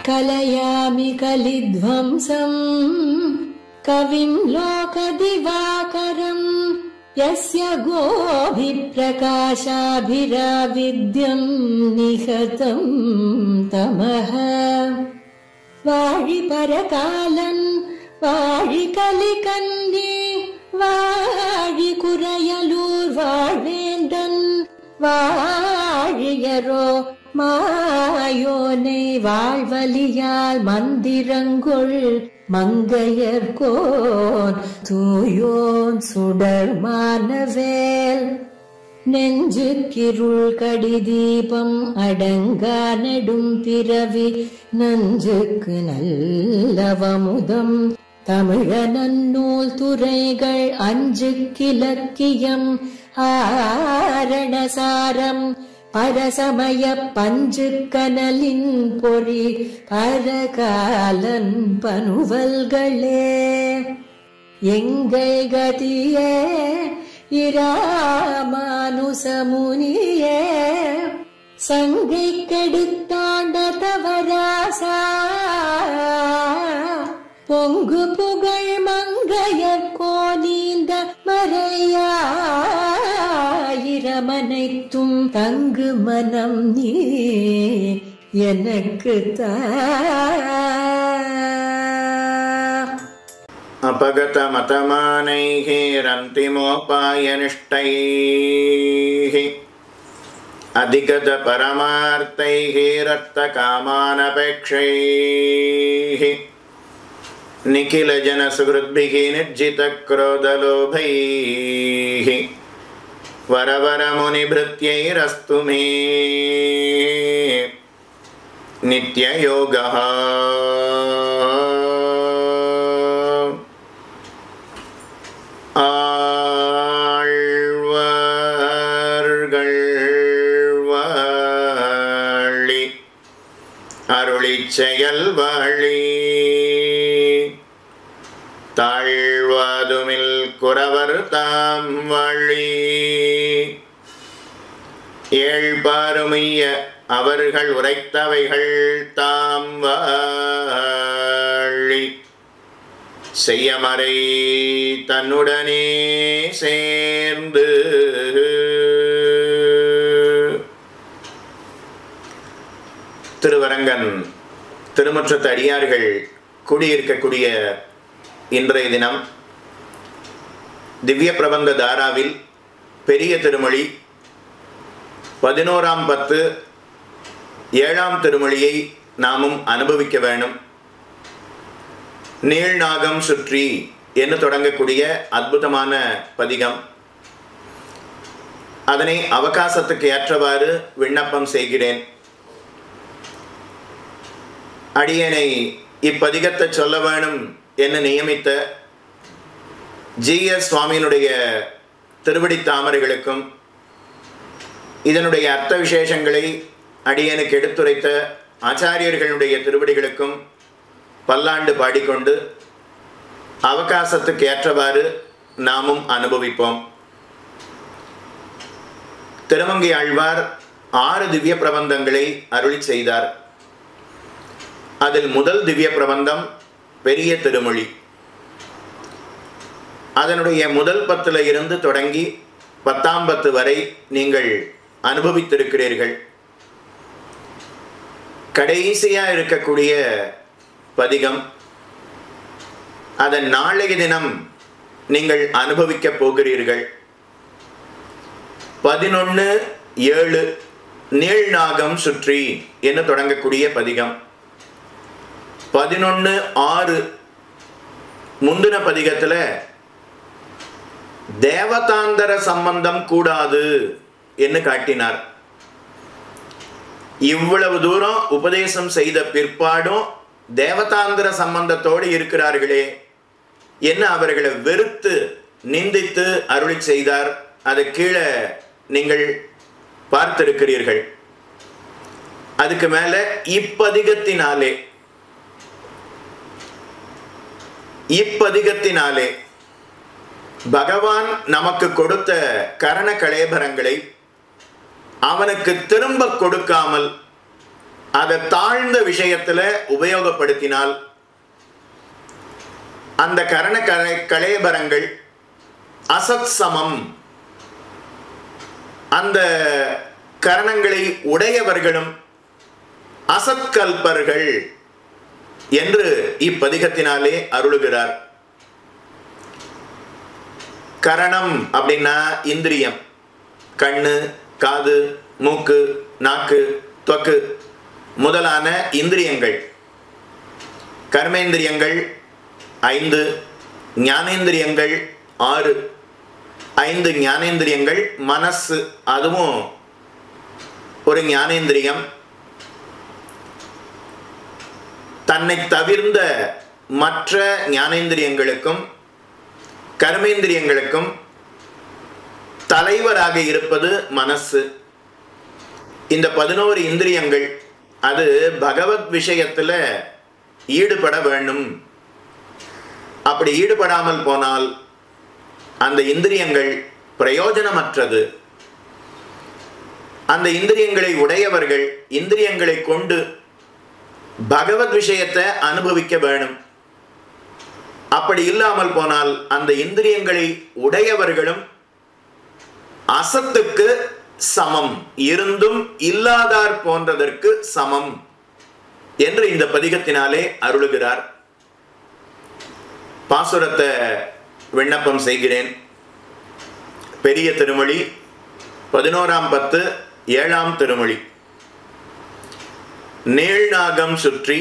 कलयामि कलिध्वंसं कविं लोकदिवाकरं यस्य गोभिप्रकाशाभिराविद्यं निहतं तमः वाळि परकालन् वाळि कलिकन्ये वाळि कुरयलूर् वाळ्वेन्दन् वाழியரோ மாயோனை வாழ்வலியால் மந்திரங்கொள் மங்கையர்கோன் தூயோன் சுடர் மானவேல் நெஞ்சுக்கிருள் கடிதீபம் அடங்கா நெடும் பிறவி நஞ்சுக்கு நல்லவமுதம் தமிழ நன்னூல் துறைகள் அஞ்சுக்கிலக்கியம் ஆரணசாரம் பரசமய பஞ்சு கனலின் பொறி பரகாலன் பனுவல்களே எங்கள் கதியே இராமானுசமுனியே சங்கை கெடுத்தாண்ட தவராசா பொங்கு புகழ் மங்கையர் கோனீந்த மறையாயிரமனைத்தும் தங்கு மனம் நீ எனக்கு தா. அபகத மதமானைஹி ரந்திமோபாயனிஷ்டைஹி அதிகத பரமார்த்தைஹி ரத்த காமானபேக்ஷைஹி நிகில ஜன சுகிருத்பிஹி நிர்ஜித க்ரோதலோபைஹி வரவர முனிபிருத்யைரஸ்து மே நித்யயோகः. ஆழ்வார்கள் வாழி அருளிச் செயல் வாழி தாழ்வாதுமில் குறவர் தாம் வாழி ஏழ்பாருமைய அவர்கள் உரைத்தவைகள் தாம் வாழி செய்யமறை தன்னுடனே சேர்ந்து. திருவரங்கன் திருமுற்றத்து அடியார்கள் கூடியிருக்கக்கூடிய இன்றைய தினம் திவ்ய பிரபந்த தாராவில் பெரிய திருமொழி 11ஆம் பத்து 7ஆம் திருமொழியை நாமும் அனுபவிக்க வேணும். நீள்நாகம் சுற்றி என்று தொடங்கக்கூடிய அற்புதமான பதிகம். அதனை அவகாசத்துக்கு ஏற்றவாறு விண்ணப்பம் செய்கிறேன். அடியனை இப்பதிகத்தை சொல்ல வேணும் என்று நியமித்த ஜி.எஸ். சுவாமியினுடைய திருவடி தாமரைகளுக்கும் இதனுடைய அர்த்த விசேஷங்களை அடியனுக்கு எடுத்துரைத்த ஆச்சாரியர்களுடைய திருவடிகளுக்கும் பல்லாண்டு பாடிக்கொண்டு அவகாசத்துக்கு ஏற்றவாறு நாமும் அனுபவிப்போம். திருமங்கை ஆழ்வார் 6 திவ்ய பிரபந்தங்களை அருளி செய்தார். அதில் முதல் திவ்ய பிரபந்தம் பெரிய திருமொழி. அதனுடைய முதல் 10 இருந்து தொடங்கி 10ஆம் 10 வரை நீங்கள் அனுபவித்திருக்கிறீர்கள். கடைசியா இருக்கக்கூடிய பதிகம் அதன் நாளைய தினம் நீங்கள் அனுபவிக்க போகிறீர்கள். 11:7 நீள்நாகம் சுற்றி என்று தொடங்கக்கூடிய பதிகம். 11:6 முந்தின பதிகத்துல தேவதாந்தர சம்பந்தம் கூடாது என்று காட்டினார். இவ்வளவு தூரம் உபதேசம் செய்த பிற்பாடும் தேவதாந்திர சம்பந்தத்தோடு இருக்கிறார்களே என்ன அவர்களை வெறுத்து நிந்தித்து அருளி செய்தார். அது கீழே நீங்கள் பார்த்திருக்கிறீர்கள். அதுக்கு மேல இப்பதிகத்தினாலே பகவான் நமக்கு கொடுத்த கரண கலேபரங்களை அவனுக்கு திரும்ப கொடுக்காமல் அதை தாழ்ந்த விஷயத்துல உபயோகப்படுத்தினால் அந்த கரண கலேபரங்கள் அசத் சமம், அந்த கரணங்களை உடையவர்களும் அசத்கல்பர்கள் என்று இப்பதிகத்தினாலே அருளுகிறார். கரணம் அப்படின்னா இந்திரியம், கண்ணு, காது, மூக்கு, நாக்கு, தொக்கு முதலான இந்திரியங்கள். கர்மேந்திரியங்கள் 5, ஞானேந்திரியங்கள் 6. 5 ஞானேந்திரியங்கள். மனசு அதுவும் ஒரு ஞானேந்திரியம். தன்னை தவிர்ந்த மற்ற ஞானேந்திரியங்களுக்கும் கர்மேந்திரியங்களுக்கும் தலைவராக இருப்பது மனசு. இந்த 11 இந்திரியங்கள் அது பகவத் விஷயத்துல ஈடுபட வேண்டும். அப்படி ஈடுபடாமல் போனால் அந்த இந்திரியங்கள் பிரயோஜனமற்றது. அந்த இந்திரியங்களை உடையவர்கள் இந்திரியங்களை கொண்டு பகவத் விஷயத்தை அனுபவிக்க வேண்டும். அப்படி இல்லாமல் போனால் அந்த இந்திரியங்களை உடையவர்களும் அசத்துக்கு சமம், இருந்தும் இல்லாதார் போன்றதற்கு சமம் என்று இந்த பதிகத்தினாலே அருளுகிறார். பாசுரத்தை விண்ணப்பம் செய்கிறேன். பெரிய திருமொழி 11ஆம் பத்து 7ஆம் திருமொழி. நீள்நாகம் சுற்றி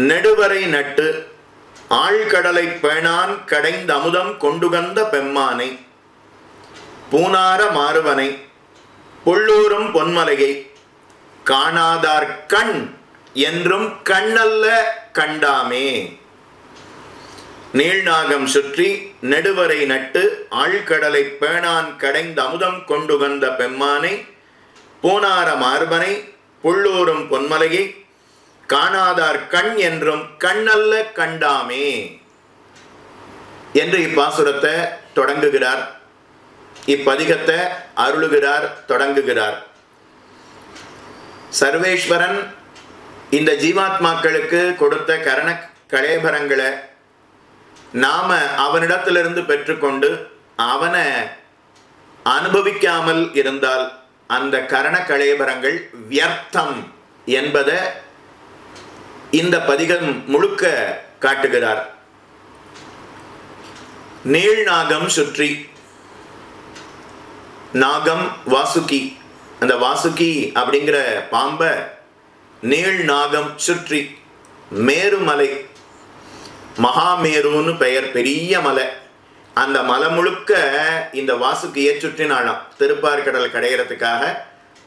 நெடுவரை நட்டு ஆழ்கடலை பேணான் கடைந்த அமுதம் கொண்டுகந்த பெம்மானை பூனார மாறுவனை புள்ளூரும் பொன்மலையை காணாதார் கண் என்றும் கண்ணல்ல கண்டாமே. நீள்நாகம் சுற்றி நெடுவரை நட்டு ஆழ்கடலை பேணான் கடைந்த அமுதம் கொண்டுகந்த பெம்மானை பூனார மார்பனை புள்ளூரும் பொன்மலையை காணாதார் கண் என்றும் கண்ணல்ல கண்டாமே என்று இப்பாசுரத்தை தொடங்குகிறார். இப்பதிகத்தை அருளுகிறார், தொடங்குகிறார். சர்வேஸ்வரன் இந்த ஜீவாத்மாக்களுக்கு கொடுத்த கரண கலேபரங்களை நாம அவனிடத்திலிருந்து பெற்றுக்கொண்டு அவனை அனுபவிக்காமல் இருந்தால் அந்த கரண கலேபரங்கள் வியர்த்தம் என்பதை இந்த பதிகம் முழுக்க காட்டுகிறார். நீள்நாகம் சுற்றி, நாகம் வாசுகி, அந்த வாசுகி அப்படிங்கிற பாம்பை நீள்நாகம் சுற்றி, மேருமலை, மகாமேருன்னு பெயர், பெரிய மலை, அந்த மலை முழுக்க இந்த வாசுகியை சுற்றினாலாம். திருப்பார்கடலை கடையிறதுக்காக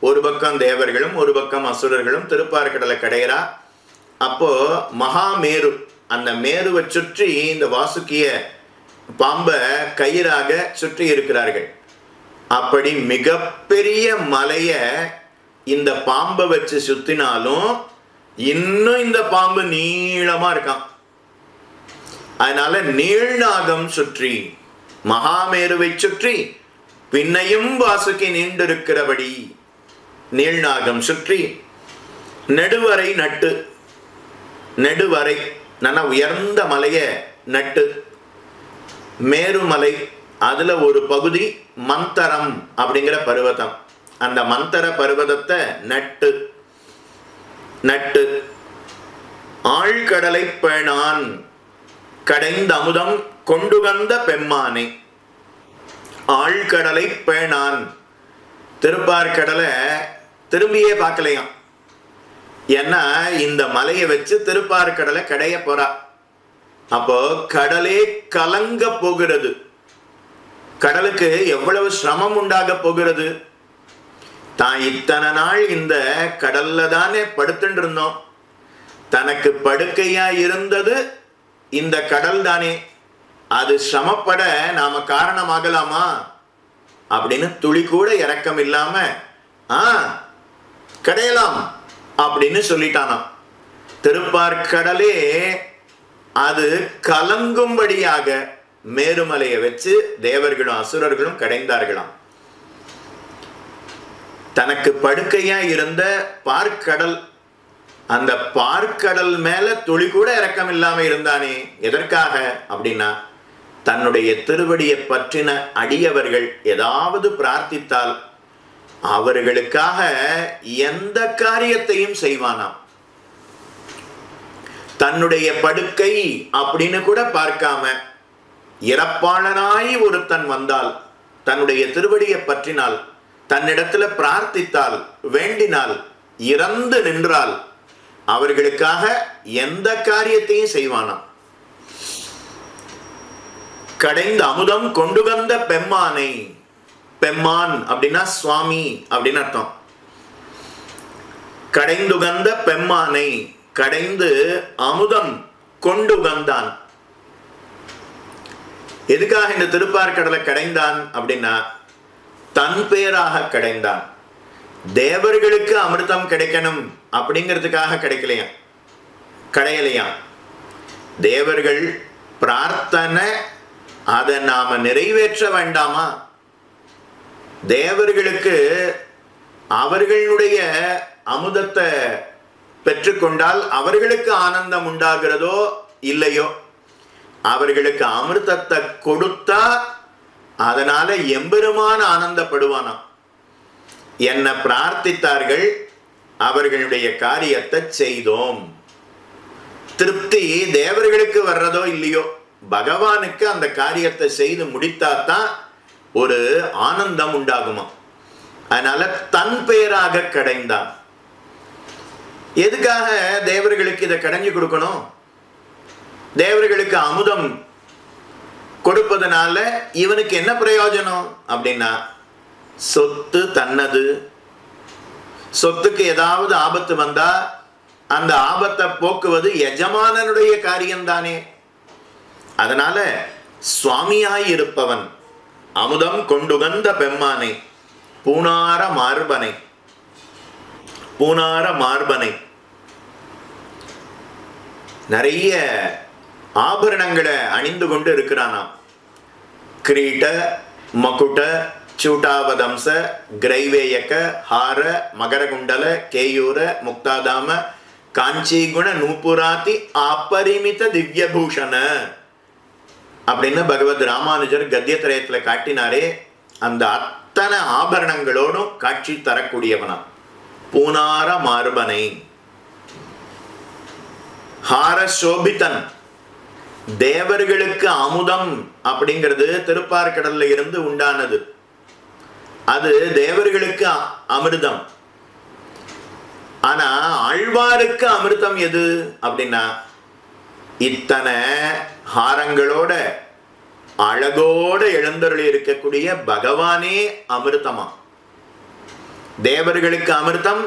ஒரு பக்கம் தேவர்களும் ஒரு பக்கம் அசுரர்களும் திருப்பார்கடலை கடையிறா. அப்போ மகாமேரு, அந்த மேருவை சுற்றி இந்த வாசுகிய பாம்பை கயிறாக சுற்றி இருக்கிறார்கள். அப்படி மிகப்பெரிய மலைய இந்த பாம்பை வச்சு சுத்தினாலும் இன்னும் இந்த பாம்பு நீளமா இருக்கான். அதனால நீள்நாகம் சுற்றி, மகாமேருவை சுற்றி பின்னையும் வாசுகி நீண்டிருக்கிறபடி நீள்நாகம் சுற்றி நெடுவரை நட்டு, நெடுவரை நல்ல உயர்ந்த மலைய நட்டு, மேருமலை அதுல ஒரு பகுதி மந்தரம் அப்படிங்கிற பர்வதம், அந்த மந்தர பர்வதத்தை நட்டு நட்டு ஆழ்கடலை பேணான் கடைந்த அமுதம் கொண்டுகந்த பெம்மானை. ஆழ்கடலை பேணான், திருப்பார்கடலை திரும்பியே பார்க்கலையாம். ஏன்னா இந்த மலையை வச்சு திருப்பார்கடலை கடைய போறா. அப்போ கடலே கலங்க போகிறது. கடலுக்கு எவ்வளவு சிரமம் உண்டாக போகிறது. தான் இத்தனை நாள் இந்த கடல்ல தானே படுத்துட்டு இருந்தோம், தனக்கு படுக்கையா இருந்தது இந்த கடல் தானே, அது சிரமப்பட நாம காரணமாகலாமா அப்படின்னு துளி கூட இரக்கம் இல்லாம கடையலாம் அப்படின்னு சொல்லிட்டானாம். திருப்பார்கடலே அது கலங்கும்படியாக மேருமலையை வச்சு தேவர்களும் அசுரர்களும் கடைந்தார்களாம். தனக்கு படுக்கையா இருந்த பார்க்கடல், அந்த பார்க்கடல் மேல துளி கூட இரக்கம் இல்லாம இருந்தானே, எதற்காக அப்படின்னா தன்னுடைய திருவடியை பற்றின அடியவர்கள் ஏதாவது பிரார்த்தித்தால் அவர்களுக்காக எந்த காரியத்தையும் செய்வானாம். தன்னுடைய படுக்கை அப்படின்னு கூட பார்க்காம இறப்பாளனாய் ஒருத்தன் வந்தால், தன்னுடைய திருவடியை பற்றினால், தன்னிடத்துல பிரார்த்தித்தால், வேண்டினால், இறந்து நின்றால் அவர்களுக்காக எந்த காரியத்தையும் செய்வானாம். கடைந்த அமுதம் கொண்டு வந்த பெம்மானை, பெம்மான் அப்படின்னா சுவாமி அப்படின்னு அர்த்தம். கடைந்துகந்த பெம்மானை, கடைந்து அமுதம் கொண்டு வந்தான். எதுக்காக இந்த திருப்பார்கடலை கடைந்தான் அப்படின்னா தன் பேராக கடைந்தான். தேவர்களுக்கு அமிர்தம் கிடைக்கணும் அப்படிங்கிறதுக்காக கடையலையாம். தேவர்கள் பிரார்த்தனை அதை நாம நிறைவேற்ற வேண்டாமா? தேவர்களுக்கு அவர்களுடைய அமுதத்தை பெற்றுக்கொண்டால் அவர்களுக்கு ஆனந்தம் உண்டாகிறதோ இல்லையோ, அவர்களுக்கு அமிர்தத்தை கொடுத்தா அதனால எம்பெருமான் ஆனந்தப்படுவானாம். என்ன பிரார்த்தித்தார்கள், அவர்களுடைய காரியத்தை செய்தோம். திருப்தி தேவர்களுக்கு வர்றதோ இல்லையோ, பகவானுக்கு அந்த காரியத்தை செய்து முடித்தாதான் ஒரு ஆனந்தம் உண்டாகுமா. அதனால தன் பெயராக கடைந்தான். எதுக்காக தேவர்களுக்கு இதை கடைஞ்சு கொடுக்கணும்? தேவர்களுக்கு அமுதம் கொடுப்பதனால இவனுக்கு என்ன பிரயோஜனம் அப்படின்னா, சொத்து தன்னது. சொத்துக்கு ஏதாவது ஆபத்து வந்தா அந்த ஆபத்தை போக்குவது எஜமானனுடைய காரியம்தானே. அதனால சுவாமியாய் இருப்பவன் அமுதம் கொண்டுகந்த பெம்மானை, பூனார மார்பனை, பூனார மார்பனை நிறைய ஆபரணங்களை அணிந்து கொண்டு இருக்கிறானாம். கிரீட, மகுட, சூட்டாவதம்ச, கிரைவேயக, ஹார, மகரகுண்டல, கேயூர, முக்தாதாம, காஞ்சிகுண, நூபுராதி, அப்பரிமித திவ்யபூஷண அப்படின்னு பகவத் ராமானுஜர் கத்தியத்திரயத்துல காட்டினாரே, அந்த அத்தனை ஆபரணங்களோடும் காட்சி தரக்கூடியவனா பூனார மார்பனை. ஹார சோபிதன், தேவர்களுக்கு அமுதம் அப்படிங்கிறது திருப்பார்கடல்ல இருந்து உண்டானது. அது தேவர்களுக்கு அமிர்தம். ஆனா ஆழ்வாருக்கு அமிர்தம் எது அப்படின்னா, இத்தனை ஹாரங்களோட அழகோட எழுந்தருளி இருக்கக்கூடிய பகவானே அமிர்தமா. தேவர்களுக்கு அமிர்தம்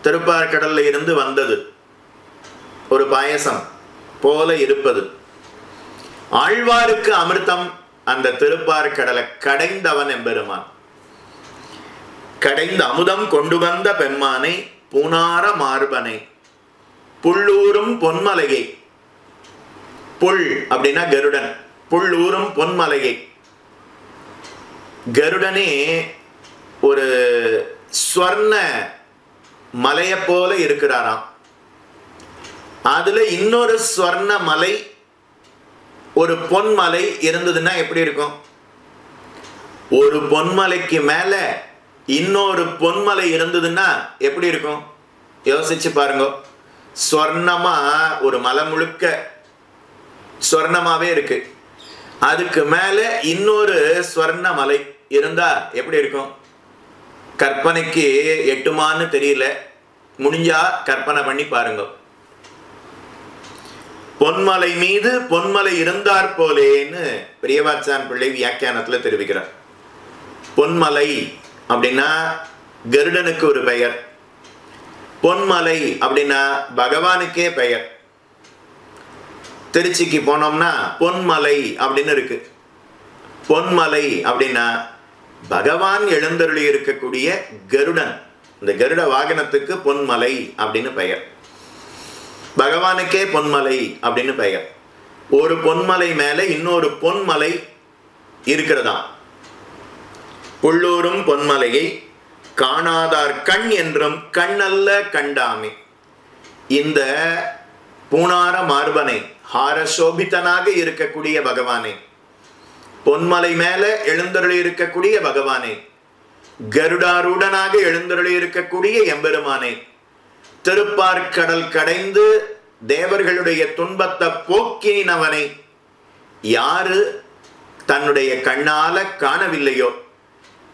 திருப்பார்கடல்ல இருந்து வந்தது, ஒரு பாயசம் போல இருப்பது. ஆழ்வாருக்கு அமிர்தம் அந்த திருப்பார்கடலை கடைந்தவன் எம்பெருமான். கடைந்த அமுதம் கொண்டு வந்த பெம்மானை, பூனார மார்பனை, புள்ளூரும் பொன்மலையை. புல் அப்படின்னா கருடன், புள்ளூரும் பொன்மலையை. கருடனே ஒரு ஸ்வர்ண மலையை போல இருக்கிறாராம். அதுல இன்னொரு ஸ்வர்ண மலை, ஒரு பொன்மலை இருந்ததுன்னா எப்படி இருக்கும்? ஒரு பொன்மலைக்கு மேல இன்னொரு பொன்மலை இருந்ததுன்னா எப்படி இருக்கும்? யோசிச்சு பாருங்க. ஸ்வர்ணமா ஒரு மலை முழுக்க ஸ்வர்ணமாவே இருக்கு, அதுக்கு மேல இன்னொரு ஸ்வர்ண மலை இருந்தா எப்படி இருக்கும்? கற்பனைக்கு எட்டுமான்னு தெரியல, முடிஞ்சா கற்பனை பண்ணி பாருங்க. பொன்மலை மீது பொன்மலை இருந்தார் போலேன்னு பெரியவாச்சான் பிள்ளை வியாக்கியானத்துல தெரிவிக்கிறார். பொன்மலை அப்படின்னா கருடனுக்கு ஒரு பெயர், பொன்மலை அப்படின்னா பகவானுக்கே பெயர். திருச்சிக்கு போனோம்னா பொன்மலை அப்படின்னு இருக்கு. பொன்மலை அப்படின்னா பகவான் எழுந்தருளி இருக்கக்கூடிய கருடன், இந்த கருட வாகனத்துக்கு பொன்மலை அப்படின்னு பெயர். பகவானுக்கே பொன்மலை அப்படின்னு பெயர். ஒரு பொன்மலை மேல இன்னொரு பொன்மலை இருக்கிறதா. புள்ளூரும் பொன்மலையை காணாதார் கண் என்றும் கண்ணல்ல கண்டாமே. இந்த பூணார மார்பனை, ஹாரசோபித்தனாக இருக்கக்கூடிய பகவானே, பொன்மலை மேல எழுந்தருளி இருக்கக்கூடிய பகவானே, கருடாரூடனாக எழுந்தருளி இருக்கக்கூடிய எம்பெருமானே, திருப்பார்கடல் கடைந்து தேவர்களுடைய துன்பத்தை போக்கினவனை யாரு தன்னுடைய கண்ணால காணவில்லையோ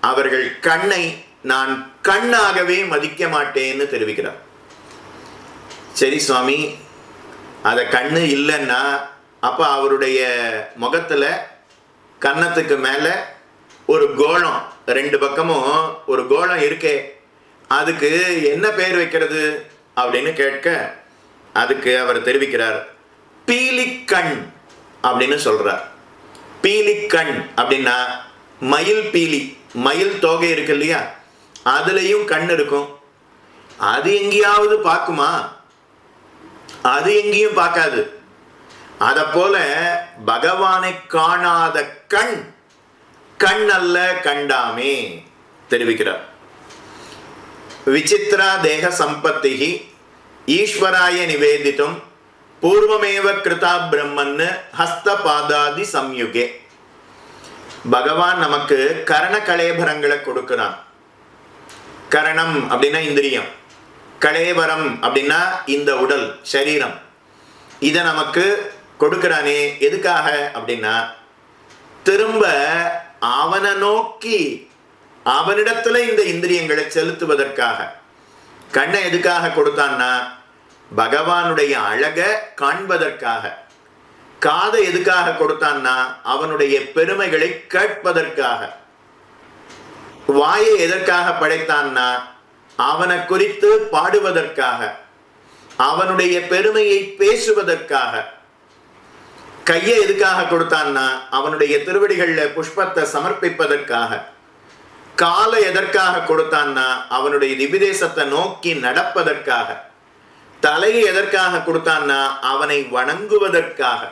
அவர்கள் கண்ணை நான் கண்ணாகவே மதிக்க மாட்டேன்னு தெரிவிக்கிறார். சரி சுவாமி, அத கண்ணு இல்லைன்னா அப்ப அவருடைய முகத்துல கன்னத்துக்கு மேல ஒரு கோலம், ரெண்டு பக்கமும் ஒரு கோலம் இருக்கே, அதுக்கு என்ன பெயர் வைக்கிறது அப்படின்னு கேட்க அதுக்கு அவர் தெரிவிக்கிறார், பீலிக்கண் அப்படின்னு சொல்றார். பீலிக்கண் அப்படின்னா மயில் பீலி, மயில் தோகை இருக்கு இல்லையா, அதுலயும் கண் இருக்கும். அது எங்கேயாவது பார்க்குமா? அது எங்கேயும் பார்க்காது. அத போல பகவானை காணாத கண் கண் அல்ல கண்டாமே தெரிவிக்கிறார். விசித்ரா தேக சம்பத்திஹி ஈஸ்வராய நிவேதித்தும் பூர்வமேவ கிருதா பிரம்மன்னு ஹஸ்த பாதாதி சம்யுகே. பகவான் நமக்கு கரண கலேபரங்களை கொடுக்கிறான். கரணம் அப்படின்னா இந்திரியம், கலேபரம் அப்படின்னா இந்த உடல் சரீரம். இதை நமக்கு கொடுக்கிறானே எதுக்காக அப்படின்னா திரும்ப அவனை நோக்கி அவனிடத்துல இந்த இந்திரியங்களை செலுத்துவதற்காக. கண்ணை எதுக்காக கொடுத்தான்னா பகவானுடைய அழக காண்பதற்காக. காதை எதுக்காக கொடுத்தான்னா அவனுடைய பெருமைகளை கேட்பதற்காக. வாயை எதற்காக படைத்தான்னா அவனை குறித்து பாடுவதற்காக, அவனுடைய பெருமையை பேசுவதற்காக. கையை எதுக்காக கொடுத்தான்னா அவனுடைய திருவடிகள்ல புஷ்பத்தை சமர்ப்பிப்பதற்காக. காலை எதற்காக கொடுத்தான்னா அவனுடைய திவிதேசத்தை நோக்கி நடப்பதற்காக. தலையை எதற்காக கொடுத்தான்னா அவனை வணங்குவதற்காக.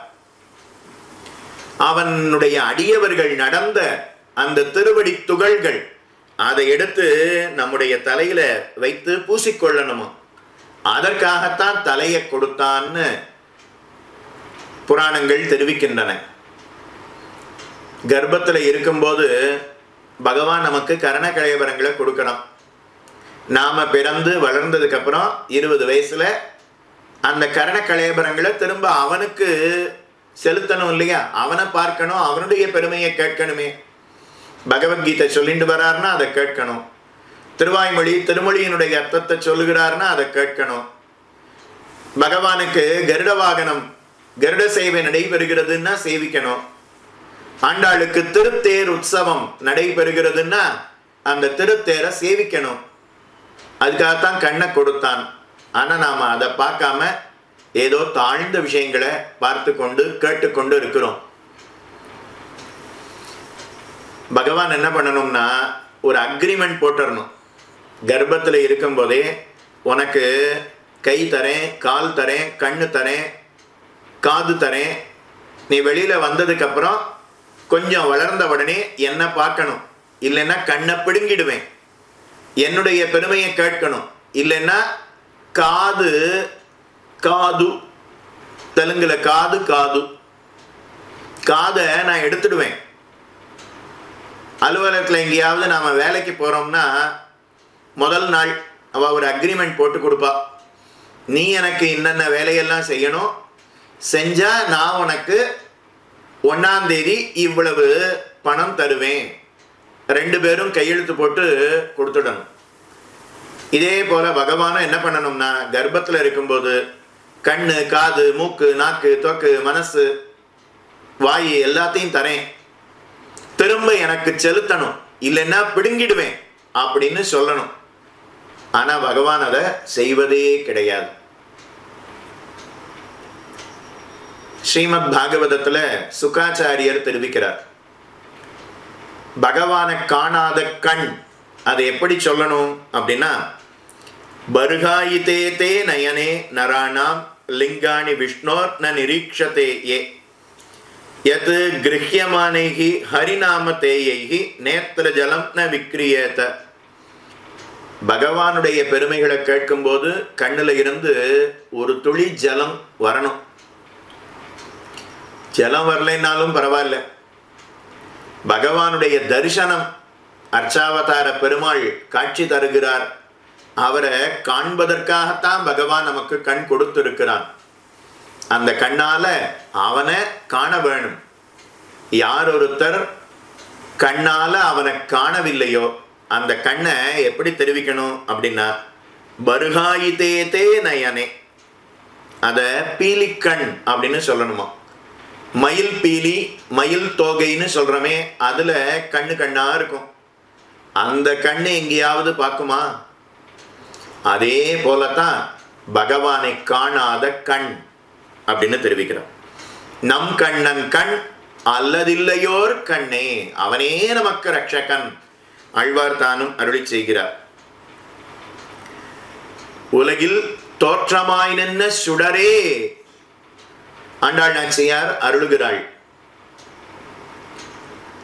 அவனுடைய அடியவர்கள் நடந்த அந்த திருவடி துகள்கள் அதை எடுத்து நம்முடைய தலையில வைத்து பூசிக்கொள்ளணுமா, அதற்காகத்தான் தலையை கொடுத்தான்னு புராணங்கள் தெரிவிக்கின்றன. கர்ப்பத்துல இருக்கும்போது பகவான் நமக்கு கரண கலேபரங்களை கொடுக்கணும். நாம பிறந்து வளர்ந்ததுக்கு அப்புறம் 20 வயசுல அந்த கரண கலேபரங்களை திரும்ப அவனுக்கு செலுத்தணும் இல்லையா, அவனை பார்க்கணும், அவனுடைய பெருமையை கேட்கணுமே. பகவத்கீதை சொல்லிட்டு வர்றாருன்னா அதை கேட்கணும். திருவாய்மொழி திருமொழியினுடைய அர்த்தத்தை சொல்லுகிறார்னா அதை கேட்கணும். பகவானுக்கு கருட வாகனம், கருட சேவை நடைபெறுகிறதுன்னா சேவிக்கணும். ஆண்டாளுக்கு திருத்தேர் உற்சவம் நடைபெறுகிறதுன்னா அந்த திருத்தேரை சேவிக்கணும். அதுக்காகத்தான் கண்ணை கொடுத்தான். ஆனா நாம அதை பார்க்காம ஏதோ தாழ்ந்த விஷயங்களை பார்த்து கொண்டு கேட்டுக்கொண்டு இருக்கிறோம். பகவான் என்ன பண்ணணும்னா ஒரு அக்ரிமெண்ட் போட்டுறணும். கர்ப்பத்தில் இருக்கும் போதே உனக்கு கை தரேன், கால் தரேன், கண்ணு தரேன், காது தரேன். நீ வெளியில வந்ததுக்கு அப்புறம் கொஞ்சம் வளர்ந்த உடனே என்ன பார்க்கணும், இல்லைன்னா கண்ணை பிடுங்கிடுவேன். என்னுடைய பெருமையை கேட்கணும், இல்லைன்னா காது காது, தெலுங்குல காது காது, காதை நான் எடுத்துடுவேன். அலுவலகத்தில் எங்கேயாவது நாம வேலைக்கு போறோம்னா முதல் நாள் அவ ஒரு அக்ரிமெண்ட் போட்டு கொடுப்பா. நீ எனக்கு என்னென்ன வேலையெல்லாம் செய்யணும், செஞ்சா நான் உனக்கு 1ஆம் தேதி இவ்வளவு பணம் தருவேன். 2 பேரும் கையெழுத்து போட்டு கொடுத்துடணும். இதே போல பகவானும் என்ன பண்ணணும்னா கர்ப்பத்தில் இருக்கும்போது கண்ணு, காது, மூக்கு, நாக்கு, தொக்கு, மனசு, வாயு எல்லாத்தையும் தரேன், திரும்ப எனக்கு செலுத்தணும், இல்லைன்னா பிடுங்கிடுவேன் அப்படின்னு சொல்லணும். ஆனா பகவான் அதை செய்வதே கிடையாது. ஸ்ரீமத் பாகவதத்துல சுகாச்சாரியர் தெரிவிக்கிறார், பகவானை காணாத கண் அதை எப்படி சொல்லணும் அப்படின்னா பர்காயிதே தே நயனே நராணாம் லிங்காணி விஷ்ணோர் ந நிரீக்ஷதே ஏ யத் கிருஹ்யமானைஹி ஹரிநாம தேயைஹி நேத்ர ஜலம் ந விக்ரியேத பகவானுடைய பெருமைகளை கேட்கும்போது கண்ணுல இருந்து ஒரு துளி ஜலம் வரணும். ஜலம் வரலைன்னாலும் பரவாயில்ல, பகவானுடைய தரிசனம், அர்ச்சாவதார பெருமாள் காட்சி தருகிறார். அவரை காண்பதற்காகத்தான் பகவான் நமக்கு கண் கொடுத்திருக்கிறான். அந்த கண்ணால அவனை காண வேணும். யார் ஒருத்தர் கண்ணால அவனை காணவில்லையோ அந்த கண்ணை எப்படி தெரிவிக்கணும் அப்படின்னா, பருகாயிதே நயனே, அத பீலிக்கண் அப்படின்னு சொல்லணுமா. மயில் பீலி, மயில் தோகைன்னு சொல்றமே, அதுல கண்ணு கண்ணா இருக்கும். அந்த கண்ணு எங்கேயாவது பார்க்குமா? அதே போலத்தான் பகவானை காணாத கண் அப்படின்னு தெரிவிக்கிறார். நம் கண்ணன் கண் அல்லதில்லையோர் கண்ணே, அவனே நமக்கு ரட்சகன். ஆழ்வார் தானும் அருளி செய்கிறார். உலகில் தோற்றமாய் நின்ன சுடரே, ஆண்டாள் நாச்சியார் அருளுகிறாள்.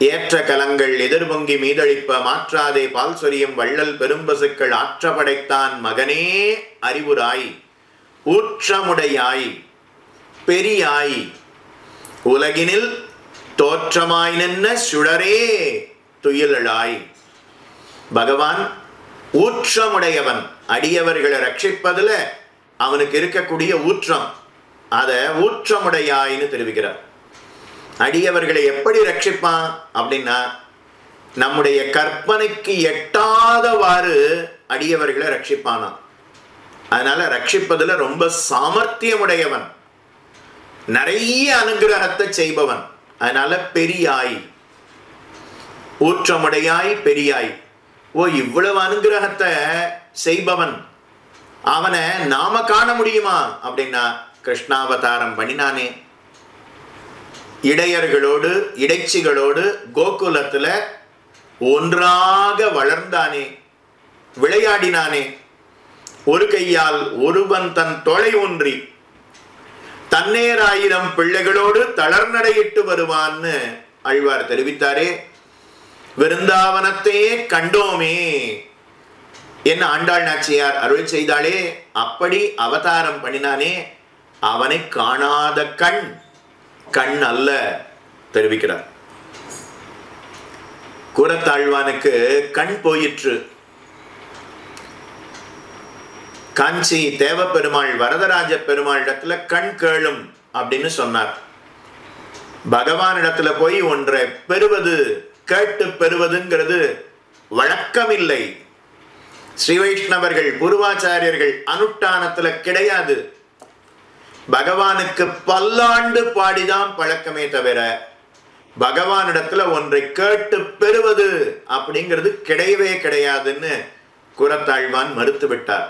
ஏற்ற கலங்கள் எதிர்பொங்கி மீதழிப்ப மாற்றாதே பால் சொரியும் வள்ளல் பெரும்பசுக்கள் ஆற்ற படைத்தான் மகனே அறிவுராய் ஊற்றமுடையாய் பெரியாய் உலகினில் தோற்றமாய் நின்ன சுடரே துயிலழாய். பகவான் ஊற்றமுடையவன். அடியவர்களை ரட்சிப்பதுல அவனுக்கு இருக்கக்கூடிய ஊற்றம், அத ஊற்றமுடையாயின்னு தெரிவிக்கிறார். அடியவர்களை எப்படி ரட்சிப்பான் அப்படின்னா, நம்முடைய கற்பனைக்கு எட்டாதவாறு அடியவர்களை ரட்சிப்பானான். அதனால ரட்சிப்பதுல ரொம்ப சாமர்த்தியமுடையவன், நிறைய அனுகிரகத்தை செய்பவன். அதனால பெரியாய், ஊற்றமுடையாய் பெரியாய். ஓ, இவ்வளவு அனுகிரகத்தை செய்பவன், அவனை நாம காண முடியுமா அப்படின்னா, கிருஷ்ணாவதாரம் பண்ணினானே, இடையர்களோடு இடைச்சிகளோடு கோகுலத்துல ஒன்றாக வளர்ந்தானே, விளையாடினானே. ஒரு கையால் ஒருவன் தன் தொலை ஒன்றி தன்னேராயிரம் பிள்ளைகளோடு தளர்நடையிட்டு வருவான்னு ஆழ்வார் தெரிவித்தாரே. விருந்தாவனத்தையே கண்டோமே என்ன ஆண்டாள் நாச்சியார் அருள் செய்தாளே, அப்படி அவதாரம் பண்ணினானே. அவனை காணாத கண் கண் அல்ல தெரிவிக்கிறார். கூரத்தாழ்வானுக்கு கண் போயிற்று. காஞ்சி தேவ பெருமாள் வரதராஜ பெருமாள் இடத்துல கண் கேளும் அப்படின்னு சொன்னார். பகவானிடத்துல போய் ஒன்றை பெறுவது, கேட்டு பெறுவதுங்கிறது வழக்கமில்லை. ஸ்ரீ வைஷ்ணவர்கள் பூர்வாச்சாரியர்கள் அனுஷ்டானத்துல கிடையாது. பகவானுக்கு பல்லாண்டு பாடிதான் பழக்கமே தவிர பகவானிடத்துல ஒன்றை கேட்டு பெறுவது அப்படிங்கிறது கிடையவே கிடையாதுன்னு கூரத்தாழ்வான் மறுத்து விட்டார்.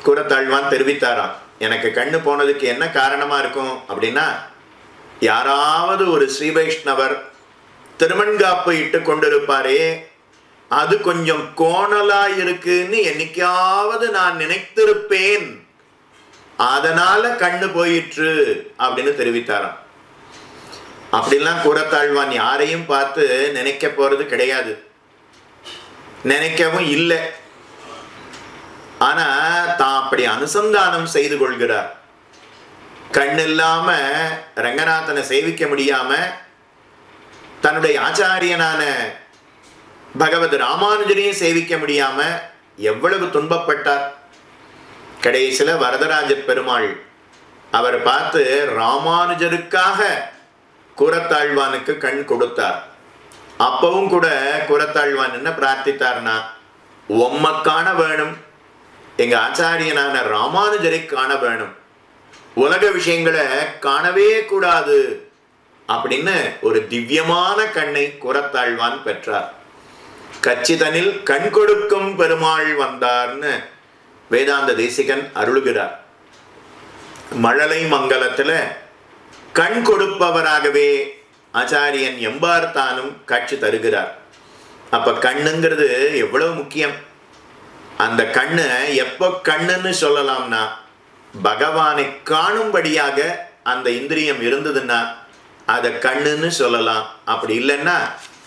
கூரத்தாழ்வான் தெரிவித்தாராம், எனக்கு கண்ணு போனதுக்கு என்ன காரணமா இருக்கும் அப்படின்னா, யாராவது ஒரு ஸ்ரீ வைஷ்ணவர் திருமண்காப்பு இட்டு கொண்டிருப்பாரே, அது கொஞ்சம் கோணலா இருக்குன்னு என்னைக்காவது நான் நினைத்திருப்பேன், அதனால கண்ணு போயிற்று அப்படின்னு தெரிவித்தாராம். அப்படிலாம் கூரத்தாழ்வான் யாரையும் பார்த்து நினைக்க போறது கிடையாது, நினைக்கவும் இல்லை. ஆனா தான் அப்படி அனுசந்தானம் செய்து கொள்கிறார். கண் இல்லாம ரங்கநாதனை சேவிக்க முடியாம தன்னுடைய ஆச்சாரியனான பகவத் ராமானுஜனையும் சேவிக்க முடியாம எவ்வளவு துன்பப்பட்டார். கடைசியில வரதராஜ பெருமாள் அவர் பார்த்து ராமானுஜருக்காக கூரத்தாழ்வானுக்கு கண் கொடுத்தார். அப்பவும் கூட கூரத்தாழ்வான் என்ன பிரார்த்தித்தார்னா, உம்மை காண வேணும், எங்க ஆச்சாரியனான ராமானுஜரை காண வேணும், உலக விஷயங்களை காணவே கூடாது அப்படின்னு ஒரு திவ்யமான கண்ணை கூரத்தாழ்வான் பெற்றார். கச்சிதனில் கண் கொடுக்கும் பெருமாள் வந்தார்னு வேதாந்த தேசிகன் அருளுகிறார். மழலை மங்கலத்துல கண் கொடுப்பவராகவே ஆச்சாரியன் எம்பார்த்தானும் காட்சி தருகிறார். அப்ப கண்ணுங்கிறது எவ்வளவு முக்கியம். அந்த கண்ணு எப்போ கண்ணுன்னு சொல்லலாம்னா, பகவானை காணும்படியாக அந்த இந்திரியம் இருந்ததுன்னா அதை கண்ணுன்னு சொல்லலாம். அப்படி இல்லைன்னா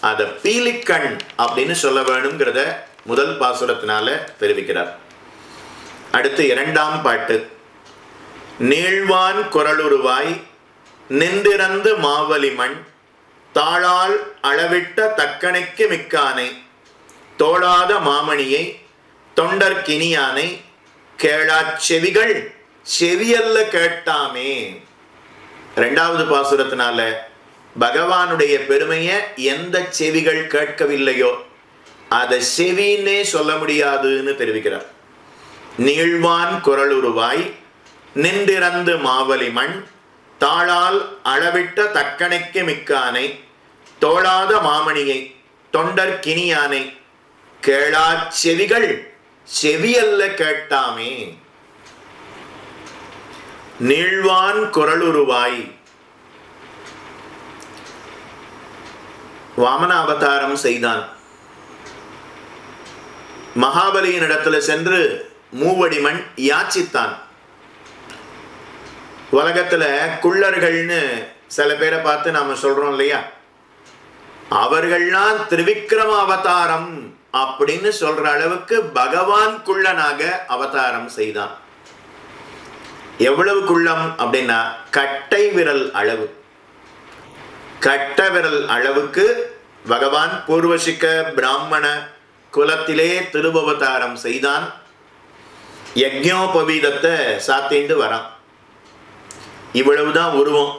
அதை பீலிக்கண் அப்படின்னு சொல்ல வேணுங்கிறத முதல் பாசுரத்தினால தெரிவிக்கிறார். அடுத்து இரண்டாம் பாட்டு. நீழ்வான் குரலுருவாய் நின்றிறந்து மாவலிமண் தாளால் அளவிட்ட தக்கணைக்கு மிக்கானை தோளாத மாமணியை தொண்டர்கினியானை கேளாச் செவிகள் செவியல்ல கேட்டாமே. இரண்டாவது பாசுரத்தினால பகவானுடைய பெருமைய எந்த செவிகள் கேட்கவில்லையோ அதை செவின்னே சொல்ல முடியாதுன்னு தெரிவிக்கிறார். நீழ்வான் குரலுருவாய் நின்றிறந்து மாவலிமண் தாளால் அளவிட்ட தக்கணைக்கு மிக்கானை தோளாத மாமணியை தொண்டர்கினியானை கேளாச் செவிகள் செவியல்ல கேட்டாமே. நீழ்வான் குரலுருவாய் வாமன அவதாரம் செய்தான். மகாபலியின் இடத்துல சென்று மூவடிமண் யாச்சித்தான். உலகத்துல குள்ளர்கள்னு சில பேரை பார்த்து நாம சொல்றோம் இல்லையா, அவர்கள்லாம் திரிவிக்ரம அவதாரம் அப்படின்னு சொல்ற அளவுக்கு பகவான் குள்ளனாக அவதாரம் செய்தான். எவ்வளவு குள்ளம் அப்படின்னா கட்டை விரல் அளவு. கட்ட விரல் அளவுக்கு பகவான் பூர்வசிக்க பிராமண குலத்திலே திருவவதாரம் செய்தான். யஜ்ஞோபவீதத்தை சாத்திண்டு வரான். இவ்வளவுதான் உருவம்.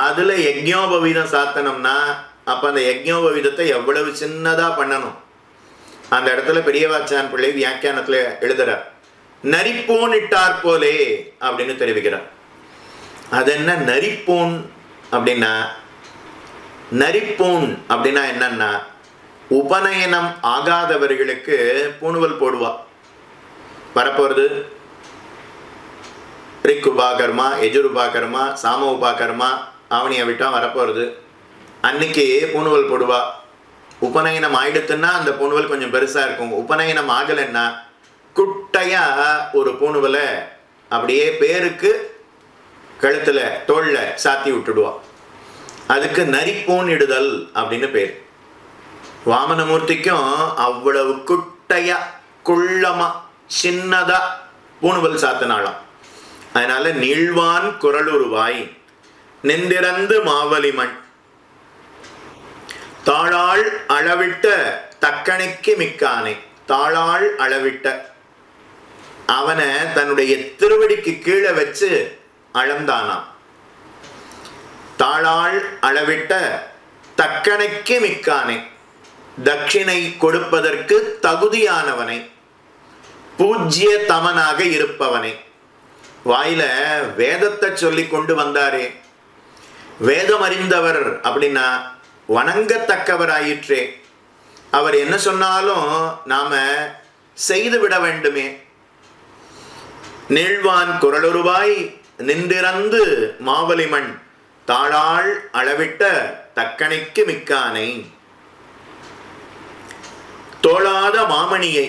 அதுல யஜ்ஞோபவீதம் சாத்தனம்னா அப்ப அந்த யஜ்ஞோபவீதத்தை எவ்வளவு சின்னதா பண்ணணும். அந்த இடத்துல பெரியவாச்சான் பிள்ளை வியாக்கியானத்துல எழுதுறார், நரிப்பூன் இட்டார் போலே அப்படின்னு தெரிவிக்கிறார். அது என்ன நரிப்பூன் அப்படின்னா, நரிப்பூன் அப்படின்னா என்னன்னா உபநயனம் ஆகாதவர்களுக்கு பூணுவல் போடுவா. வரப்போறது ரிக் உபாகர்மா, எஜுர் உபாகர்மா, சாம உபாகர்மா, ஆவணியை விட்டா வரப்போறது. அன்னைக்கு பூணுவல் போடுவா. உபநயனம் ஆயிடுத்துன்னா அந்த பூணுவல் கொஞ்சம் பெருசா இருக்கும். உபநயனம் ஆகலைன்னா குட்டையா ஒரு பூணுவலை அப்படியே பேருக்கு கழுத்துல தோல்ல சாத்தி விட்டுடுவா. அதுக்கு நரிப்பூன் இடுதல் அப்படின்னு பேர். வாமனமூர்த்திக்கும் அவ்வளவு குட்டையா குள்ளமா சின்னதா பூணுவல் சாத்தினாலாம். அதனால நீழ்வான் குரலுருவாய் நின்றிறந்து மாவலிமண் தாளால் அளவிட்ட தக்கணைக்கு மிக்கானை. தாளால் அளவிட்ட அவனை தன்னுடைய திருவடிக்கு கீழே வச்சு அளந்தானாம். தாளால் அளவிட்ட தக்கணைக்கு மிக்கானை, தட்சிணை கொடுப்பதற்கு தகுதியானவனை, பூஜ்ய தமனாக இருப்பவனை. வாயில வேதத்தை சொல்லி கொண்டு வந்தாரே, வேதம் அறிந்தவர் அப்படின்னா வணங்கத்தக்கவராயிற்றே. அவர் என்ன சொன்னாலும் நாம செய்து விட வேண்டுமே. நீழ்வான் குரலுருவாய் நின்றிறந்து மாவலிமண் தாளால் அளவிட்ட தக்கணைக்கு மிக்கானை தோளாத மாமணியை.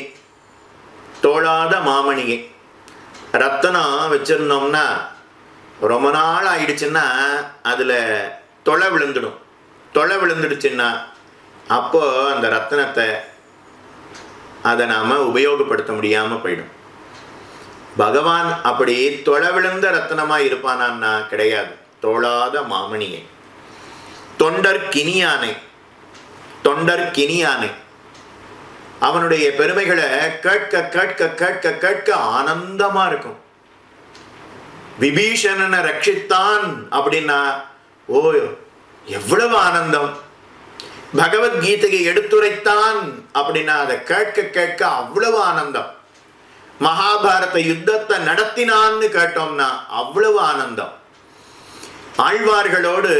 தோளாத மாமணியை ரத்தனம் வச்சிருந்தோம்னா ரொம்ப நாள் ஆயிடுச்சுன்னா அதுல தொலை விழுந்துடும். தொலை விழுந்துடுச்சுன்னா அப்போ அந்த ரத்தனத்தை அதை நாம உபயோகப்படுத்த முடியாம போயிடும். பகவான் அப்படி தொலை விழுந்த ரத்தனமா இருப்பானான்னா கிடையாது. தோளாத மாமணியை தொண்டர்கினியானை. தொண்டர்கினியானை அவனுடைய பெருமைகளை கேட்க கேட்க கேட்க கேட்க ஆனந்தமா இருக்கும். விபீஷணனை ரட்சித்தான் அப்படின்னா ஓ எவ்வளவு ஆனந்தம். பகவத்கீதையை எடுத்துரைத்தான் அப்படின்னா அதை கேட்க கேட்க அவ்வளவு ஆனந்தம். மகாபாரத யுத்தத்தை நடத்தினான்னு கேட்டோம்னா அவ்வளவு ஆனந்தம். ஆழ்வார்களோடு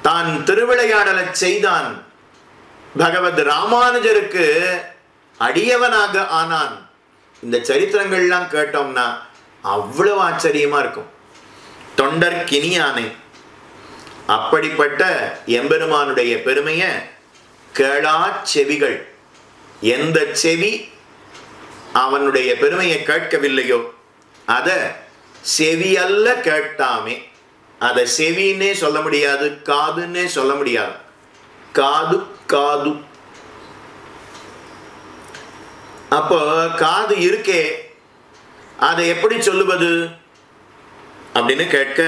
தான் திருவிளையாடலை செய்தான். பகவத் ராமானுஜருக்கு அடியவனாக ஆனான். இந்த சரித்திரங்கள்லாம் கேட்டோம்னா அவ்வளவு ஆச்சரியமா இருக்கும். தொண்டர்கினியானை அப்படிப்பட்ட எம்பெருமானுடைய பெருமைய கேளா செவிகள், எந்த செவி அவனுடைய பெருமையை கேட்கவில்லையோ அத செவியல்ல கேட்டாமே. அதை செவின்னே சொல்ல முடியாது, காதுன்னே சொல்ல முடியாது. காது காது. அப்போ காது இருக்கே, அதை எப்படி சொல்லுவது அப்படின்னு கேட்க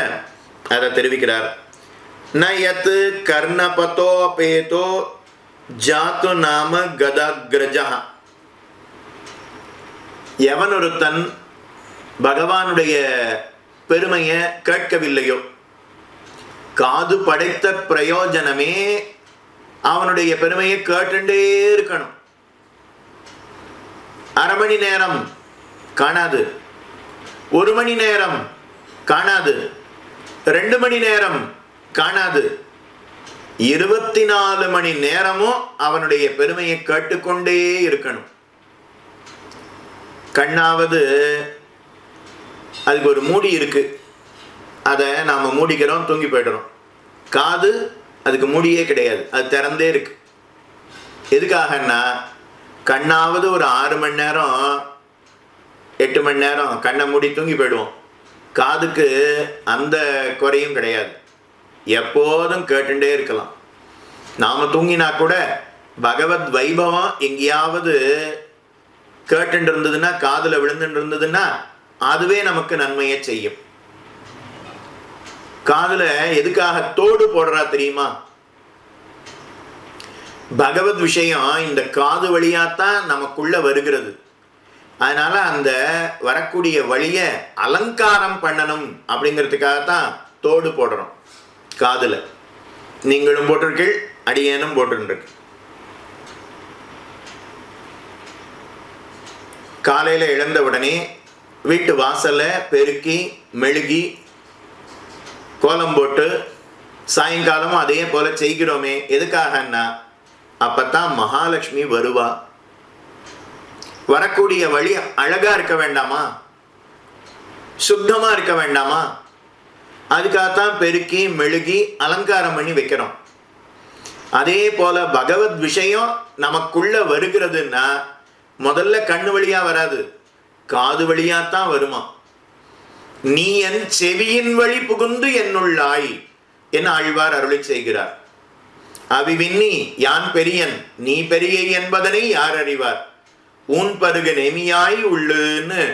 அதை தெரிவிக்கிறார். நயத் கர்ணபதோ பேதோ ஜாத்து நாம கதாக்ரஜா. எவனொருத்தன் பகவானுடைய பெருமையை கேட்கவில்லையோ, காது படைத்த பிரயோஜனமே அவனுடைய பெருமையை கேட்டுண்டே இருக்கணும். அரை மணி நேரம் காணாது, 1 மணி நேரம் காணாது, 2 மணி நேரம் காணாது, 24 மணி நேரமும் அவனுடைய பெருமையை கேட்டுக்கொண்டே இருக்கணும். கண்ணாவது அதுக்கு ஒரு மூடி இருக்கு, அதை நாம மூடிக்கிறோம், தூங்கி போய்டுறோம். காது அதுக்கு மூடியே கிடையாது, அது திறந்தே இருக்கு. எதுக்காகன்னா கண்ணாவது ஒரு 6 மணி நேரம் 8 மணி நேரம் கண்ணை மூடி தூங்கி போயிடுவோம். காதுக்கு அந்த குறையும் கிடையாது, எப்போதும் கேட்டுட்டே இருக்கலாம். நாம தூங்கினா கூட பகவத் வைபவம் எங்கேயாவது கேட்டு இருந்ததுன்னா, காதுல விழுந்துட்டு இருந்ததுன்னா அதுவே நமக்கு நன்மையை செய்யும். காதுல எதுக்காக தோடு போடுறா தெரியுமா? பகவத் விஷயம் இந்த காது வழியாத்தான் நமக்குள்ள வருகிறது. அதனால அந்த வரக்கூடிய வழிய அலங்காரம் பண்ணணும் அப்படிங்கிறதுக்காகத்தான் தோடு போடுறோம் காதுல. நீங்களும் போட்டிருக்கீள், அடியேனும் போட்டுருக்கு. காலையில எழுந்த உடனே வீட்டு வாசல்ல பெருக்கி மெழுகி கோலம் போட்டு சாயங்காலமும் அதே போல செய்கிறோமே. எதுக்காகன்னா அப்பத்தான் மகாலட்சுமி வருவா. வரக்கூடிய வழி அழகா இருக்க வேண்டாமா, சுத்தமா இருக்க வேண்டாமா? அதுக்காகத்தான் பெருக்கி மெழுகி அலங்காரம் பண்ணி வைக்கிறோம். அதே போல பகவத் விஷயம் நமக்குள்ள வருகிறதுன்னா முதல்ல கண்ணு வழியா வராது, காது வழியாத்தான் வருமா. நீ என் செவியின் வழி புகுந்து என்னுள்ளாய் என ஆழ்வார் அருளி செய்கிறார். அவிவின்னி யான் பெரியன் நீ பெரிய என்பதனை யார் அறிவார், ஊன் பருக நெமியாய் உள்ளுன்னு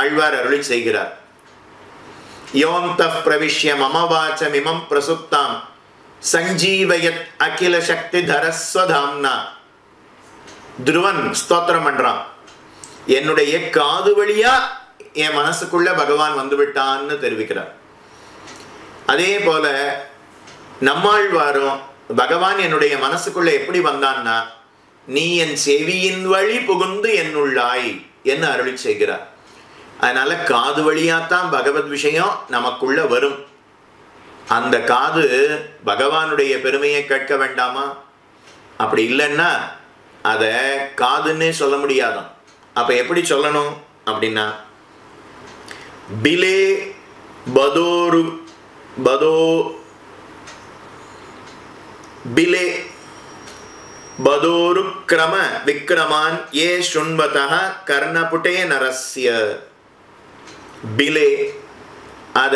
ஆழ்வார் அருளி செய்கிறார். யோம் தப் பிரவிஷ்ய மமவாச்சம் இமம் பிரசுப்தாம் சஞ்சீவயத் அகில சக்தி தரஸ்வதாம்னா. துருவன் ஸ்தோத்திரம் பண்றான், என்னுடைய காது வழியா என் மனசுக்குள்ள பகவான் வந்து விட்டான்னு தெரிவிக்கிறார். அதே போல நம்மாழ்வாரும் பகவான் என்னுடைய மனசுக்குள்ள எப்படி வந்தான்னா, நீ என் செவியின் வழி புகுந்து என்னுள்ளாய் என்ன அருளி செய்கிறார். அதனால காது வழியாத்தான் பகவத் விஷயம் நமக்குள்ள வரும். அந்த காது பகவானுடைய பெருமையை கேட்க வேண்டாமா? அப்படி இல்லைன்னா அத காதுன்னே சொல்ல முடியாதான். அப்ப எப்படி சொல்லணும் அப்படின்னா, பிலே பதோரு பதோ பிலே பதோரு கிரம விக்ரமான் ஏ சுண்வதः கர்ணபுட்டே நரஸ்ய. பிலே அத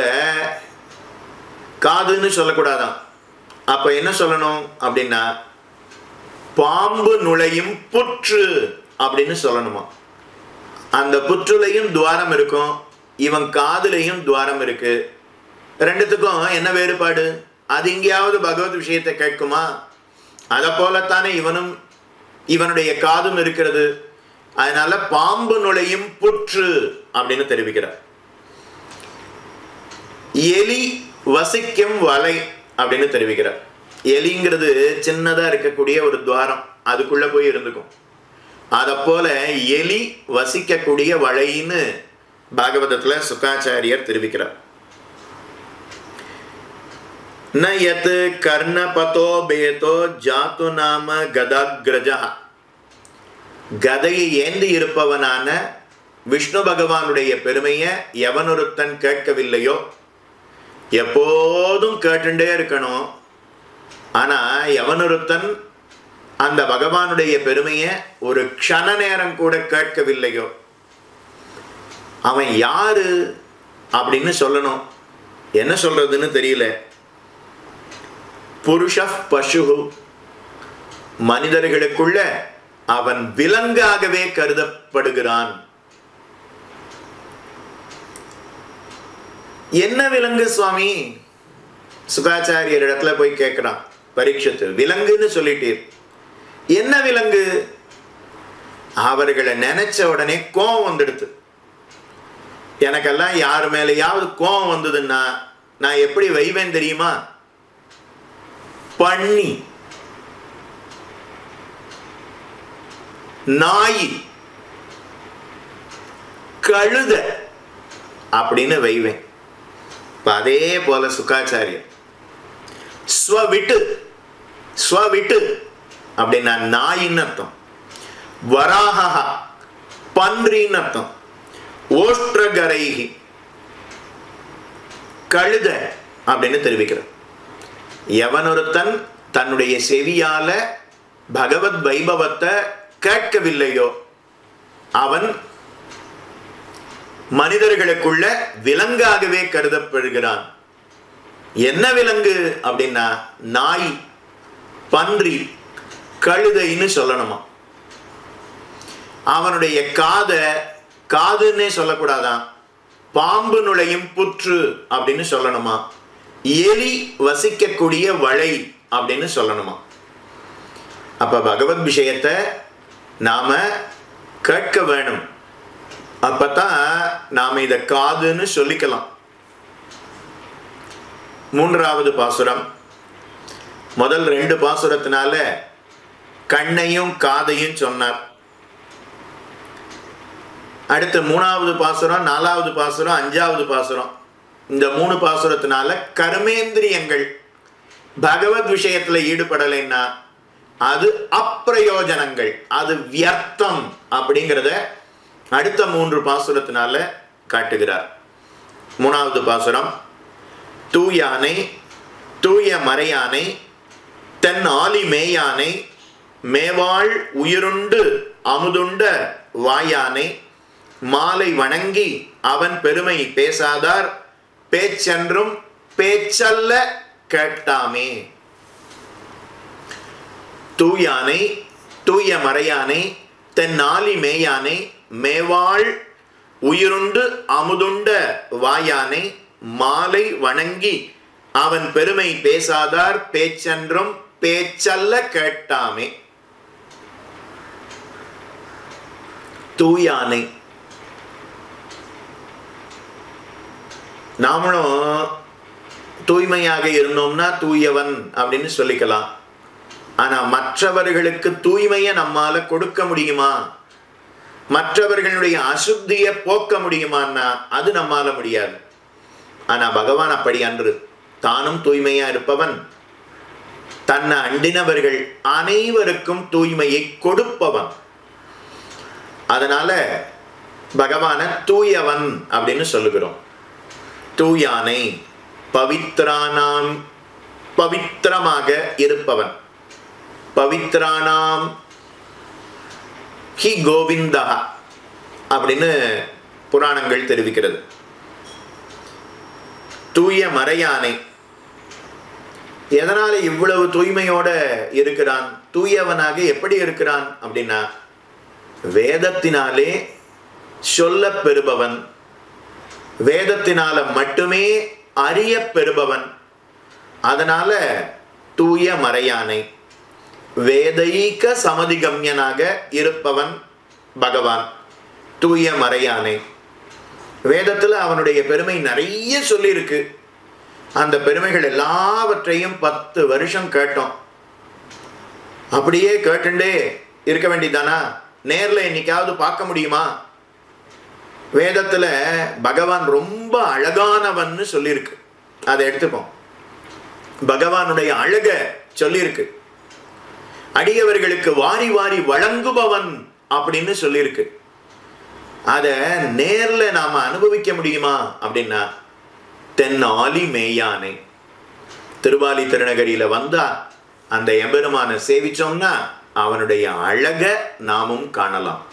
காதுன்னு சொல்லக்கூடாதான். அப்ப என்ன சொல்லணும் அப்படின்னா, பாம்பு நுழையும் புற்று அப்படின்னு சொல்லணுமா. அந்த புற்றுலையும் துவாரம் இருக்கும், இவன் காதுலையும் துவாரம் இருக்கு. ரெண்டுத்துக்கும் என்ன வேறுபாடு? அது எங்கேயாவது பகவத் விஷயத்தை கேட்குமா? அத போலத்தானே இவனும் இவனுடைய காதும் இருக்கிறது. அதனால பாம்பு நுழையும் புற்று அப்படின்னு தெரிவிக்கிறார். எலி வசிக்கும் வலை அப்படின்னு தெரிவிக்கிறார். எலிங்கிறது சின்னதா இருக்கக்கூடிய ஒரு துவாரம், அதுக்குள்ள போய் இருந்துக்கும். அத போல எலி வசிக்கக்கூடிய வலைன்னு பாகவதத்துல சுகாச்சாரியர் தெரிவிக்கிறார். ந யத் கர்ணபதோ பேதோ ஜாத்து நாம கதாக்ரஜா. கதையை ஏந்தி இருப்பவனான விஷ்ணு பகவானுடைய பெருமையை எவனொருத்தன் கேட்கவில்லையோ, எப்போதும் கேட்டுண்டே இருக்கணும். ஆனா எவனொருத்தன் அந்த பகவானுடைய பெருமையை ஒரு க்ஷண நேரம் கூட கேட்கவில்லையோ, அவன் யாரு அப்படின்னு சொல்லணும். என்ன சொல்றதுன்னு தெரியல. புருஷ பசு, மனிதர்களுக்குள்ள அவன் விலங்காகவே கருதப்படுகிறான். என்ன விலங்கு சுவாமி? சுகாச்சாரியர் இடத்துல போய் கேட்கிறான் பரீட்சித்து. விலங்குன்னு சொல்லிட்டீர், என்ன விலங்கு? அவர்களை நினைச்ச உடனே கோபம் வந்துடுது. எனக்கெல்லாம் யாரு மேலேயாவது கோபம் வந்ததுன்னா நான் எப்படி வைவேன் தெரியுமா? பன்னி, நாய், கழுத அப்படின்னு வைவேன். அதே போல சுகாச்சாரியர் ஸ்வவிட்டு, ஸ்வவிட்டு அப்படின்னா நாயின்னு அர்த்தம், வராஹா பன்றின்னு அர்த்தம், ஓஷ்ட்ரகரைகி கழுத அப்படின்னு தெரிவிக்கிறார். எவனொருத்தன் தன்னுடைய செவியால பகவத் வைபவத்தை கேட்கவில்லையோ அவன் மனிதர்களுக்குள்ள விலங்காகவே கருதப்படுகிறான். என்ன விலங்கு அப்படின்னா நாய், பன்றி, கழுதைன்னு சொல்லணுமா. அவனுடைய காதுன்னே சொல்லக்கூடாதான், பாம்பு நுழையும் புற்று அப்படின்னு சொல்லணுமா, எலி வசிக்கக்கூடிய வளை அப்படின்னு சொல்லணுமா. அப்ப பகவத் விஷயத்தை நாம கேட்க வேணும். அப்பதான் நாம இத காதுன்னு சொல்லிக்கலாம். மூன்றாவது பாசுரம். முதல் 2 பாசுரத்தினால கண்ணையும் காதையும் சொன்னார். அடுத்து 3வது பாசுரம், 4வது பாசுரம், 5வது பாசுரம். இந்த 3 பாசுரத்தினால கர்மேந்திரியங்கள் பகவத் விஷயத்துல ஈடுபடலைன்னா அது அப்பிரயோஜனங்கள், அது வியர்த்தம் அப்படிங்கிறத அடுத்த 3 பாசுரத்தினால காட்டுகிறார். 3வது பாசுரம். தூயானை, தூய மறையானை, தென் ஆலி மேயானை, மேவாள் உயிருண்டு அமுதுண்ட வாயானை, மாலை வணங்கி அவன் பெருமை பேசாதார், பேச்சென்றும் பேச்சல்ல கேட்டாமே. தூயானை, தூய மறையானை, தென் ஆலி மேயானை, மேவாள் உயிருண்டு அமுதுண்ட வாயானை, மாலை வணங்கி அவன் பெருமை பேசாதார், பேச்சென்றும் பேச்சல்ல கேட்டாமே. தூயானை. நாமளும் தூய்மையாக இருந்தோம்னா தூயவன் அப்படின்னு சொல்லிக்கலாம். ஆனா மற்றவர்களுக்கு தூய்மையை நம்மால கொடுக்க முடியுமா? மற்றவர்களுடைய அசுத்தியை போக்க முடியுமான்னா அது நம்மால முடியாது. ஆனா பகவான் அப்படி அன்று. தானும் தூய்மையா இருப்பவன், தன்னை அண்டினவர்கள் அனைவருக்கும் தூய்மையை கொடுப்பவன். அதனால பகவான தூயவன் அப்படின்னு சொல்லுகிறோம். தூயானை, பவித்ரானாம், பவித்திரமாக இருப்பவன். பவித்ரானாம் ஹி கோவிந்தா அப்படின்னு புராணங்கள் தெரிவிக்கிறது. தூய மறையானை. எதனால இவ்வளவு தூய்மையோட இருக்கிறான்? தூயவனாக எப்படி இருக்கிறான் அப்படின்னா வேதத்தினாலே சொல்ல பெறுபவன், வேதத்தினால மட்டுமே அறிய பெறுபவன். அதனால தூய மறையானை. வேதைக சமதிகம்யனாக இருப்பவன் பகவான். தூய மறையானை. வேதத்துல அவனுடைய பெருமை நிறைய சொல்லி இருக்கு. அந்த பெருமைகள் எல்லாவற்றையும் 10 வருஷம் கேட்டோம். அப்படியே கேட்டுண்டே இருக்க வேண்டியதானா? நேர்ல என்னைக்காவது பார்க்க முடியுமா? வேதத்துல பகவான் ரொம்ப அழகானவன்னு சொல்லியிருக்கு. அதை எடுத்துப்போம். பகவானுடைய அழக சொல்லியிருக்கு. அடியவர்களுக்கு வாரி வாரி வழங்குபவன் அப்படின்னு சொல்லியிருக்கு. அத நேர்ல நாம அனுபவிக்க முடியுமா அப்படின்னா தென் ஆலி மேயானை. திருவாலி திருநகரியில வந்தா அந்த எம்பெருமான சேவிச்சோம்னா அவனுடைய அழக நாமும் காணலாம்.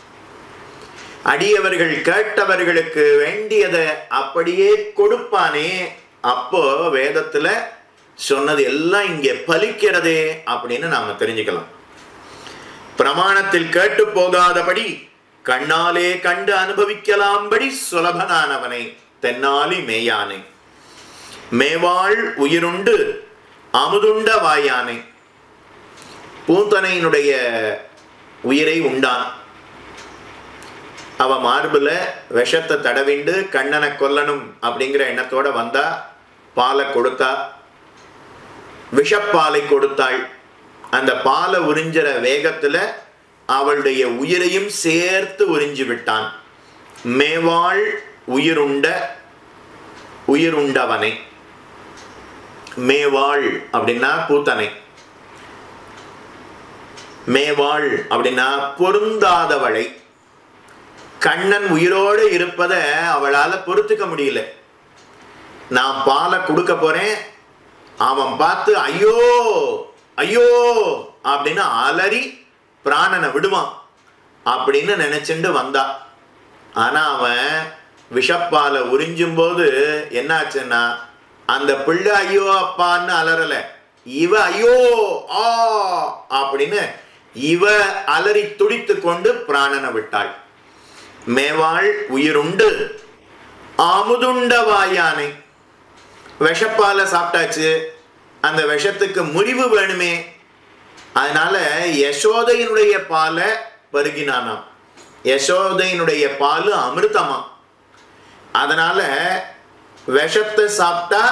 அடியவர்கள் கேட்டவர்களுக்கு வேண்டியதை அப்படியே கொடுப்பானே. அப்போ வேதத்துல சொன்னது எல்லாம் இங்கே பலிக்கிறதே அப்படின்னு நாம தெரிஞ்சுக்கலாம். பிரமாணத்தில் கேட்டு போகாதபடி கண்ணாலே கண்டு அனுபவிக்கலாம்படி சுலபனானவனை தென்னாலி மேயானை, மேவாள் உயிருண்டு அமுதுண்ட வாயானை. பூந்தனையினுடைய உயிரை உண்டான். அவ மார்புல விஷத்தை தடவிண்டு கண்ணனை கொல்லணும் அப்படிங்கிற எண்ணத்தோட வந்தா. பாலை கொடுத்தா, விஷப்பாலை கொடுத்தாள். அந்த பாலை உறிஞ்சிற வேகத்துல அவளுடைய உயிரையும் சேர்த்து உறிஞ்சி விட்டான். மேவாள் உயிருண்டவனை. மேவாள் அப்படின்னா பூத்தனை, மேவாள் அப்படின்னா பொருந்தாதவளை. கண்ணன் உயிரோடு இருப்பத அவளால பொறுத்துக்க முடியல. நான் பாலை கொடுக்க போறேன், அவன் பார்த்து ஐயோ ஐயோ அப்படின்னு அலறி பிராணனை விடுவான் அப்படின்னு நினைச்சுட்டு வந்தா. ஆனா அவன் விஷப்பாலை உறிஞ்சும் போது என்னாச்சுன்னா, அந்த பிள்ளை ஐயோ அப்பான்னு அலறல, இவ ஐயோ ஆ அப்படின்னு இவ அலறி துடித்து கொண்டு பிராணனை விட்டாள். மேவாள் உயிருண்டு அமுதுண்ட வாயானை. விஷப்பாலை சாப்பிட்டாச்சு, அந்த விஷத்துக்கு முறிவு வேணுமே, அதனால யசோதையினுடைய பாலை பருகினானாம். யசோதையினுடைய பால் அமிர்தமா, அதனால விஷத்தை சாப்பிட்டா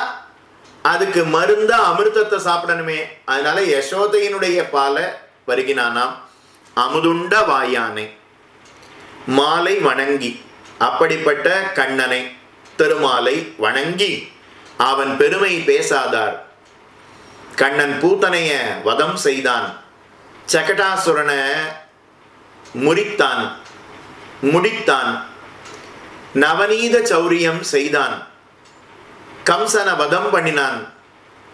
அதுக்கு மருந்தா அமிர்தத்தை சாப்பிடணுமே, அதனால யசோதையினுடைய பாலை பருகினானாம். அமுதுண்ட வாயானை. மாலை வணங்கி, அப்படிப்பட்ட கண்ணனை திருமாலை வணங்கி அவன் பெருமை பேசாதார். கண்ணன் பூத்தனைய வதம் செய்தான், சகடாசுரனை முடித்தான், நவநீத சௌரியம் செய்தான், கம்சன வதம் பண்ணினான்,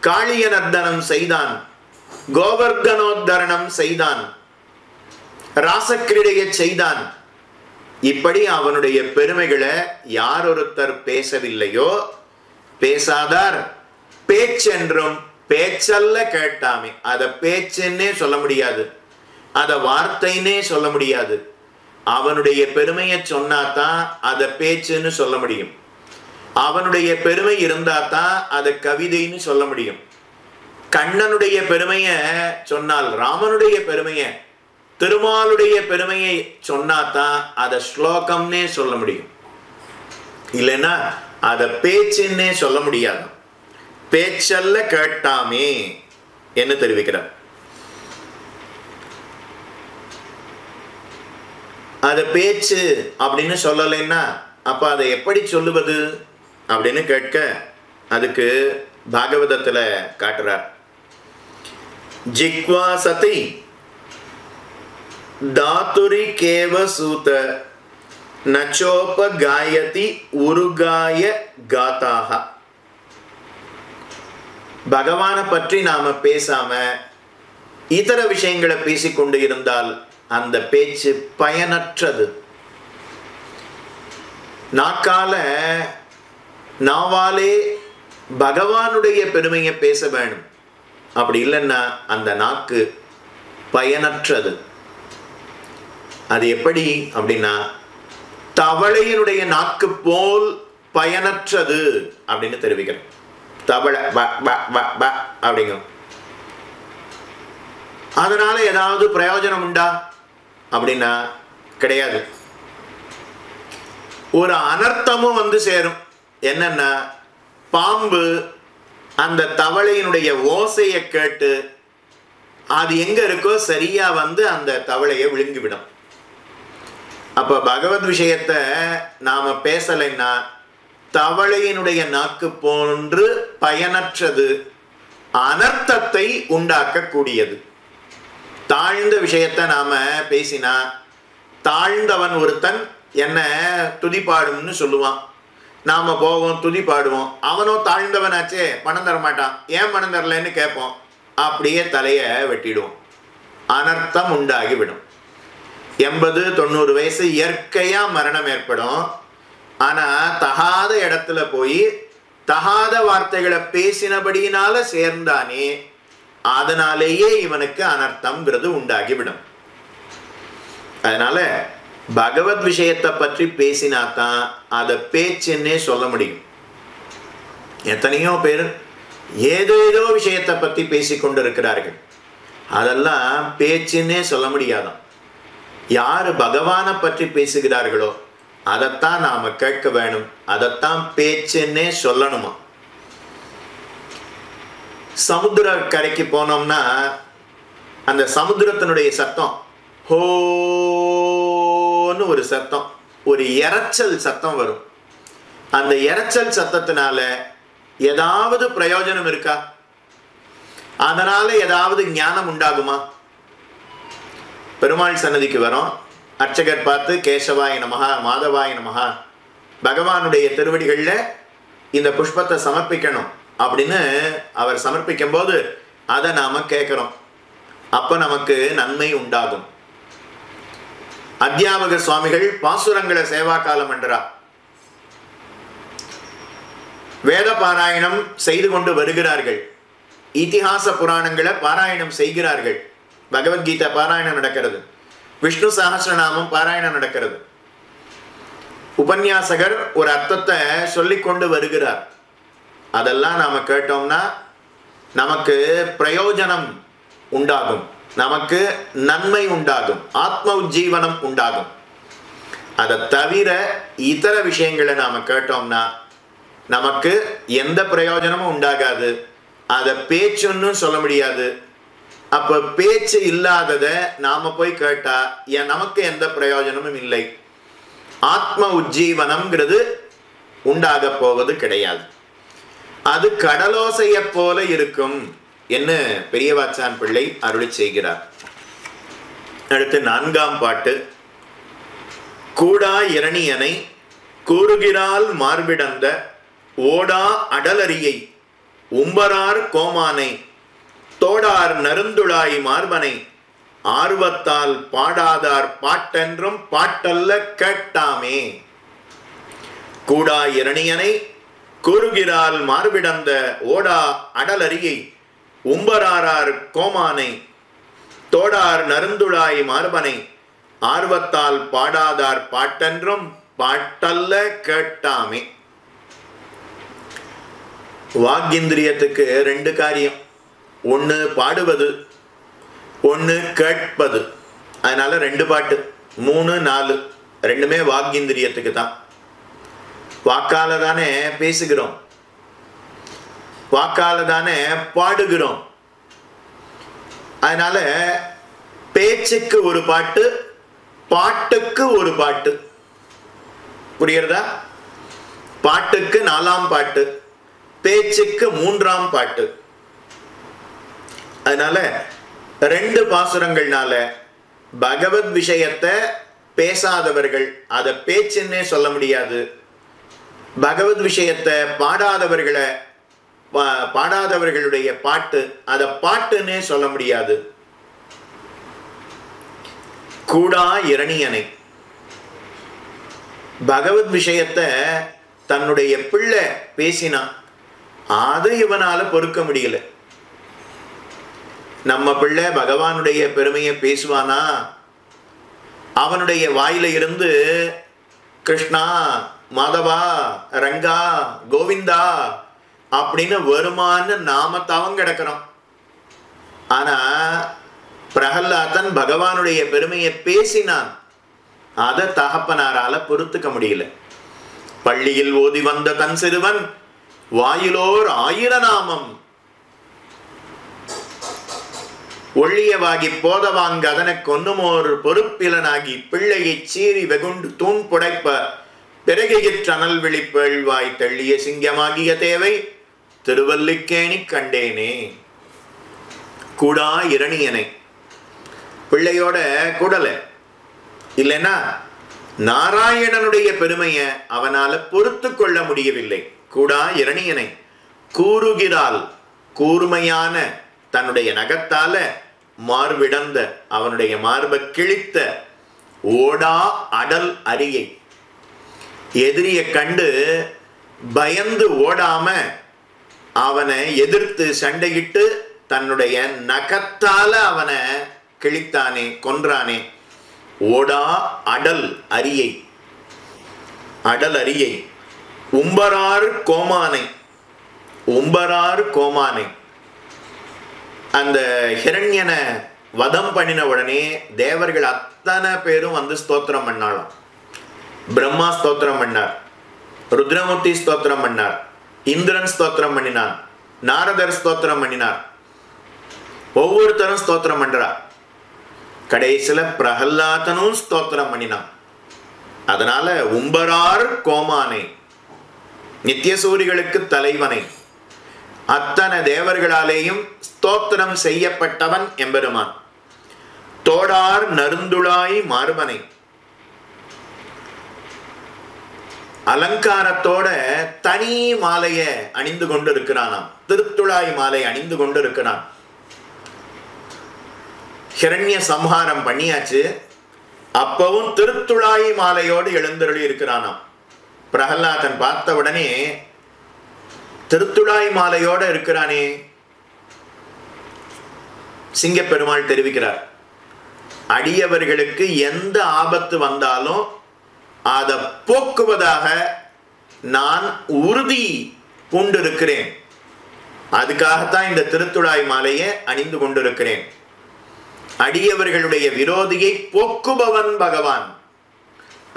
காளிய நர்தனம் செய்தான், கோவர்தனோத்தரணம் செய்தான், ராசக்கிரீடைய செய்தான். இப்படி அவனுடைய பெருமைகளை யார் ஒருத்தர் பேசவில்லையோ, பேசாதார் பேச்சென்றும் பேச்சல்ல கேட்டாமே. அத பேச்சுன்னே சொல்ல முடியாது, அத வார்த்தைன்னே சொல்ல முடியாது. அவனுடைய பெருமையை சொன்னாதான் அத பேச்சுன்னு சொல்ல முடியும். அவனுடைய பெருமை இருந்தாதான் அத கவிதைன்னு சொல்ல முடியும். கண்ணனுடைய பெருமைய சொன்னால், ராமனுடைய பெருமைய, திருமாலுடைய பெருமையை சொன்னாதான் அத ஸ்லோகம்னே சொல்ல முடியும். இல்லைன்னா அத பேச்சுன்னே சொல்ல முடியாது. பேச்சல்ல கேட்டாமே என்று தெரிவிக்கிறார். அத பேச்சு அப்படின்னு சொல்லலைன்னா அப்ப அதை எப்படி சொல்லுவது அப்படின்னு கேட்க, அதுக்கு பாகவதத்துல காட்டுறார். ஜிக்வா சதி தாத்துரி கேவ சூத நச்சோப காயதி உருகாய காதாக. பகவானை பற்றி நாம பேசாம இதர விஷயங்களை பேசிக்கொண்டு இருந்தால் அந்த பேச்சு பயனற்றது. நாவாலே பகவானுடைய பெருமையை பேச வேணும். அப்படி இல்லைன்னா அந்த நாக்கு பயனற்றது. அது எப்படி அப்படின்னா, தவளையினுடைய நாக்கு போல் பயனற்றது அப்படின்னு தெரிவிக்கிறேன். தவளை அப்படிங்க, அதனால ஏதாவது பிரயோஜனம் உண்டா அப்படின்னா கிடையாது. ஒரு அனர்த்தமும் வந்து சேரும். என்னன்னா, பாம்பு அந்த தவளையினுடைய ஓசையை கேட்டு அது எங்க இருக்கோ சரியா வந்து அந்த தவளையை விழுங்கிவிடும். அப்ப பகவத் விஷயத்தை நாம பேசலைன்னா தவளையினுடைய நாக்கு போன்று பயனற்றது, அனர்த்தத்தை உண்டாக்கக்கூடியது. தாழ்ந்த விஷயத்தை நாம பேசினா, தாழ்ந்தவன் ஒருத்தன் என்ன துதிப்பாடும்னு சொல்லுவான், நாம போவோம் துதி பாடுவோம். அவனோ தாழ்ந்தவனாச்சே, பணம் தரமாட்டான், ஏன் பணம் தரலன்னு கேட்போம், அப்படியே தலைய வெட்டிடுவோம், அனர்த்தம் உண்டாகிவிடும். 80-90 வயசு இயற்கையா மரணம் ஏற்படும். ஆனா தகாத இடத்துல போய் தகாத வார்த்தைகளை பேசினபடியினால சேர்ந்தானே, அதனாலேயே இவனுக்கு அனர்த்தம்ங்கிறது உண்டாகிவிடும். அதனால பகவத் விஷயத்தை பற்றி பேசினாதான் அதை பேச்சுன்னே சொல்ல முடியும். எத்தனையோ பேர் ஏதேதோ விஷயத்தை பற்றி பேசி கொண்டு இருக்கிறார்கள். அதெல்லாம் பேச்சுன்னே சொல்ல முடியாதான். யாரு பகவானை பற்றி பேசுகிறார்களோ அதைத்தான் நாம கேட்க வேணும், அதைத்தான் பேச்சுன்னே சொல்லணுமா. சமுத்திர கரைக்கு போனோம்னா அந்த சமுத்திரத்தினுடைய சத்தம் ஹோன்னு ஒரு சத்தம், ஒரு இரைச்சல் சத்தம் வரும். அந்த இரைச்சல் சத்தத்தினால ஏதாவது பிரயோஜனம் இருக்கா? அதனால ஏதாவது ஞானம் உண்டாகுமா? பெருமாள் சன்னதிக்கு வரோம், அர்ச்சகர் பார்த்து கேசவாய நமஹா மாதவாய நமஹா பகவானுடைய திருவடிகள்ல இந்த புஷ்பத்தை சமர்ப்பிக்கணும் அப்படின்னு அவர் சமர்ப்பிக்கும் போது அதை நாம கேட்கிறோம். அப்ப நமக்கு நன்மை உண்டாகும். அத்தியாபக சுவாமிகள் பாசுரங்களை சேவா காலம் என்றார். வேத பாராயணம் செய்து கொண்டு வருகிறார்கள், இதிகாச புராணங்களை பாராயணம் செய்கிறார்கள், பகவத்கீதை பாராயணம் நடக்கிறது, விஷ்ணு சஹஸ்ரநாமம் பாராயணம் நடக்கிறது. உபன்யாசகர் ஒரு அர்த்தத்தை சொல்லிக் கொண்டு வருகிறார். அதெல்லாம் நாம கேட்டோம்னா நமக்கு பிரயோஜனம் உண்டாகும், நமக்கு நன்மை உண்டாகும், ஆத்ம உஜ்ஜீவனம் உண்டாகும். அதை தவிர இதர விஷயங்களை நாம கேட்டோம்னா நமக்கு எந்த பிரயோஜனமும் உண்டாகாது. அதை பேச்சுன்னு சொல்ல முடியாது. அப்ப பேச்சு இல்லாதத நாம போய் கேட்டா நமக்கு எந்த பிரயோஜனமும் இல்லை. ஆத்ம உஜ்ஜீவனம்ங்கிறது உண்டாக போவது கிடையாது. அது கடலோசைய போல இருக்கும் என்று பெரியவாச்சான் பிள்ளை அருளி செய்கிறார். அடுத்து 4ஆம் பாட்டு. கூடா இரணியனை கூறுகிறாள் மார்பிடந்த ஓடா அடலரியை உம்பரார் கோமானை தோடார் நருந்துளாய் மார்பனை ஆர்வத்தால் பாடாதார் பாட்டென்றும் பாட்டல்ல கேட்டாமே. கூடா இரணியனை கூறுகிறாள் மார்பிடந்த ஓடா அடலரியை உம்பரார் கோமானை தோடார் நருந்துளாய் மார்பனை ஆர்வத்தால் பாடாதார் பாட்டென்றும் பாட்டல்ல கேட்டாமே. வாக்கிந்திரியத்துக்கு 2 காரியம், ஒன்று பாடுவது, ஒன்று கேட்பது. அதனால 2 பாட்டு, 3, 4 ரெண்டுமே வாக்கிந்திரியத்துக்கு தான். வாக்கால தானே பேசுகிறோம், வாக்கால தானே பாடுகிறோம். அதனால பேச்சுக்கு ஒரு பாட்டு, பாட்டுக்கு ஒரு பாட்டு. புரியுறதா? பாட்டுக்கு 4ஆம் பாட்டு, பேச்சுக்கு 3ஆம் பாட்டு. அதனால 2 பாசுரங்கள்னால பகவத் விஷயத்தை பேசாதவர்கள் அதை பேச்சுன்னே சொல்ல முடியாது. பகவத் விஷயத்தை பாடாதவர்களுடைய பாட்டு அதை பாட்டுன்னே சொல்ல முடியாது. கூடா இரணியனை, பகவத் விஷயத்தை தன்னுடைய பிள்ளை பேசினான், அதை இவனால பொறுக்க முடியல. நம்ம பிள்ளை பகவானுடைய பெருமையை பேசுவானா? அவனுடைய வாயில இருந்து கிருஷ்ணா, மாதவா, ரங்கா, கோவிந்தா அப்படின்னு வருமானு நாம தவம் கிடக்கிறோம். ஆனா பிரகலாதன் பகவானுடைய பெருமையை பேசினான், அதை தகப்பனாரால பொறுத்துக்க முடியல. பள்ளியில் ஓதி வந்த தன் சிறுவன் வாயிலோர் 1000 நாமம் ஒள்ளியவாகி போதவாங்க அதனை கொன்னுமோர் பொறுப்பிலனாகி பிள்ளையை சீறி வெகுண்டு தூண் புடைப்ப பிறகையிற்று அனல் விழிப்பேழ்வாய் தள்ளிய சிங்கமாகிய தேவை திருவல்லிக்கேணி கண்டேனே. கூடா இரணியனை, பிள்ளையோட கூடல இல்லைன்னா நாராயணனுடைய பெருமையை அவனால பொறுத்து கொள்ள முடியவில்லை. கூடா இரணியனை கூறுகிறாள், கூர்மையான தன்னுடைய நகத்தால மார்பிடந்த அவனுடைய மார்பை கிழித்த ஓடா அடல் அரியை, எதிரிய கண்டு பயந்து ஓடாம அவனை எதிர்த்து சண்டையிட்டு தன்னுடைய நகத்தால அவனை கிழித்தானே, கொன்றானே. ஓடா அடல் அரியை, அடல் அரியை, உம்பரார் கோமானை, உம்பரார் கோமானை. அந்த ஹிரண்யனை வதம் பண்ணின உடனே தேவர்கள் அத்தனை பேரும் வந்து ஸ்தோத்திரம் பண்ணாலும். பிரம்மா ஸ்தோத்திரம் பண்ணார், ருத்ரமூர்த்தி ஸ்தோத்திரம் பண்ணார், இந்திரன் ஸ்தோத்திரம் பண்ணினான், நாரதர் ஸ்தோத்திரம் பண்ணினார், ஒவ்வொருத்தரும் ஸ்தோத்திரம் பண்றார். கடைசியில பிரகல்லாதனும் ஸ்தோத்திரம் பண்ணினான். அதனால உம்பரார் கோமானை, நித்தியசூரிகளுக்கு தலைவனை, அத்தனை தேவர்களாலேயும் ஸ்தோத்திரம் செய்யப்பட்டவன் எம்பெருமான். தோடார் நருந்துளாய் மார்பனை, அலங்காரத்தோட தனி மாலைய அணிந்து கொண்டு இருக்கிறானாம். திருத்துழாய் மாலை அணிந்து கொண்டு இருக்கிறான். ஹிரண்ய சம்ஹாரம் பண்ணியாச்சு, அப்பவும் திருத்துழாய் மாலையோடு எழுந்தருளி இருக்கிறானாம். பிரகல்லாதன் பார்த்த உடனே திருத்துழாய் மாலையோட இருக்கிறானே. சிங்கப்பெருமாள் தெரிவிக்கிறார், அடியவர்களுக்கு எந்த ஆபத்து வந்தாலும் அதை போக்குவதாக நான் உறுதி பூண்டிருக்கிறேன். அதுக்காகத்தான் இந்த திருத்துழாய் மாலையை அணிந்து கொண்டிருக்கிறேன். அடியவர்களுடைய விரோதியை போக்குபவன் பகவான்.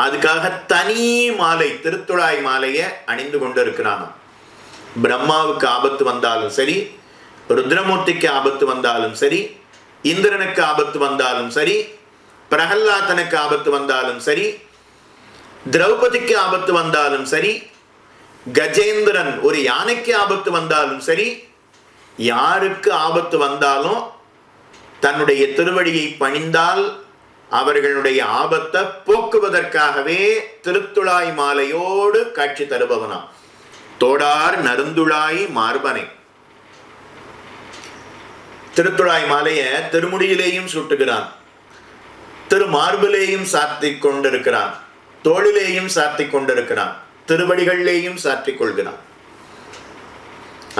அதுக்காக தனி மாலை, திருத்துழாய் மாலையை அணிந்து கொண்டிருக்கிறான். பிரம்மாவுக்கு ஆபத்து வந்தாலும் சரி, ருத்ரமூர்த்திக்கு ஆபத்து வந்தாலும் சரி, இந்திரனுக்கு ஆபத்து வந்தாலும் சரி, பிரகல்லாதனுக்கு ஆபத்து வந்தாலும் சரி, திரௌபதிக்கு ஆபத்து வந்தாலும் சரி, கஜேந்திரன் ஒரு யானைக்கு ஆபத்து வந்தாலும் சரி, யாருக்கு ஆபத்து வந்தாலும் தன்னுடைய திருவடியை பணிந்தால் அவர்களுடைய ஆபத்தை போக்குவதற்காகவே திருத்துழாய் மாலையோடு காட்சி தருபவனாம். தோடார் நருந்துளாய் மார்பனை. திருத்துழாய் மாலைய திருமுடியிலேயும் சுட்டுகிறான், திருமார்பிலேயும் சாத்திக் கொண்டிருக்கிறான், தோளிலேயும் சாத்திக் கொண்டிருக்கிறான், திருவடிகளிலேயும் சாற்றிக் கொள்கிறான்.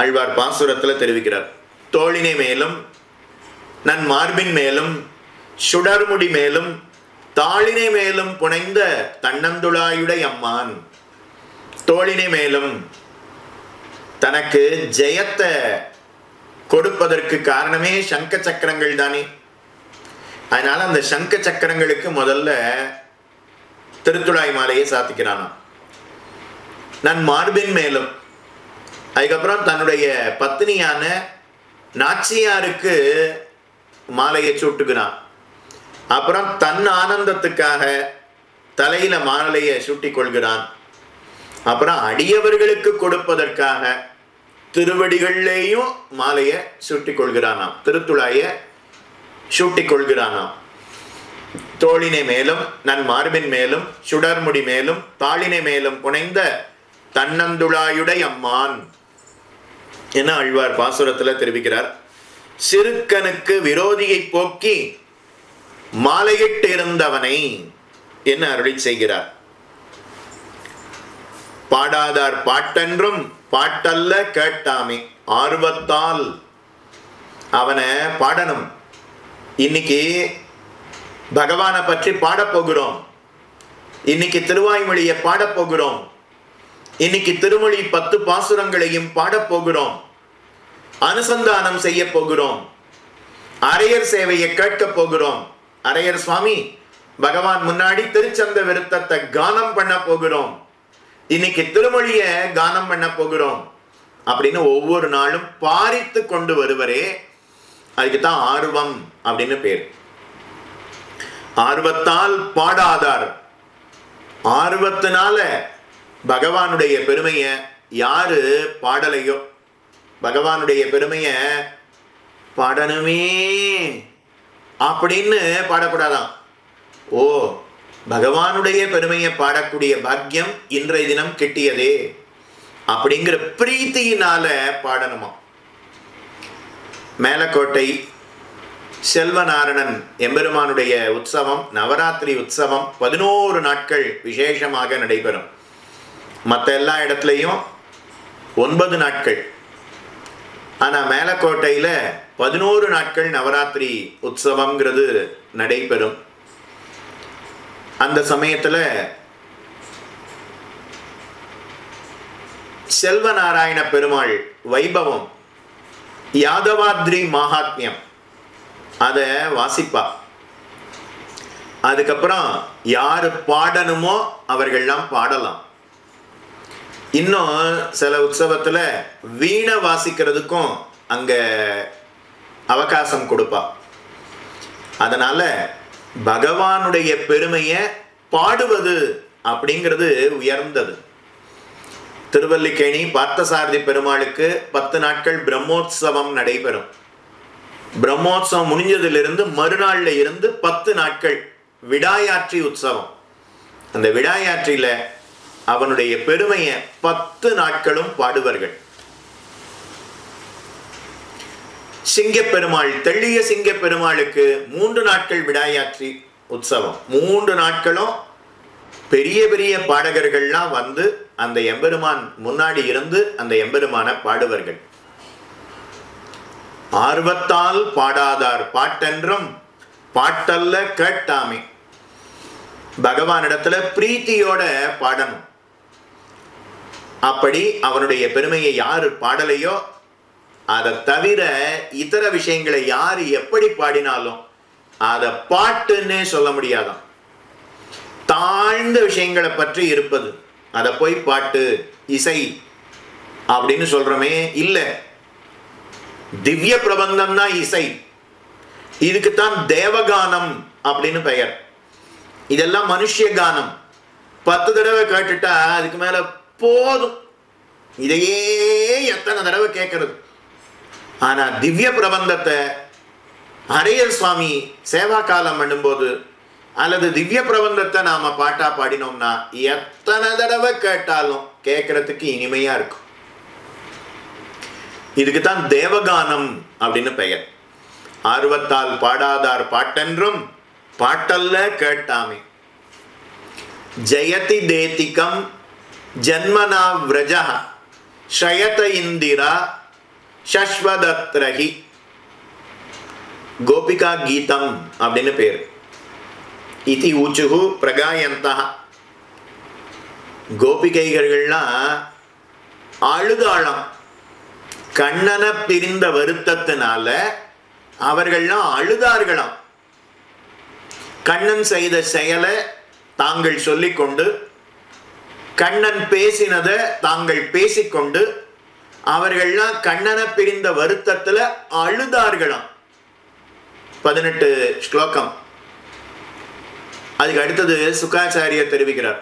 ஆழ்வார் பாசுரத்துல தெரிவிக்கிறார், தோளினை மேலும் நன் மார்பின் மேலும் சுடர்முடி மேலும் தாளினை மேலும் புனைந்த தன்னந்துழாயுடை அம்மான். தோளினை மேலும் தனக்கு ஜெயத்தை கொடுப்பதற்கு காரணமே சங்க சக்கரங்கள் தானே. அதனால அந்த சங்க சக்கரங்களுக்கு முதல்ல திருத்துழாய் மாலையை சாத்திக்கிறானா. நன் மார்பின் மேலும், அதுக்கப்புறம் தன்னுடைய பத்னியான நாச்சியாருக்கு மாலையை சூட்டுகிறான். அப்புறம் தன் ஆனந்தத்துக்காக தலையில மாலையை சூட்டி கொள்கிறான். அப்புறம் அடியவர்களுக்கு கொடுப்பதற்காக திருவடிகளிலேயும் மாலையை சூட்டி கொள்கிறானாம், திருத்துழாய சூட்டி கொள்கிறானாம். தோளினை மேலும் நன் மார்பின் மேலும் சுடர்முடி மேலும் தாளினை மேலும் புனைந்த தன்னந்துழாயுடை அம்மான் என ஆழ்வார் பாசுரத்துல தெரிவிக்கிறார். சிறுக்கனுக்கு விரோதியை போக்கி மாலையிட்டு இருந்தவனை என்ன அருளி செய்கிறார். பாடாதார் பாட்டென்றும் பாட்டல்ல கேட்டாமே, ஆர்வத்தால் அவனை பாடணும். இன்னைக்கு பகவானை பற்றி பாடப்போகிறோம், இன்னைக்கு திருவாய்மொழியை பாடப்போகிறோம், இன்னைக்கு திருமொழி 10 பாசுரங்களையும் பாடப்போகிறோம், அனுசந்தானம் செய்ய போகிறோம், அரையர் சேவையை கேட்க போகிறோம். அரையர் சுவாமி பகவான் முன்னாடி திருச்சந்த விருத்தத்தை கானம் பண்ண போகிறோம், இன்னைக்கு திருமொழிய கானம் பண்ண போகிறோம் அப்படின்னு ஒவ்வொரு நாளும் பாரித்து கொண்டு வருவரே, அதுக்குத்தான் ஆர்வம் அப்படின்னு பேர். ஆர்வத்தால் பாடாதார். ஆர்வத்தினால பகவானுடைய பெருமைய யாரு பாடலையோ, பகவானுடைய பெருமைய பாடணுமே அப்படின்னு பாடக்கூடாதான். ஓ, பகவானுடைய பெருமையை பாடக்கூடிய பாக்கியம் இன்றைய தினம் கிட்டியதே அப்படிங்கிற பிரீத்தியினால பாடணுமா. மேலக்கோட்டை செல்வநாரணன் எம்பெருமானுடைய உற்சவம், நவராத்திரி உற்சவம் 11 நாட்கள் விசேஷமாக நடைபெறும். மற்ற எல்லா இடத்துலையும் 9 நாட்கள். ஆனா மேலக்கோட்டையில 11 நாட்கள் நவராத்திரி உற்சவம்ங்கிறது நடைபெறும். அந்த சமயத்துல செல்வநாராயண பெருமாள் வைபவம் யாதவாத்ரி மகாத்மியம் அத வாசிப்பா. அதுக்கப்புறம் யாரு பாடணுமோ அவர்கள்லாம் பாடலாம். இன்னும் சில உற்சவத்துல வீணை வாசிக்கிறதுக்கும் அங்க அவகாசம் கொடுப்பா. அதனால பகவானுடைய பெருமையை பாடுவது அப்படிங்கிறது உயர்ந்தது. திருவல்லிக்கேணி பார்த்தசாரதி பெருமாளுக்கு 10 நாட்கள் பிரம்மோற்சவம் நடைபெறும். பிரம்மோற்சவம் முடிஞ்சதிலிருந்து மறுநாள்ல இருந்து 10 நாட்கள் விடாயாற்றி உற்சவம். அந்த விடாயாற்றில அவனுடைய பெருமையை 10 நாட்களும் பாடுவார்கள். சிங்கப்பெருமாள், தெள்ளிய சிங்க பெருமாளுக்கு 3 நாட்கள் விடாயாற்றி உற்சவம். 3 நாட்களும் பெரிய பெரிய பாடகர்கள்லாம் வந்து அந்த எம்பெருமான் முன்னாடி இருந்து அந்த எம்பெருமான பாடுவார்கள். ஆர்வத்தால் பாடாதார் பாட்டென்றும் பாட்டல்ல கேட்டாமே. பகவானிடத்துல பிரீத்தியோட பாடணும். அப்படி அவனுடைய பெருமையை யாரு பாடலையோ அதை தவிர இதர விஷயங்களை யாரு எப்படி பாடினாலும் அதை பாட்டுன்னே சொல்ல முடியாதான். தாழ்ந்த விஷயங்களை பற்றி இருப்பது அதை போய் பாட்டு இசை அப்படின்னு சொல்றமே இல்ல. திவ்ய பிரபந்தம் தான் இசை. இதுக்குத்தான் தேவகானம் அப்படின்னு பெயர். இதெல்லாம் மனுஷ கானம். 10 தடவை கேட்டுட்டா அதுக்கு மேல போதும், இதையே எத்தனை தடவை கேட்கறது. ஆனா திவ்ய பிரபந்தத்தை அரையர் சுவாமி சேவா காலம் பண்ணும்போது அல்லது திவ்ய பிரபந்தத்தை நாம பாட்டா பாடினோம்னா எத்தனை தடவை கேட்டாலும் கேட்கறதுக்கு இனிமையா இருக்கும். இதுக்குத்தான் தேவகானம் அப்படின்னு பெயர். ஆர்வத்தால் பாடாதார் பாட்டென்றும் பாட்டல்ல கேட்டாமே. ஜெயதி தேதிகம் ஜன்மனா விரஜா ஷயத இந்திரா சஸ்வதத்ரஹி. கோபிகா கீதம் அப்படின்னு பேர். இதி ஊச்சுகு பிரகாயந்தா. கோபிகைகள்லாம் அழுதாளம். கண்ணனை பிரிந்த வருத்தத்தினால அவர்கள்லாம் அழுதார்களாம். கண்ணன் செய்த செயலை தாங்கள் சொல்லிக்கொண்டு, கண்ணன் பேசினதை தாங்கள் பேசிக்கொண்டு அவர்கள்லாம் கண்ணனை பிரிந்த வருத்தத்துல அழுதார்களாம். 18 ஸ்லோகம். அதுக்கு அடுத்தது சுகாச்சாரியர் தெரிவிக்கிறார்.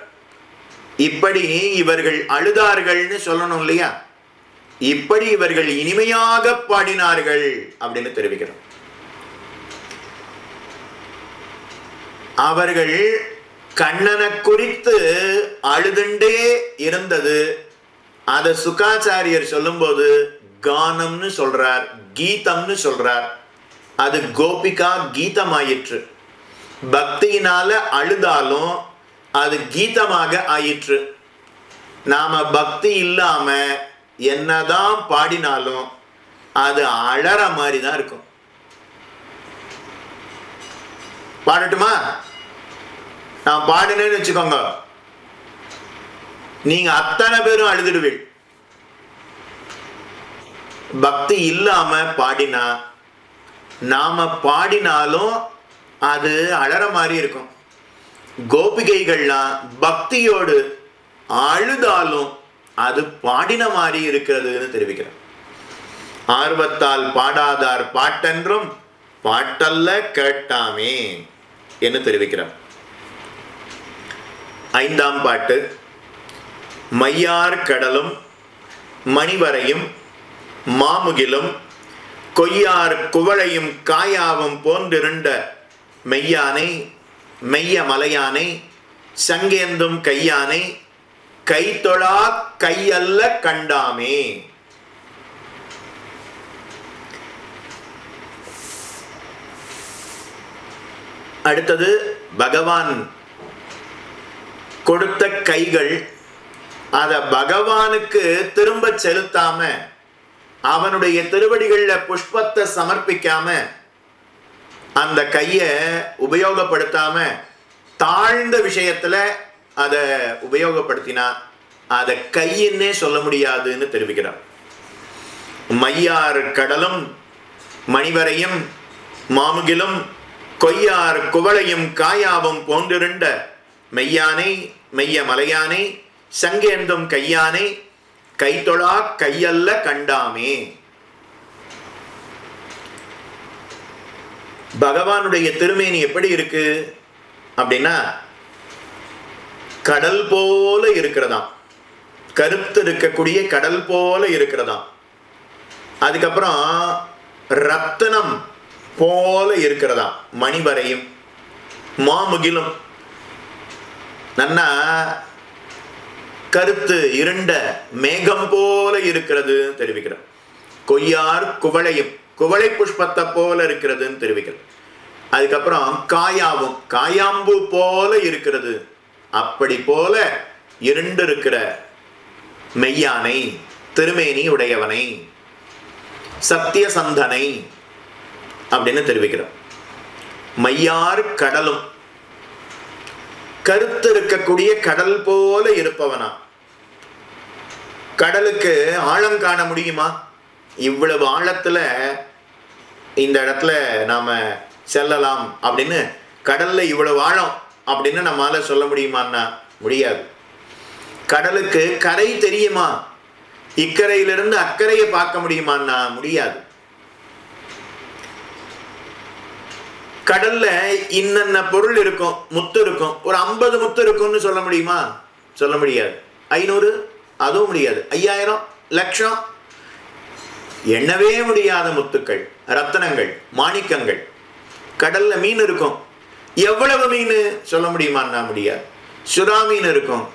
இப்படி இவர்கள் அழுதார்கள்னு சொல்லணும் இல்லையா, இப்படி இவர்கள் இனிமையாக பாடினார்கள் அப்படின்னு தெரிவிக்கிறார். அவர்கள் கண்ணனை குறித்து அழுதுண்டே இருந்தது. அத சுகாச்சாரியர் சொல்லும்போது கானம்னு சொல்றார், கீதம்னு சொல்றார். அது கோபிகா கீதமாயிற்று. பக்தியினால அழுதாலும் அது கீதமாக ஆயிற்று. நாம பக்தி இல்லாம என்னதான் பாடினாலும் அது அழற மாதிரி தான் இருக்கும். பாடட்டுமா? நான் பாடினேன்னு வச்சுக்கோங்க, நீங்க அத்தனை பேரும் அழுதுடுவீள். பக்தி இல்லாம பாடினா நாம பாடினாலும் அது அழற மாதிரி இருக்கும். கோபிகைகள்லாம் பக்தியோடு அழுதாலும் அது பாடின மாதிரி இருக்கிறதுன்னு தெரிவிக்கிறார். ஆர்வத்தால் பாடாதார் பாட்டென்றும் பாட்டல்ல கேட்டாமே என்று தெரிவிக்கிறார். 5ஆம் பாட்டு. மையார் கடலும் மணிவரையும் மாமுகிலும் கொய்யார் குவளையும் காயாவும் போன்றிருண்ட மெய்யானை மெய்ய மலையானை சங்கேந்தும் கையானை கைத்தொழா கையல்ல கண்டாமே. அடுத்தது பகவான் கொடுத்த கைகள், அத பகவானுக்கு திரும்ப செலுத்தாம அவனுடைய திருவடிகள்ல புஷ்பத்தை சமர்ப்பிக்காம அந்த கைய உபயோகப்படுத்தாம தாழ்ந்த விஷயத்துல அதை உபயோகப்படுத்தினா அதை கையின்னே சொல்ல முடியாதுன்னு தெரிவிக்கிறார். மையார் கடலும் மணிவரையும் மாமுகிலும் கொய்யார் குவளையும் காயாவும் போன்றிருண்ட மெய்யானை மெய்ய மலையானை சங்கேந்தும் கையானை கைத்தொழா கையல்ல கண்டாமே. பகவானுடைய திருமேனி எப்படி இருக்கு அப்படின்னா கடல் போல இருக்கிறதாம், கருத்து இருக்கக்கூடிய கடல் போல இருக்கிறதாம். அதுக்கப்புறம் ரத்தனம் போல இருக்கிறதா மணிவரையும் மாமுகிலும் நன்னா கருத்து இருண்ட மேகம் போல இருக்கிறது தெரிவிக்கிறார். கொய்யார் குவளையும் குவளை புஷ்பத்தை போல இருக்கிறதுன்னு தெரிவிக்கிறது. அதுக்கப்புறம் காயாவும் காயாம்பு போல இருக்கிறது, அப்படி போல இருண்டு இருக்கிற மெய்யானை திருமேனி உடையவனை சத்தியசந்தனை அப்படின்னு தெரிவிக்கிறார். மையார் கடலும் கருத்து இருக்கக்கூடிய கடல் போல இருப்பவனா. கடலுக்கு ஆழம் காண முடியுமா? இவ்வளவு ஆழத்துல இந்த இடத்துல நாம செல்லலாம் அப்படின்னு கடல்ல இவ்வளவு ஆழம் அப்படின்னு நம்மால சொல்ல முடியுமான்னா முடியாது. கடலுக்கு கரை தெரியுமா? இக்கரையிலிருந்து அக்கறையை பார்க்க முடியுமான்னா முடியாது. கடல்ல இன்னென்ன பொருள் இருக்கும், முத்து இருக்கும், ஒரு 50 முத்து இருக்கும்னு சொல்ல முடியுமா? சொல்ல முடியாது. 500 அதுவும் முடியாது. 5000 லட்சம் எண்ணவே முடியாத முத்துக்கள், ரத்தனங்கள், மாணிக்கங்கள். கடல்ல மீன் இருக்கும், எவ்வளவு மீன் சொல்ல முடியுமான்னா முடியாது. சுறா மீன் இருக்கும்,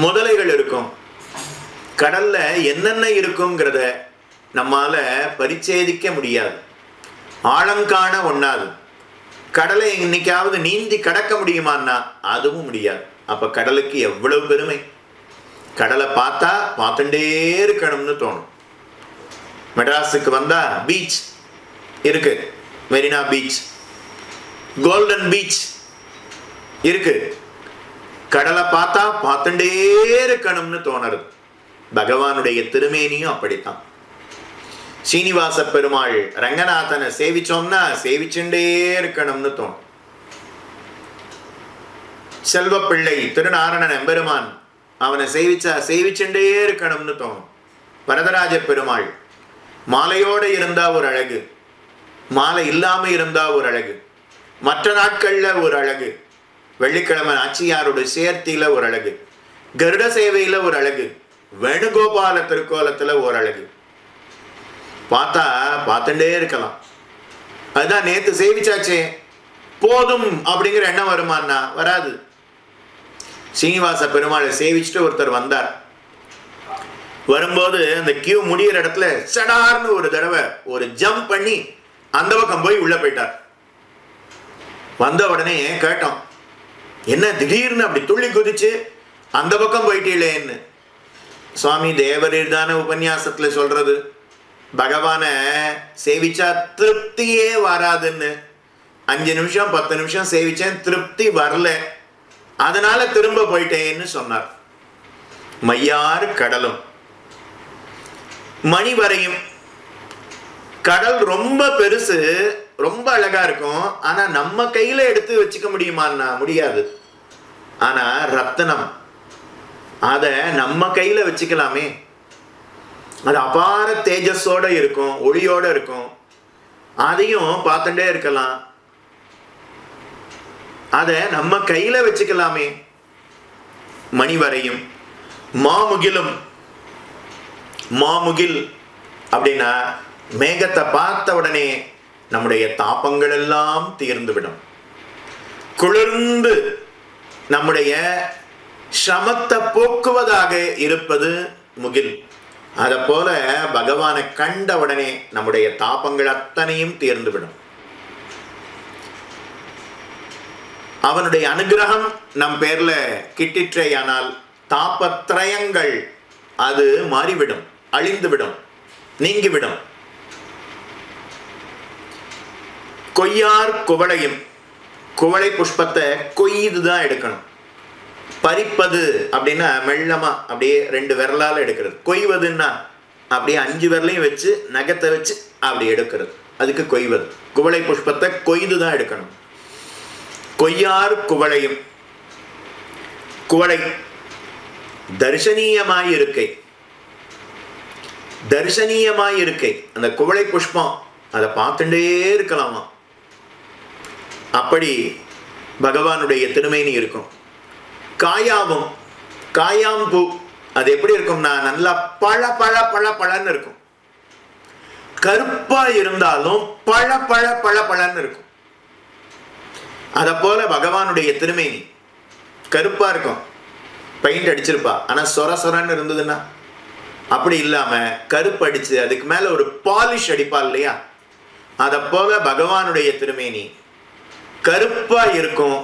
முதலைகள் இருக்கும். கடல்ல என்னென்ன இருக்குங்கிறத நம்மால பரிச்சேதிக்க முடியாது, ஆழங்காண ஒண்ணாது. கடலை இன்னைக்காவது நீந்தி கடக்க முடியுமான்னா அதுவும் முடியாது. அப்ப கடலுக்கு எவ்வளவு பெருமை! கடலை பார்த்தா பார்த்துட்டே இருக்கணும்னு தோணும். மெட்ராஸுக்கு வந்தா பீச் இருக்கு, மெரினா பீச், கோல்டன் பீச் இருக்கு. கடலை பார்த்தா பார்த்துட்டே இருக்கணும்னு தோணுறது. பகவானுடைய திருமேனியும் அப்படித்தான். சீனிவாச பெருமாள் ரங்கநாதனை சேவிச்சோம்னா சேவிச்சுட்டே இருக்கணும்னு தோணும். செல்வப்பிள்ளை திருநாரணன் எம்பெருமான் அவனை சேவிச்சா சேவிச்சுட்டே இருக்கணும்னு தோணும். வரதராஜ பெருமாள் மாலையோடு இருந்தா ஒரு அழகு, மாலை இல்லாம இருந்தா ஒரு அழகு, மற்ற நாட்கள்ல ஒரு அழகு, வெள்ளிக்கிழமை நாச்சியாரோட சேர்த்தியில ஒரு அழகு, கருட சேவையில ஒரு அழகு, வேணுகோபால திருக்கோலத்துல ஒரு அழகு. பார்த்தா பார்த்துட்டே இருக்கலாம். அதுதான் நேத்து சேவிச்சாச்சே போதும் அப்படிங்கிற எண்ணம் வருமானா வராது. சீனிவாச பெருமாளை சேவிச்சுட்டு ஒருத்தர் வந்தார். வரும்போது அந்த கியூ முடிகிற இடத்துல சடார்னு ஒரு தடவை ஒரு ஜம்ப் பண்ணி அந்த பக்கம் போய் உள்ள போயிட்டார். வந்த உடனே கேட்டோம், என்ன திடீர்னு அப்படி துள்ளி குதிச்சு அந்த பக்கம் போயிட்டீங்களேன்னு. சுவாமி தேவரீர் தானே உபன்யாசத்துல சொல்றது, பகவான சேவிச்சா திருப்தியே வராதுன்னு. 5 நிமிஷம் 10 நிமிஷம் சேவிச்சேன், திருப்தி வரல, அதனால திரும்ப போயிட்டேன்னு சொன்னார். மையார் கடலும் மணிவரையும். கடல் ரொம்ப பெருசு, ரொம்ப அழகா இருக்கும். ஆனா நம்ம கையில எடுத்து வச்சுக்க முடியுமான்னா முடியாது. ஆனா ரத்தனம் அத நம்ம கையில வச்சுக்கலாமே. அது அபார தேஜஸோட இருக்கும், ஒளியோட இருக்கும். அதையும் பார்த்துட்டே இருக்கலாம். அத நம்ம கையில வச்சுக்கலாமே. மணிவரையும் மாமுகிலும். மாமுகில் அப்படின்னா மேகத்தை பார்த்த உடனே நம்முடைய தாபங்கள் எல்லாம் தீர்ந்துவிடும். குளிர்ந்து நம்முடைய சிரமத்தை போக்குவதாக இருப்பது முகில். அதை போல பகவானை கண்ட உடனே நம்முடைய தாபங்கள் அத்தனையும் தீர்ந்துவிடும். அவனுடைய அனுகிரகம் நம் பேர்ல கிட்டிற்றேயானால் தாபத்ரயங்கள் அது மாறிவிடும், அழிந்துவிடும், நீங்கிவிடும். கொய்யார் குவளையும் குவளை புஷ்பத்தை கொய்து தான் எடுக்கணும். பறிப்பது அப்படின்னா மெல்லமா அப்படியே 2 விரலால எடுக்கிறது. கொய்வதுன்னா அப்படியே 5 விரலையும் வச்சு நகத்தை வச்சு அப்படி எடுக்கிறது. அதுக்கு கொய்வது. குவளை புஷ்பத்தை கொய்து தான் எடுக்கணும். கொய்யார் குவளையும். குவளை தரிசனீயமாய் இருக்கை. தரிசனீயமாய் இருக்கை. அந்த குவளை புஷ்பம் அதை பார்த்துட்டே இருக்கலாமா. அப்படி பகவானுடைய திருமேனி இருக்கும். காயாவும் காயாம்பூ அது எப்படி இருக்கும்னா நல்லா பழ பழ பழ பழன்னு இருக்கும். கருப்பா இருந்தாலும் பழ பழ பழ பழன்னு இருக்கும். அத போல பகவானுடைய திருமேனி கருப்பா இருக்கும். பெயிண்ட் அடிச்சிருப்பா. ஆனா சொர சொரன்னு இருந்ததுன்னா அப்படி இல்லாம கருப்பு அடிச்சு அதுக்கு மேல ஒரு பாலிஷ் அடிப்பா இல்லையா, அத போல பகவானுடைய திருமேனி கருப்பா இருக்கும்,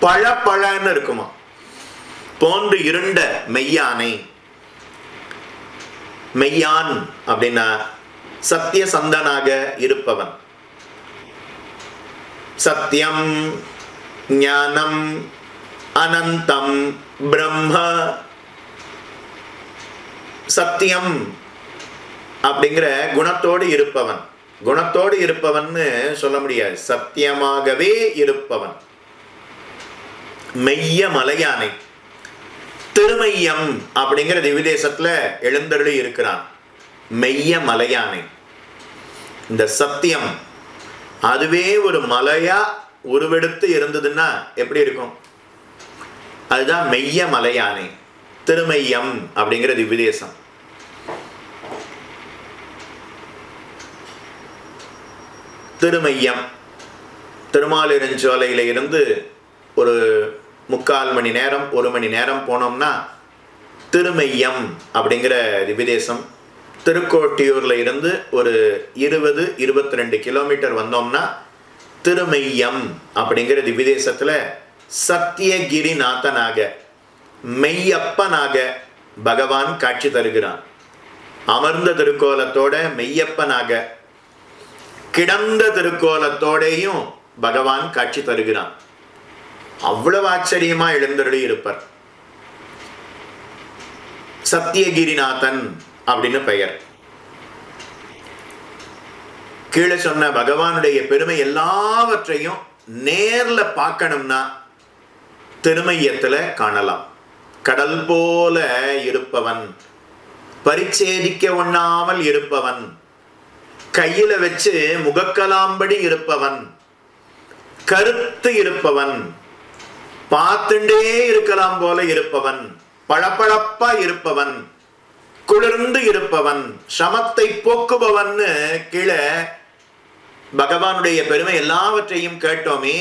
பழ பழன்னு இருக்குமா. போன்று இருண்ட மெய்யானை. மெய்யான் அப்படின்னா சத்திய சந்தனாக இருப்பவன். சத்தியம் ஞானம் அனந்தம் பிரம்ம. சத்தியம் அப்படிங்கிற குணத்தோடு இருப்பவன். குணத்தோடு இருப்பவன்னு சொல்ல முடியாது, சத்தியமாகவே இருப்பவன். மெய்ய மலையானை. திருமையம் அப்படிங்கிற திவ்யதேசத்துல எழுந்தருளி இருக்கிறான். மெய்ய மலையானை. இந்த சத்தியம் அதுவே ஒரு மலையா உருவெடுத்து இருந்ததுன்னா எப்படி இருக்கும்? அதுதான் மெய்ய மலையானை. திருமையம் அப்படிங்கிற திவ்யதேசம். திருமையம் திருமாலிருஞ்சோலையில இருந்து ஒரு 3/4 மணி நேரம் 1 மணி நேரம் போனோம்னா திருமையம் அப்படிங்கிற திவ்யதேசம். திருக்கோட்டியூர்ல இருந்து ஒரு 20-22 கிலோமீட்டர் வந்தோம்னா திருமையம் அப்படிங்கிற திவ்யதேசத்துல சத்தியகிரிநாதனாக மெய்யப்பனாக பகவான் காட்சி தருகிறான். அமர்ந்த திருக்கோலத்தோட மெய்யப்பனாக, கிடந்த திருக்கோலத்தோடையும் பகவான் காட்சி தருகிறான். அவ்வளவு ஆச்சரியமா எழுந்தருளி இருப்பார். சத்தியகிரிநாதன் அப்படின்னு பெயர். கீழே சொன்ன பகவானுடைய பெருமை எல்லாவற்றையும் நேர்ல பார்க்கணும்னா திருமையத்துல காணலாம். கடல் போல இருப்பவன், பரிச்சேதிக்க ஒண்ணாமல் இருப்பவன், கையில வச்சு முகக்கலாம்படி இருப்பவன், கருத்து இருப்பவன், பார்த்துண்டே இருக்கலாம் போல இருப்பவன், பளபளப்பா இருப்பவன், குளிர்ந்து இருப்பவன், சமத்தை போக்குபவன்னு கீழே பகவானுடைய பெருமை எல்லாவற்றையும் கேட்டோமே.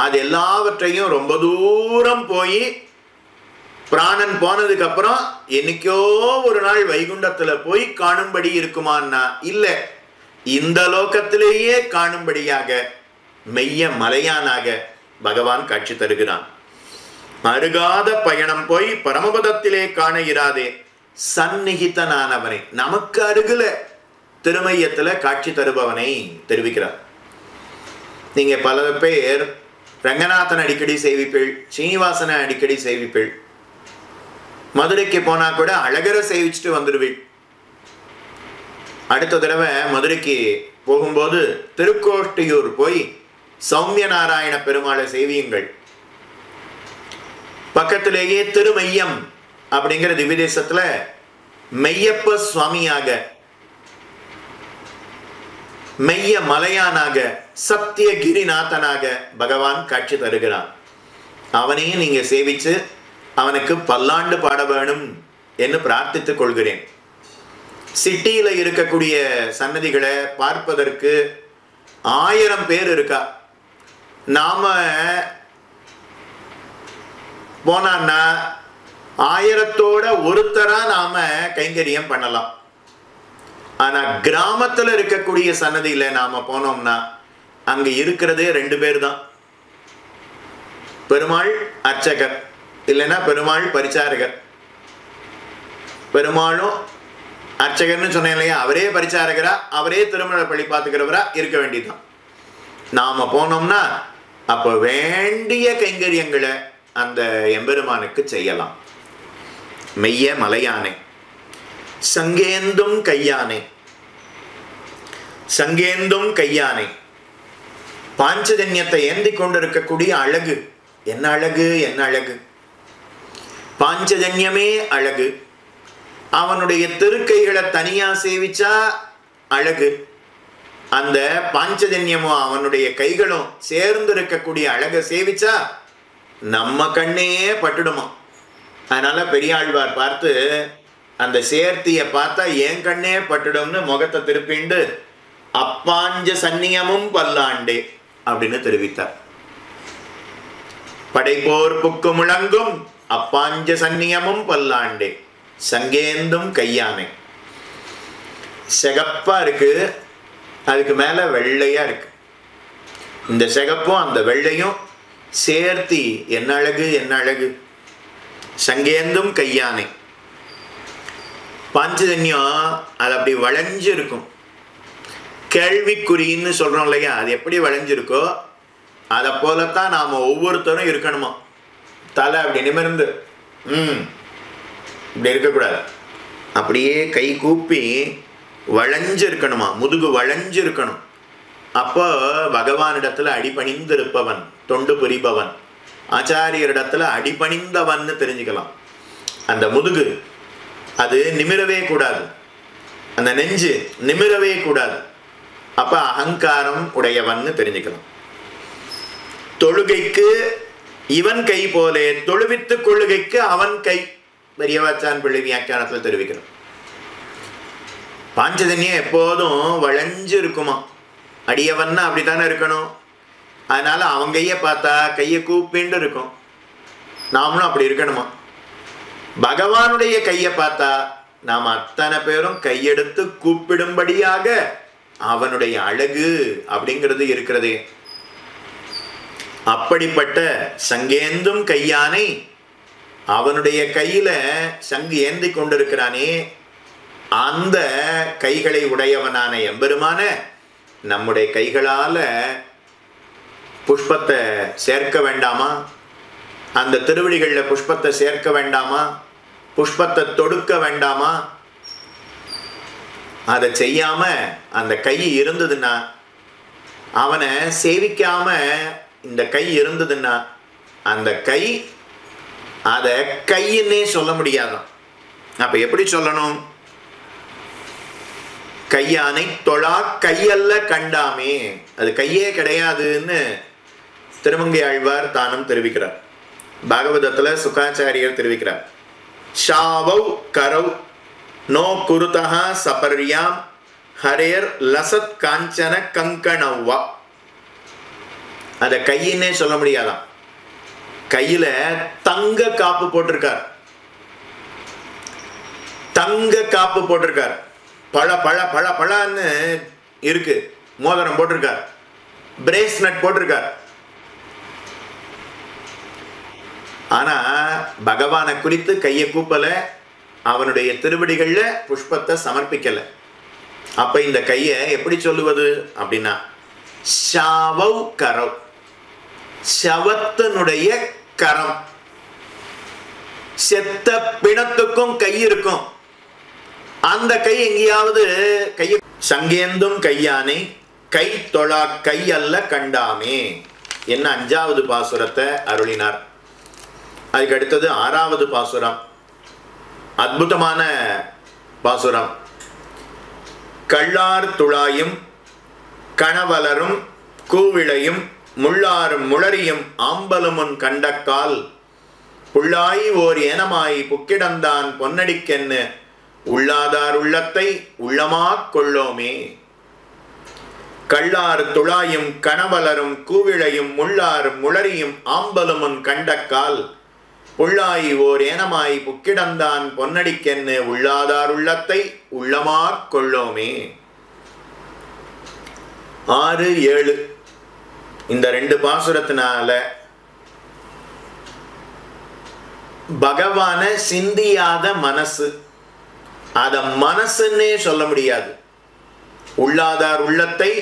அது எல்லாவற்றையும் ரொம்ப தூரம் போய் பிராணன் போனதுக்கு அப்புறம் என்னைக்கோ ஒரு நாள் வைகுண்டத்துல போய் காணும்படி இருக்குமான்னா இல்ல, இந்த லோகத்திலேயே காணும்படியாக மெய்ய மலையானாக பகவான் காட்சி தருகிறான். அருகாத பயணம் போய் பரமபதத்திலே காண இராதே சந்நிகிதனானவனை, நமக்கு அருகில திருமையத்துல காட்சி தருபவனை தெரிவிக்கிறார். நீங்க பல பேர் ரங்கநாதன் அடிக்கடி சேவிப்பீள், சீனிவாசனை அடிக்கடி சேவிப்பீள். மதுரைக்கு போனா கூட அழகரை சேவிச்சுட்டு வந்துடுவீள். அடுத்த தடவை மதுரைக்கு போகும்போது திருக்கோஷ்டியூர் போய் சௌமிய நாராயண பெருமாளை சேவியுங்கள். பக்கத்திலேயே திருமையம் அப்படிங்கிற திவ்யதேசத்துல மெய்யப்ப சுவாமியாக, மெய்ய மலையானாக, சத்தியகிரிநாதனாக பகவான் காட்சி தருகிறான். அவனையும் நீங்க சேவிச்சு அவனுக்கு பல்லாண்டு பாட வேணும் என்று பிரார்த்தித்துக் கொள்கிறேன். சிட்டியில இருக்கக்கூடிய சன்னதிகளை பார்ப்பதற்கு 1000 பேர் இருக்கா. நாம போனான்னா 1000தோட ஒருத்தரா நாம கைங்கரியம் பண்ணலாம். ஆனா கிராமத்துல இருக்கக்கூடிய சன்னதியில நாம போனோம்னா அங்க இருக்கிறதே 2 பேர் தான். பெருமாள் அர்ச்சகர், இல்லைன்னா பெருமாள் பரிச்சாரகர். பெருமாளும் அர்ச்சகர்னு சொன்னேன் இல்லையா, அவரே பரிச்சாரகரா, அவரே திருமண பள்ளி பார்த்துக்கிறவரா இருக்க வேண்டியதுதான். நாம போனோம்னா அப்போ வேண்டிய கைங்கரியங்களை அந்த எம்பெருமானுக்கு செய்யலாம். மெய்ய மலையானே, சங்கேந்தும் கையானே, சங்கேந்தும் கையானே. பாஞ்சஜன்யத்தை ஏந்தி கொண்டிருக்கக்கூடிய அழகு, என்ன அழகு, என்ன அழகு! பாஞ்சஜன்யமே அழகு. அவனுடைய திருக்கைகளை தனியா சேவிச்சா அழகு. அந்த பாஞ்சஜன்யமும் அவனுடைய கைகளும் சேர்ந்து இருக்கக்கூடிய அழகை சேவிச்சா நம்ம கண்ணே பட்டுடுமா. அதனால பெரியாழ்வார் பார்த்து அந்த சேர்த்திய பார்த்தா என் கண்ணே பட்டுடும்னு முகத்தை திருப்பிண்டு அப்பாஞ்ச சன்னியமும் பல்லாண்டே அப்படின்னு தெரிவித்தார். படைப்போர் புக்கு முழங்கும் அப்பாஞ்ச சன்னியமும் பல்லாண்டே, சங்கேந்தும் கையானே. சிகப்பா இருக்கு, அதுக்கு மேல வெள்ளையா இருக்கு. இந்த சிகப்பும் அந்த வெள்ளையும் சேர்த்தி என்ன அழகு, என்ன அழகு! சங்கேந்தும் கையானே. பாஞ்சஜன்யம் அது அப்படி வளைஞ்சு இருக்கும். கேள்விக்குறின்னு சொல்றோம் இல்லையா, அது எப்படி வளைஞ்சிருக்கோ அதை போலத்தான் நாம ஒவ்வொருத்தரும் இருக்கணுமா. தலை அப்படி நிமிர்ந்து இப்படி இருக்கக்கூடாது, அப்படியே கை கூப்பி வளைஞ்சு இருக்கணுமா, முதுகு வளைஞ்சு இருக்கணும். அப்போ பகவானிடத்துல அடிபணிந்து இருப்பவன், தொண்டு புரிபவன், ஆச்சாரியரிடத்துல அடிபணிந்தவன்னு தெரிஞ்சுக்கலாம். அந்த முதுகு அது நிமிரவே கூடாது, அந்த நெஞ்சு நிமிரவே கூடாது. அப்ப அகங்காரம் உடையவன்னு தெரிஞ்சுக்கலாம். தொழுகைக்கு இவன் கை போலே தொழுவித்து கொள்ளுகைக்கு அவன் கை, பெரியவாச்சான் பிள்ளை வியாக்கியானத்தில் தெரிவிக்கிறோம். பாஞ்சஜன்யம் எப்போதும் வளைஞ்சு இருக்குமா. அடியவன்னா அப்படித்தானே இருக்கணும். அதனால அவன் கையை பார்த்தா கையை கூப்பிண்டு இருக்கும். நாமளும் அப்படி இருக்கணுமா. பகவானுடைய கையை பார்த்தா நாம் அத்தனை பேரும் கையெடுத்து கூப்பிடும்படியாக அவனுடைய அழகு அப்படிங்கிறது இருக்கிறதே. அப்படிப்பட்ட சங்கேந்தும் கையானை, அவனுடைய கையில சங்கு ஏந்தி கொண்டிருக்கிறானே, அந்த கைகளை உடையவனான எம்பெருமான நம்முடைய கைகளால புஷ்பத்தை சேர்க்க வேண்டாமா? அந்த திருவடிகளில் புஷ்பத்தை சேர்க்க வேண்டாமா? புஷ்பத்தை தொடுக்க வேண்டாமா? அதை செய்யாம அந்த கை இருந்ததுன்னா, அவனை சேவிக்காம இந்த கை இருந்ததுன்னா, அந்த கை அதை கையின்னே சொல்ல முடியாதான். அப்ப எப்படி சொல்லணும்? கையானை தொழா கையல்ல கண்டாமே, அது கையே கிடையாதுன்னு திருமங்கை ஆழ்வார் தானும் தெரிவிக்கிறார். பாகவதத்துல சுகாச்சாரியர் தெரிவிக்கிறார். ஷாவவ் கரவ் நோ குருதஹா சபர்யாம் ஹரேர் லசத் காஞ்சன கங்கணவ்வா. அத கையின்னே சொல்ல முடியாதான். கையில தங்க காப்பு போட்டிருக்கார், தங்க காப்பு போட்டிருக்கார். பழ பழ பழ பழன்னு இருக்கு. மோதிரம் போட்டிருக்கார், பிரேஸ்லெட் போட்டிருக்கார். ஆனா பகவானை குறித்து கையை கூப்பல, அவனுடைய திருவடிகள்ல புஷ்பத்தை சமர்ப்பிக்கல. அப்ப இந்த கையை எப்படி சொல்லுவது அப்படின்னா, ஷாவவ் கரவ், சவத்தினுடைய கரம். செத்த பிணத்துக்கும் கை இருக்கும், அந்த கை எங்கேயாவது கையை. சங்கேந்தும் கையானை கை தொழா கை அல்ல கண்டாமே என்ன 5வது பாசுரத்தை அருளினார். அதுக்கு அடுத்தது 6வது பாசுரம், அற்புதமான பாசுரம். கள்ளார் துழாயும் கணவலரும் கூவிளையும் முள்ளாரும் முளரியும் ஆம்பலமுன் கண்டக்கால் புள்ளாய் ஓர் ஏனமாய் புக்கிடந்தான் பொன்னடிக்கென்னு உள்ளாதார் உள்ளத்தை உள்ளமாக் கொள்ளோமே. கள்ளார் துழாயும் கணவலரும் கூவிளையும் முள்ளாரும் முளரியும் ஆம்பலமுன் கண்டக்கால் புள்ளாய் ஓர் ஏனமாய் புக்கிடந்தான் பொன்னடிக்கென்னு உள்ளாதார் உள்ளத்தை உள்ளமாக் கொள்ளோமே. 6, 7 இந்த 2 பாசுரத்தினால பகவான சிந்தியாத மனசு, அத மனசுன்னே சொல்ல முடியாது. உள்ளாதார் உள்ளத்தை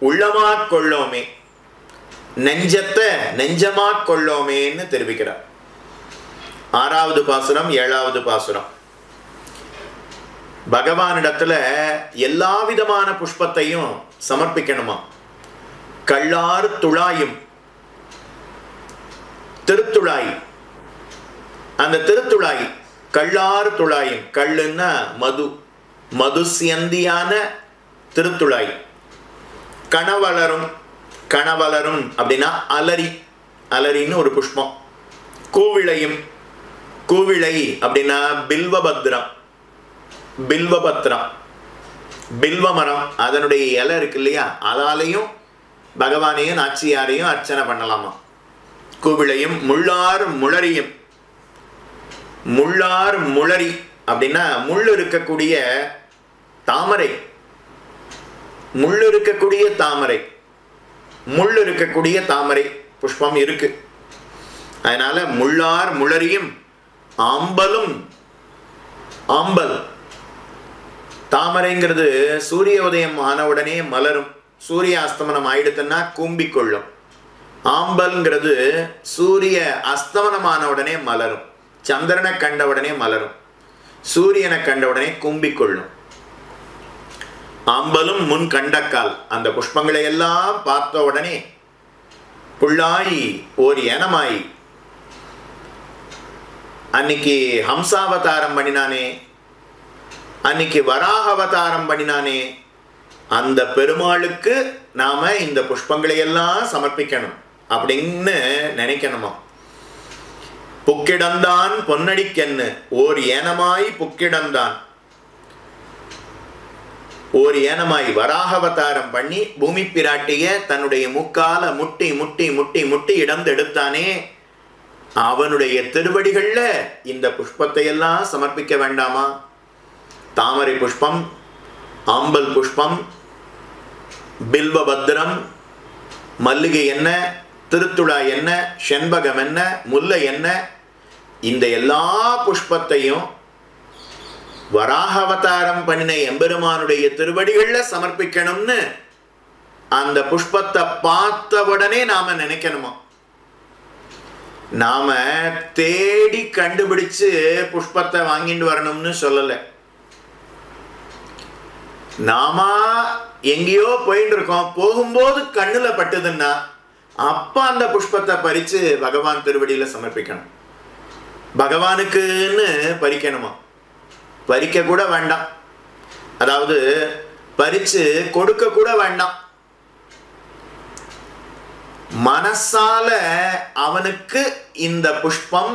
உள்ளமாக் கொள்ளோமே. நெஞ்சத்தை நெஞ்சமா கொள்ளோமேன்னு தெரிவிக்கிறார். 6வது பாசுரம் 7வது பாசுரம். பகவானிடத்துல எல்லா விதமான புஷ்பத்தையும் சமர்ப்பிக்கணுமா. கள்ளார் துழாயும் திருத்துழாய், அந்த திருத்துழாய் கள்ளார் துழாயும், கள்ளுன்னா மது, மதுசியந்தியான திருத்துழாய். கணவளரும், கணவளரும் அப்படின்னா அலரி, அலரின்னு ஒரு புஷ்பம். கூவிளையும், கூவிளை அப்படின்னா பில்வபத்ரம், பில்வபத்ரம் பில்வ மரம், அதனுடைய இலை இருக்கு இல்லையா, அதாலையும் பகவானையும் நாச்சியாரையும் அர்ச்சனை பண்ணலாமா. கூவிளையும் முள்ளார் முளரியும், முள்ளார் முளரி அப்படின்னா முள் இருக்கக்கூடிய தாமரை, முள் இருக்கக்கூடிய தாமரை, முள் இருக்கக்கூடிய தாமரை புஷ்பம் இருக்கு. அதனால முள்ளார் முளரியும் ஆம்பலும், ஆம்பல் தாமரைங்கிறது சூரிய உதயம் ஆன உடனே மலரும், சூரிய அஸ்தமனம் ஆயிடுத்துன்னா கூம்பிக்கொள்ளும். ஆம்பல்ங்கிறது சூரிய அஸ்தமனமான உடனே மலரும், சந்திரனை கண்ட உடனே மலரும், சூரியனை கண்ட உடனே கூம்பிக்கொள்ளும். ஆம்பலும் முன் கண்டக்கால், அந்த புஷ்பங்களை எல்லாம் பார்த்த உடனே புள்ளாய் ஓர் ஏனமாய். அன்னைக்கு ஹம்சாவதாரம் பண்ணினானே, அன்னைக்கு வராக அவதாரம் பண்ணினானே, அந்த பெருமாளுக்கு நாம இந்த புஷ்பங்களை எல்லாம் சமர்ப்பிக்கணும் அப்படின்னு நினைக்கணுமா. புக்கிடந்தான் பொன்னடிக்கென்னு ஓர் ஏனமாய் புக்கிடந்தான், ஓர் ஏனமாய் வராக அவதாரம் பண்ணி பூமி பிராட்டிய தன்னுடைய முக்கால முட்டி முட்டி முட்டி முட்டி இடந்தெடுத்தானே, அவனுடைய திருவடிகள்ல இந்த புஷ்பத்தை எல்லாம் சமர்ப்பிக்க வேண்டாமா. தாமரை புஷ்பம், ஆம்பல் புஷ்பம், பில்வபத்ரம், மல்லிகை என்ன, திருத்துழாய் என்ன, செண்பகம் என்ன, முல்லை என்ன, இந்த எல்லா புஷ்பத்தையும் வராக அவதாரம் பண்ணின எம்பெருமானுடைய திருவடிகள்ல சமர்ப்பிக்கணும்னு அந்த புஷ்பத்தை பார்த்த உடனே நாம நினைக்கணுமா. நாம தேடி கண்டுபிடிச்சு புஷ்பத்தை வாங்கிட்டு வரணும்னு சொல்லல. நாம எங்கேயோ போயிட்டு இருக்கோம், போகும்போது கண்ணுல பட்டுதுன்னா அப்ப அந்த புஷ்பத்தை பறிச்சு பகவான் திருவடியில சமர்ப்பிக்கணும். பகவானுக்குன்னு பறிக்கணுமா, பறிக்க கூட வேண்டாம், அதாவது பறிச்சு கொடுக்க கூட வேண்டாம். மனசால அவனுக்கு இந்த புஷ்பம்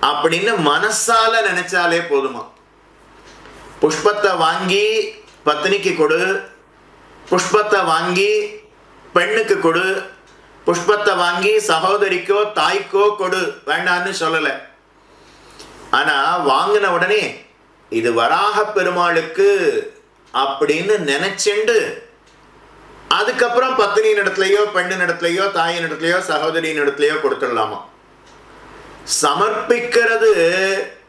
அப்படின்னு மனசால நினைச்சாலே போதுமா. புஷ்பத்தை வாங்கி பத்னிக்கு கொடு, புஷ்பத்தை வாங்கி பெண்ணுக்கு கொடு, புஷ்பத்தை வாங்கி சகோதரிக்கோ தாய்க்கோ கொடு வேண்டான்னு சொல்லல. ஆனா வாங்கின உடனே இது வராக பெருமாளுக்கு அப்படின்னு நினைச்சுண்டு அதுக்கப்புறம் பத்னியின் இடத்துலயோ பெண்ணின் இடத்துலயோ தாயின் இடத்துலயோ சகோதரியின் இடத்துலயோ கொடுத்துடலாமா. சமர்ப்பிக்கிறது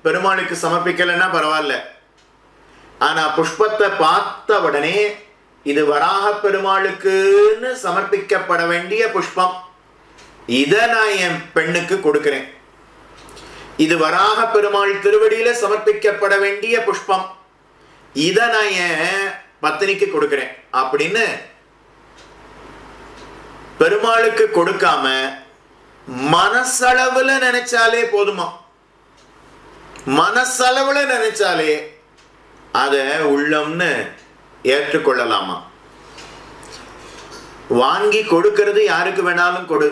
பெருமாளுக்கு சமர்ப்பிக்கலைன்னா பரவாயில்ல, ஆனா புஷ்பத்தை பார்த்த உடனே இது வராக பெருமாளுக்குன்னு சமர்ப்பிக்கப்பட வேண்டிய புஷ்பம், இதை நான் என் பெண்ணுக்கு கொடுக்கிறேன். இது வராக பெருமாள் திருவடியில சமர்ப்பிக்கப்பட வேண்டிய புஷ்பம், இதை நான் என் பத்தினிக்கு கொடுக்கிறேன் அப்படின்னு பெருமாளுக்கு கொடுக்காம மனசளவுல நினைச்சாலே போதுமா. மனசளவுல நினைச்சாலே அத உள்ளம்னு ஏற்றுக்கொள்ளலாமா. வாங்கி கொடுக்கிறது யாருக்கு வேணாலும் கொடு,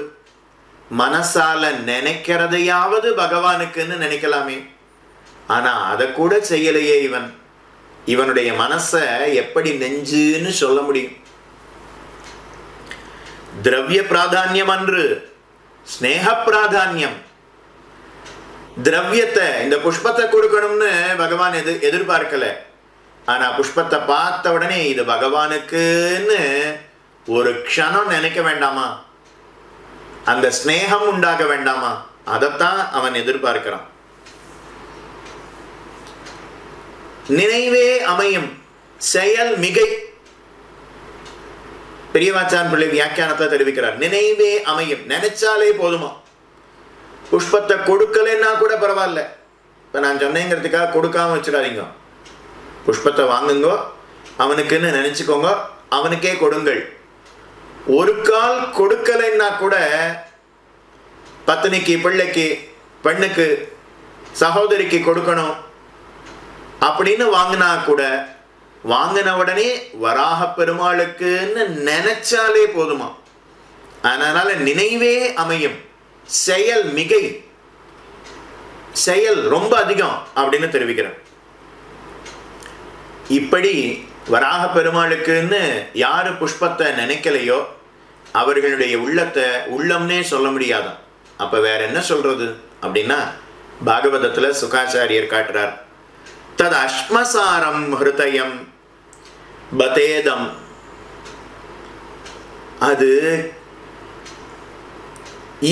மனசால நினைக்கிறதையாவது பகவானுக்குன்னு நினைக்கலாமே. ஆனா அதை கூட செய்யலையே இவன். இவனுடைய மனச எப்படி நெஞ்சுன்னு சொல்ல முடியும். திரவிய பிராதான்யம் அன்று ஸ்நேக பிராதான்யம். திரவியத்தை இந்த புஷ்பத்தை கொடுக்கணும்னு பகவான் எதிர்பார்க்கல. ஆனா புஷ்பத்தை பார்த்த உடனே இது பகவானுக்குன்னு ஒரு க்ஷணம் நினைக்க வேண்டாமா, அந்த ஸ்நேகம் உண்டாக வேண்டாமா, அதைத்தான் அவன் எதிர்பார்க்கிறான். நினைவே அமையும் செயல் மிகை. பெரியவாச்சான் பிள்ளை வியாக்கியானத்தை தெரிவிக்கிறார். நினைவே அமையும், நினைச்சாலே போதுமா. புஷ்பத்தை கொடுக்கலன்னா கூட பரவாயில்ல. இப்போ நான் சொன்னேங்கிறதுக்காக கொடுக்காம வச்சிடாதீங்க. புஷ்பத்தை வாங்குங்கோ, அவனுக்குன்னு நினைச்சுக்கோங்க, அவனுக்கே கொடுங்கள். ஒரு கால் கொடுக்கலைன்னா கூட பத்தினிக்கு, பிள்ளைக்கு, பெண்ணுக்கு, சகோதரிக்கு கொடுக்கணும் அப்படின்னு வாங்கினா கூட வாங்கின உடனே வராக பெருமாளுக்குன்னு நினைச்சாலே போதுமா. அதனால நினைவே அமையும், செயல் மிகை, செயல் ரொம்ப அதிகம் அப்படின்னு தெரிவிக்கிறேன். இப்படி வராக பெருமாளுக்குன்னு யாரு புஷ்பத்தை நினைக்கலையோ அவர்களுடைய உள்ளத்தை உள்ளம்னே சொல்ல முடியாதான். அப்ப வேற என்ன சொல்றது அப்படின்னா, பாகவதத்துல சுகாச்சாரியர் காட்டுறார். தத் அஸ்மசாரம் ஹிருதயம் பதேதம். அது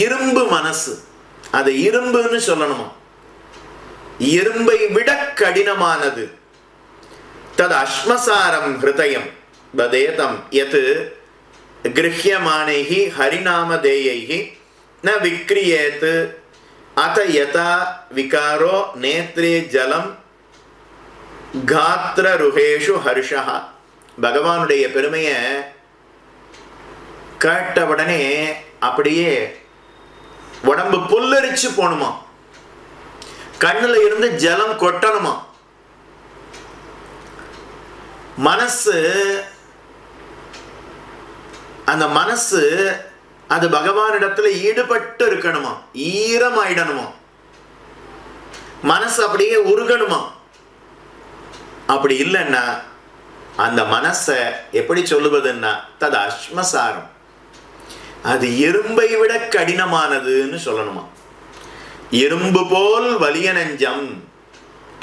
இரும்பு மனசு, அது இரும்புன்னு சொல்லணுமா, இரும்பை விட கடினமானது. தத் அஸ்மசாரம் ஹிருதயம் பதேதம் யத் கிருஹ்யமானைஹி ஹரிநாமதேயைஹி ந விக்ரியேத் அத யதா விகாரோ நேத்ரே ஜலம் காத்ர ருஹேஷு ஹர்ஷா. பகவானுடைய பெருமையை கேட்டவுடனே அப்படியே உடம்பு புல்லரிச்சு போணுமா, கண்ணுல இருந்து ஜலம் கொட்டணுமா. மனசு, அந்த மனசு அது பகவானிடத்துல ஈடுபட்டு இருக்கணுமா, ஈரமாயிடணுமா, மனசு அப்படியே உருகணுமா. அப்படி இல்லைன்னா அந்த மனசை எப்படி சொல்லுவதுன்னா தது அஸ்மசாரம், அது இரும்பை விட கடினமானதுன்னு சொல்லணுமா. இரும்பு போல் வலிய நெஞ்சம்.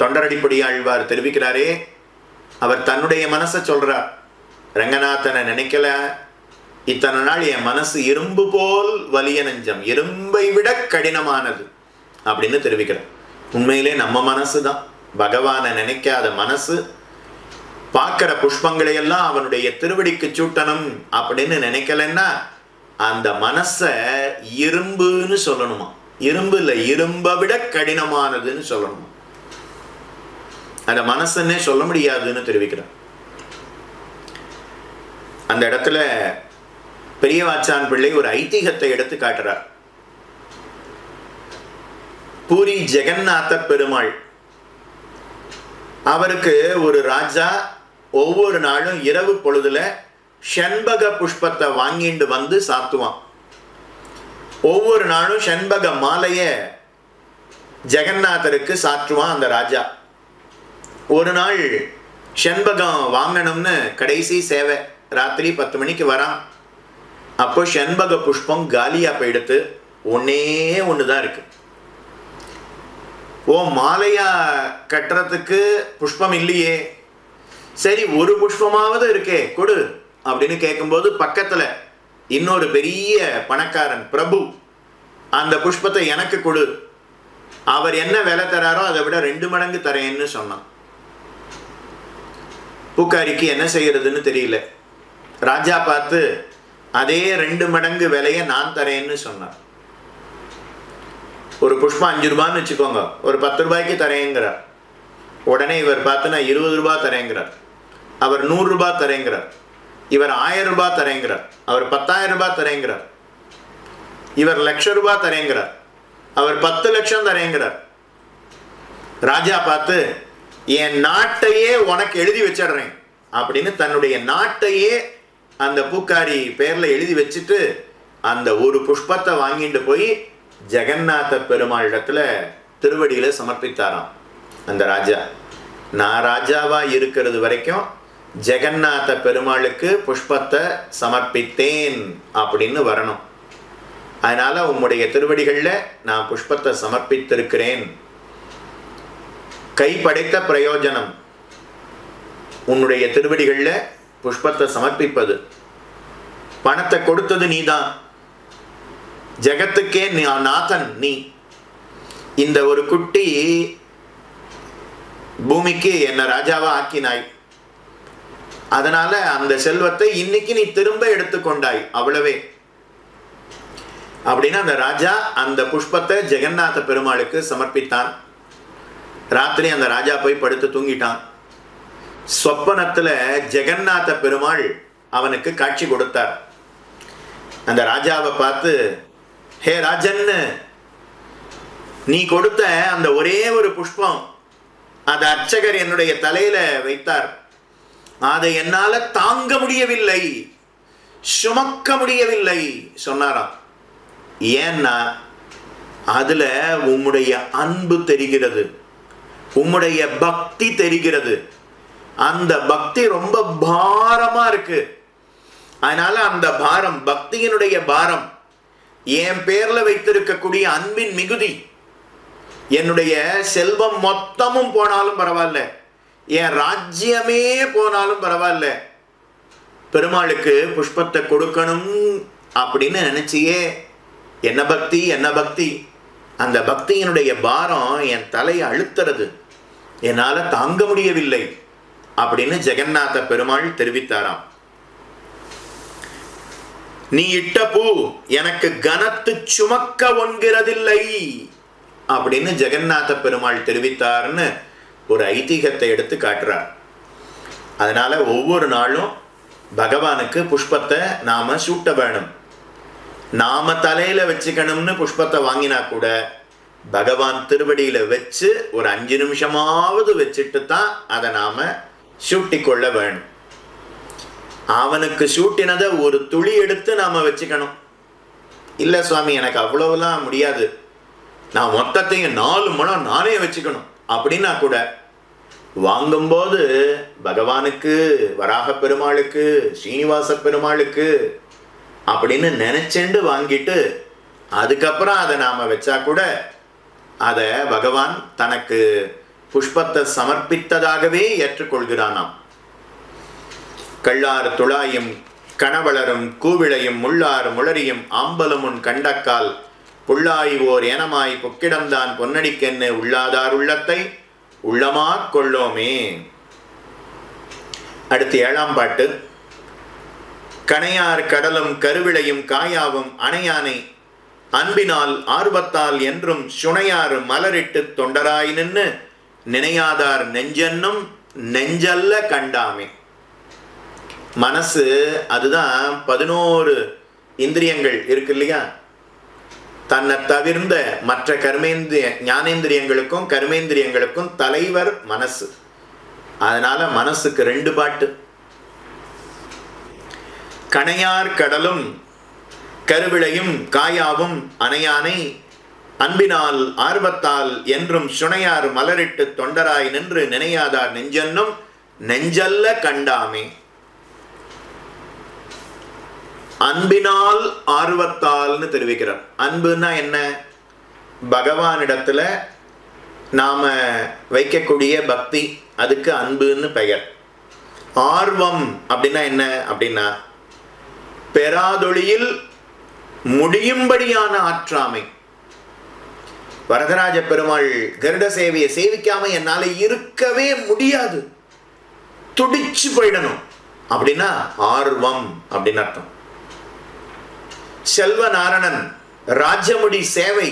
தொண்டரடிப்படி ஆழ்வார் தெரிவிக்கிறாரே, அவர் தன்னுடைய மனசை சொல்றார். ரங்கநாதனை நினைக்கல, இத்தனை நாள் என் மனசு இரும்பு போல் வலிய நெஞ்சம், இரும்பை விட கடினமானது அப்படின்னு தெரிவிக்கிறார். உண்மையிலே நம்ம மனசு தான் பகவானை நினைக்காத மனசு. பார்க்கிற புஷ்பங்களை எல்லாம் அவனுடைய திருவடிக்கு சூட்டணும் அப்படின்னு நினைக்கலன்னா அந்த மனசை இரும்புன்னு சொல்லணுமா. இரும்பு இல்லை, இரும்பை விட கடினமானதுன்னு சொல்லணுமா. அந்த மனசுன்னே சொல்ல முடியாதுன்னு தெரிவிக்கிறார். அந்த இடத்துல பெரியவாச்சான் பிள்ளை ஒரு ஐதீகத்தை எடுத்து காட்டுறார். பூரி ஜெகநாத பெருமாள், அவருக்கு ஒரு ராஜா ஒவ்வொரு நாளும் இரவு பொழுதுல ஷண்பக புஷ்பத்தை வாங்கிட்டு வந்து சாத்துவான். ஒவ்வொரு நாளும் ஷண்பக மாலைய ஜெகநாதருக்கு சாற்றுவான் அந்த ராஜா. ஒரு நாள் ஷண்பகம் வாங்கணும்னு கடைசி சேவை, ராத்திரி 10 மணிக்கு வரான். அப்போ ஷண்பக புஷ்பம் காலியா போயிடுத்து, ஒன்னே ஒண்ணுதான் இருக்கு. ஓ, மாலையா கட்டுறதுக்கு புஷ்பம் இல்லையே, சரி ஒரு புஷ்பமாவது இருக்கே கொடு அப்படின்னு கேட்கும்போது பக்கத்துல இன்னொரு பெரிய பணக்காரன் பிரபு, அந்த புஷ்பத்தை எனக்கு கொடு, அவர் என்ன விலை தராரோ அதை விட 2 மடங்கு தரேன்னு சொன்னான். பூக்காரிக்கு என்ன செய்யறதுன்னு தெரியல. ராஜா பார்த்து அதே 2 மடங்கு விலையை நான் தரேன்னு சொன்னார். ஒரு புஷ்பம் 5 ரூபான்னு வச்சுக்கோங்க, ஒரு 10 ரூபாய்க்கு தரேங்கிறார். உடனே இவர் பார்த்து நான் 20 ரூபாய் தரேங்கிறார். அவர் 100 ரூபாய் தரேங்கிறார். இவர் 1000 ரூபாய் தரேங்கிறார். அவர் 10,000 ரூபாய் தரேங்கிறார். இவர் 1,00,000 ரூபாய் தரேங்கிறார். அவர் 10 லட்சம் தரேங்கிறார். ராஜா பார்த்து என் நாட்டையே உனக்கு எழுதி வச்சிடுறேன் அப்படின்னு தன்னுடைய நாட்டையே அந்த பூக்காரி பேர்ல எழுதி வச்சுட்டு அந்த ஒரு புஷ்பத்தை வாங்கிட்டு போய் ஜெகநாத பெருமாள் இடத்துல திருவடியில சமர்ப்பித்தாராம் அந்த ராஜா. நான் ராஜாவா இருக்கிறது வரைக்கும் ஜெகநாத பெருமாளுக்கு புஷ்பத்தை சமர்ப்பித்தேன் அப்படின்னு வரணும். அதனால உம்முடைய திருவடிகள்ல நான் புஷ்பத்தை சமர்ப்பித்திருக்கிறேன். கை படைத்த பிரயோஜனம் உன்னுடைய திருவடிகள்ல புஷ்பத்தை சமர்ப்பிப்பது. பணத்தை கொடுத்தது நீதான், ஜெகத்துக்கே நாதன் நீ. இந்த ஒரு குட்டி பூமிக்கு என்ன ராஜாவா ஆக்கினாய். அதனால அந்த செல்வத்தை இன்னைக்கு நீ திரும்ப எடுத்துக்கொண்டாய், அவ்வளவே அப்படின்னு அந்த ராஜா அந்த புஷ்பத்தை ஜெகநாத பெருமாளுக்கு சமர்ப்பித்தான். ராத்திரி அந்த ராஜா போய் படுத்து தூங்கிட்டான். சொப்பனத்துல ஜெகநாத பெருமாள் அவனுக்கு காட்சி கொடுத்தார். அந்த ராஜாவை பார்த்து, ஹே ராஜன்னு, நீ கொடுத்த அந்த ஒரே ஒரு புஷ்பம் அந்த அர்ச்சகர் என்னுடைய தலையில வைத்தார், அதை என்னால தாங்க முடியவில்லை, சுமக்க முடியவில்லை சொன்னாராம். ஏன்னா அதுல உம்முடைய அன்பு தெரிகிறது, உம்முடைய பக்தி தெரிகிறது. அந்த பக்தி ரொம்ப பாரமா இருக்கு. அதனால அந்த பாரம், பக்தியினுடைய பாரம், என் பேர்ல வைத்திருக்கக்கூடிய அன்பின் மிகுதி, என்னுடைய செல்வம் மொத்தமும் போனாலும் பரவாயில்ல, என் ராஜ்யமே போனாலும் பரவாயில்ல, பெருமாளுக்கு புஷ்பத்தை கொடுக்கணும் அப்படின்னு நினைச்சியே. என்ன பக்தி, என்ன பக்தி! அந்த பக்தியினுடைய பாரம் என் தலையை அழுத்துறது, என்னால தாங்க முடியவில்லை அப்படின்னு ஜெகநாத பெருமாள் தெரிவித்தாராம். நீ இட்ட பூ எனக்கு கனத்து சுமக்க ஒன்கிறதில்லை அப்படின்னு ஜெகநாத பெருமாள் தெரிவித்தார்னு ஒரு ஐதீகத்தை எடுத்து காட்டுறார். அதனால ஒவ்வொரு நாளும் பகவானுக்கு புஷ்பத்தை நாம சூட்ட வேணும். நாம தலையில வச்சுக்கணும்னு புஷ்பத்தை வாங்கினா கூட பகவான் திருவடியில வச்சு ஒரு 5 நிமிஷமாவது வச்சுட்டு தான் அதை நாம சூட்டி கொள்ள வேணும். அவனுக்கு சூட்டினதை ஒரு துளி எடுத்து நாம வச்சுக்கணும். இல்ல சுவாமி, எனக்கு அவ்வளவுலாம் முடியாது, நான் மொத்தத்தையும் 4 முழம் நானே வச்சுக்கணும் அப்படின்னா கூட வாங்கும்போது பகவானுக்கு, வராக பெருமாளுக்கு, ஸ்ரீனிவாச பெருமாளுக்கு அப்படின்னு நினைச்சேண்டு வாங்கிட்டு அதுக்கப்புறம் அதை நாம வச்சா கூட அதை பகவான் தனக்கு புஷ்பத்தை சமர்ப்பித்ததாகவே ஏற்றுக்கொள்கிறானாம். கள்ளாறு துளாயும் கணவளரும் கூவிளையும் முள்ளாறு முளரியும் ஆம்பலமுன் கண்டக்கால் புள்ளாய் ஓர் ஏனமாய் பொக்கிடம்தான் பொன்னடிக்கென்னு உள்ளாதார் உள்ளத்தை உள்ளமா கொள்ளோமே. அடுத்து 7ஆம் பாட்டு. கணையார் கடலும் கருவிளையும் காயாவும் அணையானை அன்பினால் ஆர்வத்தால் என்றும் சுனையாறு மலரிட்டு தொண்டராய் நின்று நினையாதார் நெஞ்சென்னும் நெஞ்சல்ல கண்டாமே. மனசு, அதுதான் 11 இந்திரியங்கள் இருக்கு இல்லையா, தன்னை தவிர்ந்த மற்ற ஞானேந்திரியங்களுக்கும் கர்மேந்திரியங்களுக்கும் தலைவர் மனசு. அதனால மனசுக்கு 2 பாட்டு. கணையார் கடலும் கருவிளையும் காயாவும் அணையானை அன்பினால் ஆர்வத்தால் என்றும் சுனையார் மலரிட்டு தொண்டராய் நின்று நினையாதார் நெஞ்சென்னும் நெஞ்சல்ல கண்டாமே. அன்பினால் ஆர்வத்தால்னு தெரிவிக்கிறார். அன்புன்னா என்ன? பகவானிடத்துல நாம வைக்கக்கூடிய பக்தி, அதுக்கு அன்புன்னு பெயர். ஆர்வம் அப்படின்னா என்ன அப்படின்னா பெராதொழியில் முடியும்படியான ஆற்றாமை. வரதராஜ பெருமாள் கருட சேவையை சேவிக்காம என்னால இருக்கவே முடியாது, துடிச்சு போயிடணும் அப்படின்னா ஆர்வம் அப்படின்னு அர்த்தம். செல்வநாரணன் ராஜமுடி சேவை,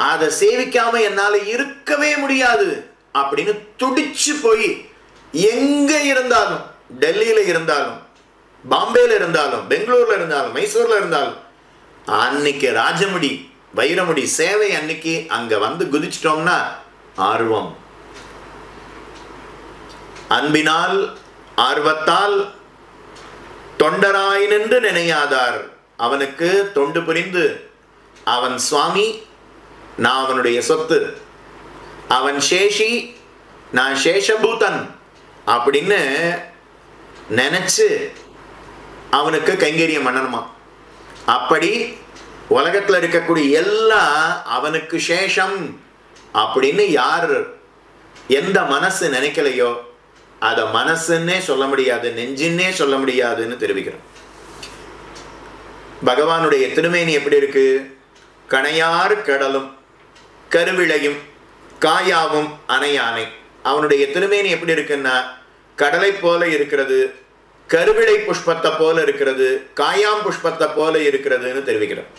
அதை சேவிக்காம என்னால இருக்கவே முடியாது அப்படின்னு துடிச்சு போய் எங்க இருந்தாலும், டெல்லியில இருந்தாலும், பாம்பேல இருந்தாலும், பெங்களூர்ல இருந்தாலும், மைசூர்ல இருந்தாலும், அன்னைக்கு ராஜமுடி வைரமுடி சேவை அன்னைக்கு அங்க வந்து குதிச்சிட்டோம்னா ஆர்வம். அன்பினால் ஆர்வத்தால் தொண்டராய் நின்று நினையாதார், அவனுக்கு தொண்டு புரிந்து அவன் சுவாமி, நான் அவனுடைய சொத்து, அவன் சேஷி, நான் சேஷபூதன் அப்படின்னு நினைச்சு அவனுக்கு கைங்கரியம் பண்ணணுமா. அப்படி உலகத்துல இருக்கக்கூடிய எல்லாம் அவனுக்கு சேஷம் அப்படின்னு யார் எந்த மனசு நினைக்கலையோ அதை மனசுன்னே சொல்ல முடியாது, நெஞ்சின்னே சொல்ல முடியாதுன்னு தெரிவிக்கிறோம். பகவானுடைய திருமேனி எப்படி இருக்கு? கணையார் கடலும் கருவிளையும் காயாவும் அணையானை. அவனுடைய திருமேனி எப்படி இருக்குன்னா கடலை போல இருக்கிறது, கருவிளை புஷ்பத்தை போல இருக்கிறது, காயாம் புஷ்பத்தை போல இருக்கிறதுன்னு தெரிவிக்கிறார்.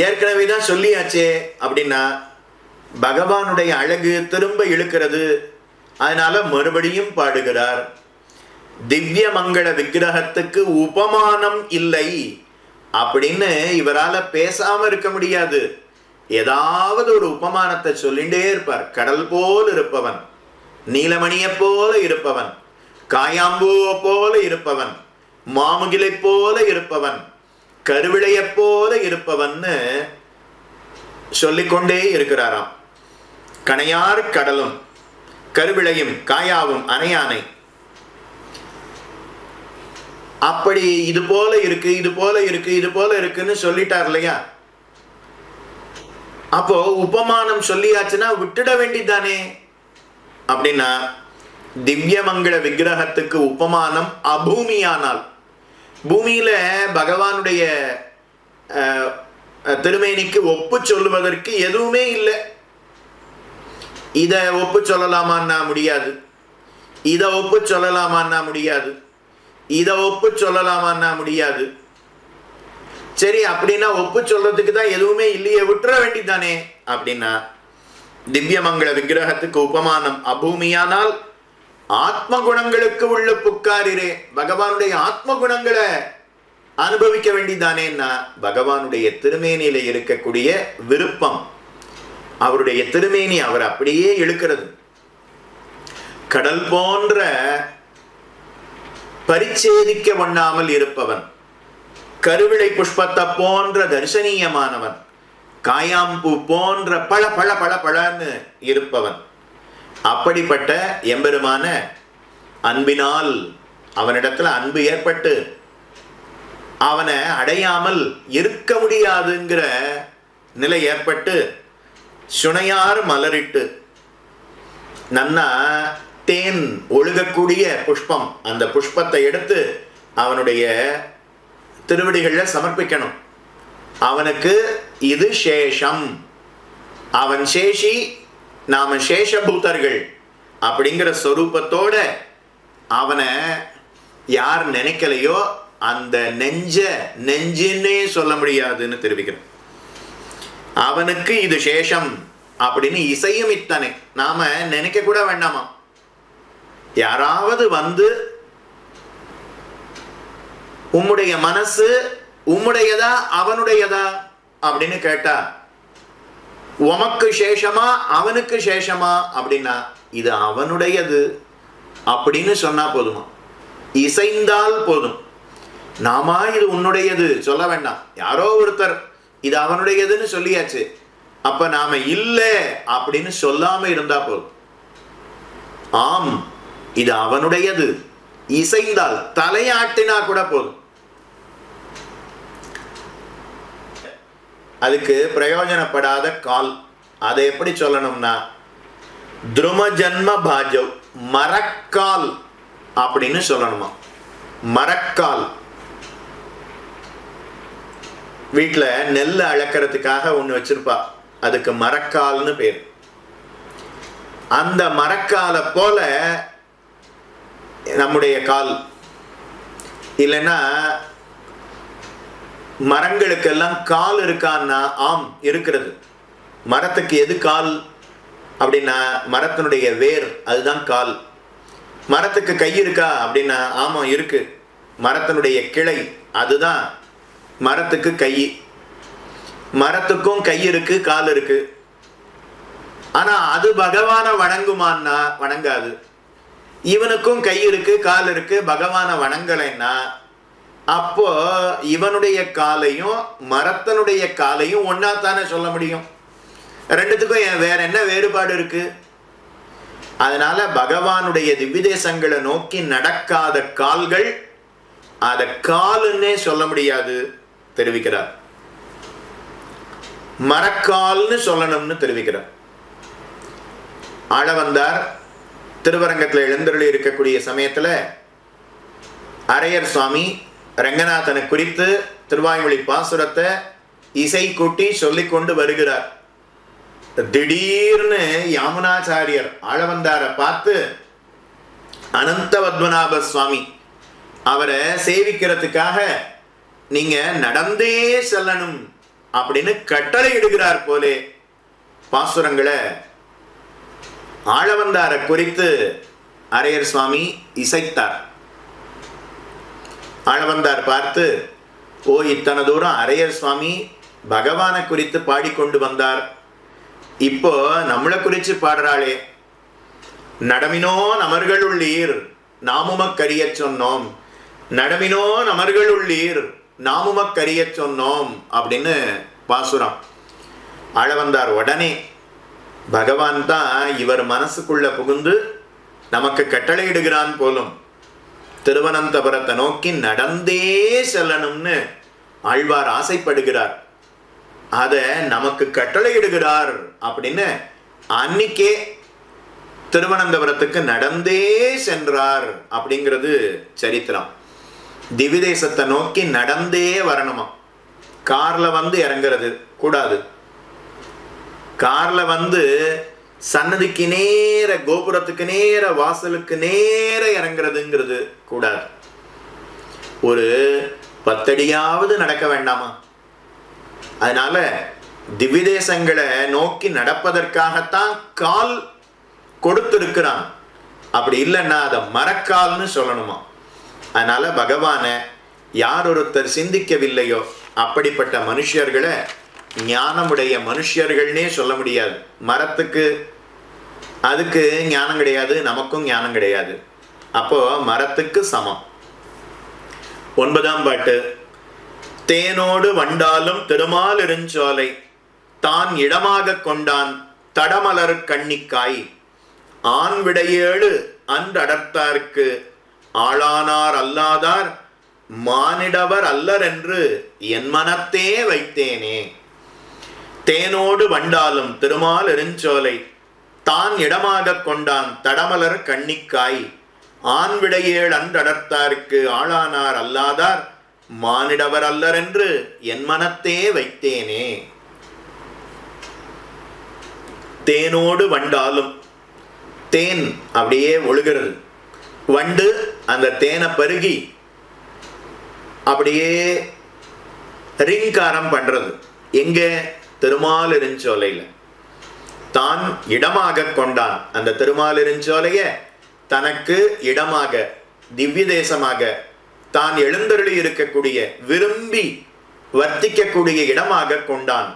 ஏற்கனவே தான் சொல்லியாச்சே அப்படின்னா பகவானுடைய அழகு திரும்ப இழுக்கிறது. அதனால மறுபடியும் பாடுகிறார். திவ்ய மங்கள விக்கிரகத்துக்கு உபமானம் இல்லை அப்படின்னு இவரால பேசாம இருக்க முடியாது. ஏதாவது ஒரு உபமானத்தை சொல்லிண்டே இருப்பார். கடல் போல் இருப்பவன், நீலமணியை போல இருப்பவன், காயாம்பூவை போல இருப்பவன், மாமுகிலை போல இருப்பவன், கருவிளையை போல இருப்பவன்னு சொல்லிக்கொண்டே இருக்கிறாராம். கணையார் கடலும் கருவிளையும் காயாவும் அணையானை. அப்படி இது போல இருக்கு, இது போல இருக்கு, இது போல இருக்குன்னு சொல்லிட்டார் இல்லையா? அப்போ உபமானம் சொல்லியாச்சுன்னா விட்டுட வேண்டிதானே அப்படின்னா, திவ்யமங்கள விக்கிரகத்துக்கு உபமானம் அபூமியானால், பூமியில பகவானுடைய திருமேனிக்கு ஒப்பு சொல்லுவதற்கு எதுவுமே இல்லை. இதை ஒப்பு சொல்லலாமான்னா முடியாது, இதை ஒப்பு சொல்லலாமான்னா முடியாது, இதை ஒப்பு சொல்லலாமான்னா முடியாது. சரி, அப்படின்னா ஒப்பு சொல்றதுக்கு தான் எதுவுமே இல்லையே, விட்டுற வேண்டிதானே அப்படின்னா, திவ்யமங்கள விக்கிரகத்துக்கு உபமானம் அபூமியானால் ஆத்ம குணங்களுக்கு உள்ள புக்காரிரே, பகவானுடைய ஆத்ம குணங்களை அனுபவிக்க வேண்டிதானேன்னா, பகவானுடைய திருமேனியில இருக்கக்கூடிய விருப்பம், அவருடைய திருமேனி அவர் அப்படியே இழுக்கிறது. கடல் போன்ற பரிச்சேதிக்க ஒண்ணாமல் இருப்பவன், கருவிளை புஷ்பத்தை போன்ற தரிசனீயமானவன், காயாம்பூ போன்ற பல பல பல பலன்னு இருப்பவன். அப்படிப்பட்ட எம்பெருமான அன்பினால் அவனிடத்துல அன்பு ஏற்பட்டு அவனை அடையாமல் இருக்க முடியாதுங்கிற நிலை ஏற்பட்டு சுனையார் மலரிட்டு நன்னா தேன் ஒழுகக்கூடிய புஷ்பம், அந்த புஷ்பத்தை எடுத்து அவனுடைய திருவடிகள்ல சமர்ப்பிக்கணும். அவனுக்கு இது சேஷம், அவன் சேஷி, நாம சேஷபூதர்கள் அப்படிங்கிற சொரூபத்தோட அவனை யார் நினைக்கலையோ அந்த நெஞ்சுன்னே சொல்ல முடியாதுன்னு தெரிவிக்கிறேன். அவனுக்கு இது சேஷம் அப்படின்னு இசையும் இத்தனை நாம நினைக்க கூட வேண்டாமா. யாராவது வந்து உம்முடைய மனசு உம்முடையதா அவனுடையதா அப்படின்னு கேட்டா, உமக்கு சேஷமா அவனுக்கு சேஷமா அப்படின்னா இது அவனுடையது அப்படின்னு சொன்னா போதுமா, இசைந்தால் போதும். நாமா இது உன்னுடையது சொல்ல வேண்டாம். யாரோ ஒருத்தர் இது அவனுடையதுன்னு சொல்லியாச்சு, அப்ப நாம இல்லை அப்படின்னு சொல்லாம இருந்தா போதும். ஆம், இது அவனுடையது, இசைந்தால் தலையாட்டினா கூட போதும். அதுக்கு பிரயோஜனப்படாத கால், அதை எப்படி சொல்லணும்னா துரும ஜன்ம பாஜவ், மரக்கால் அப்படின்னு சொல்லணுமா. மரக்கால், வீட்டுல நெல் அளக்கிறதுக்காக ஒண்ணு வச்சிருப்பா, அதுக்கு மரக்கால்னு பேர். அந்த மரக்காலை போல நம்முடைய கால். இல்லைன்னா மரங்களுக்கெல்லாம் கால் இருக்கான்னா ஆம் இருக்கிறது. மரத்துக்கு எது கால் அப்படின்னா மரத்தினுடைய வேர், அதுதான் கால். மரத்துக்கு கை இருக்கா அப்படின்னா ஆமா இருக்கு, மரத்தினுடைய கிளை அதுதான் மரத்துக்கு கை. மரத்துக்கும் கை இருக்கு, கால் இருக்கு. ஆனா அது பகவானை வணங்குமான்னா வணங்காது. இவனுக்கும் கை இருக்கு, கால் இருக்கு, பகவானை வணங்கலைன்னா அப்போ இவனுடைய காலையும் மரத்தனுடைய காலையும் ஒன்னா தானே சொல்ல முடியும். ரெண்டுத்துக்கும் வேற என்ன வேறுபாடு இருக்கு? அதனால பகவானுடைய திவ்யதேசங்களை நோக்கி நடக்காத கால்கள் அத காலுன்னே சொல்ல முடியாது தெரிவிக்கிறார். மரக்கால்னு சொல்லணும்னு தெரிவிக்கிறார். ஆளவந்தார் திருவரங்கத்தில் எழுந்தருளி இருக்கக்கூடிய சமயத்துல அரையர் சுவாமி ரங்கநாதனை குறித்து திருவாய்மொழி பாசுரத்தை இசை கூட்டி சொல்லிக் கொண்டு வருகிறார். திடீர்னு யாமுனாச்சாரியர் ஆளவந்தாரை பார்த்து அனந்த பத்மநாப சுவாமி அவரை சேவிக்கிறதுக்காக நீங்க நடந்தே செல்லணும் அப்படின்னு கட்டளை இடுகிறார் போலே பாசுரங்களை ஆளவந்தாரை குறித்து அரையர் சுவாமி இசைத்தார். ஆளவந்தார் பார்த்து, ஓ, இத்தனை தூரம் அரையர் சுவாமி பகவானை குறித்து பாடிக்கொண்டு வந்தார், இப்போ நம்மளை குறித்து பாடுறாளே, நடமினோ நமர்களுள்ளீர் நாமுமக்கரிய சொன்னோம், நடமினோ நமர்களுள்ளீர் நாமுமக்கரிய சொன்னோம் அப்படின்னு பாசுரம். ஆளவந்தார் உடனே பகவான் தான் இவர் மனசுக்குள்ள புகுந்து நமக்கு கட்டளையிடுகிறான் போலும், திருவனந்தபுரத்தை நோக்கி நடந்தே செல்லணும்னு ஆழ்வார் ஆசைப்படுகிறார், அத நமக்கு கட்டளையிடுகிறார் அப்படின்னு அன்னிக்கே திருவனந்தபுரத்துக்கு நடந்தே சென்றார் அப்படிங்கிறது சரித்திரம். திவிதேசத்தை நோக்கி நடந்தே வரணுமா, கார்ல வந்து இறங்குறது கூடாது. கார்ல வந்து சன்னதிக்கு நேர, கோபுரத்துக்கு நேர, வாசலுக்கு நேர இறங்குறதுங்கிறது கூடாது. ஒரு 10 அடியாவது நடக்க வேண்டாமா? அதனால திவ்யதேசங்களை நோக்கி நடப்பதற்காகத்தான் கால் கொடுத்திருக்கிறான். அப்படி இல்லைன்னா அதை மரக்கால்னு சொல்லணுமா. அதனால பகவான யார் ஒருத்தர் சிந்திக்கவில்லையோ அப்படிப்பட்ட மனுஷர்களை ஞானமுடைய மனுஷர்கள்னே சொல்ல முடியாது. மரத்துக்கு அதுக்கு ஞானம் கிடையாது, நமக்கும் ஞானம் கிடையாது. அப்போ மரத்துக்கு சமம். 9ஆம் பாட்டு. தேனோடு வண்டாலும் திருமால் இருஞ்சோலை தான் இடமாக கொண்டான் தடமலர் கண்ணிக்காய் ஆண் விடையேழு அன்றடர்த்தார்க்கு ஆளானார் அல்லாதார் மானிடவர் அல்லர் என்று என் மனத்தே வைத்தேனே. தேனோடு வண்டாலும் திருமால் இருஞ்சோலை தான் இடமாக கொண்டான் தடமலர் கண்ணிக்காய் ஆண் விடையேழு அன்றடர்த்தார்க்கு ஆளானார் அல்லாதார் மானிடவர் அல்லர் என்று என் மனத்தே வைத்தேனே. தேனோடு வண்டாலும், தேன் அப்படியே ஒழுகிறது, வண்டு அந்த தேனை பருகி அப்படியே ரிங்காரம் பண்றது. எங்க? திருமாலிருஞ்சோலையில. தான் இடமாக கொண்டான் அந்த திருமாலிருஞ்சோலைய தனக்கு இடமாக, திவ்ய தேசமாக, தான் எழுந்தருளி இருக்கக்கூடிய, விரும்பி வர்த்திக்கக்கூடிய இடமாக கொண்டான்.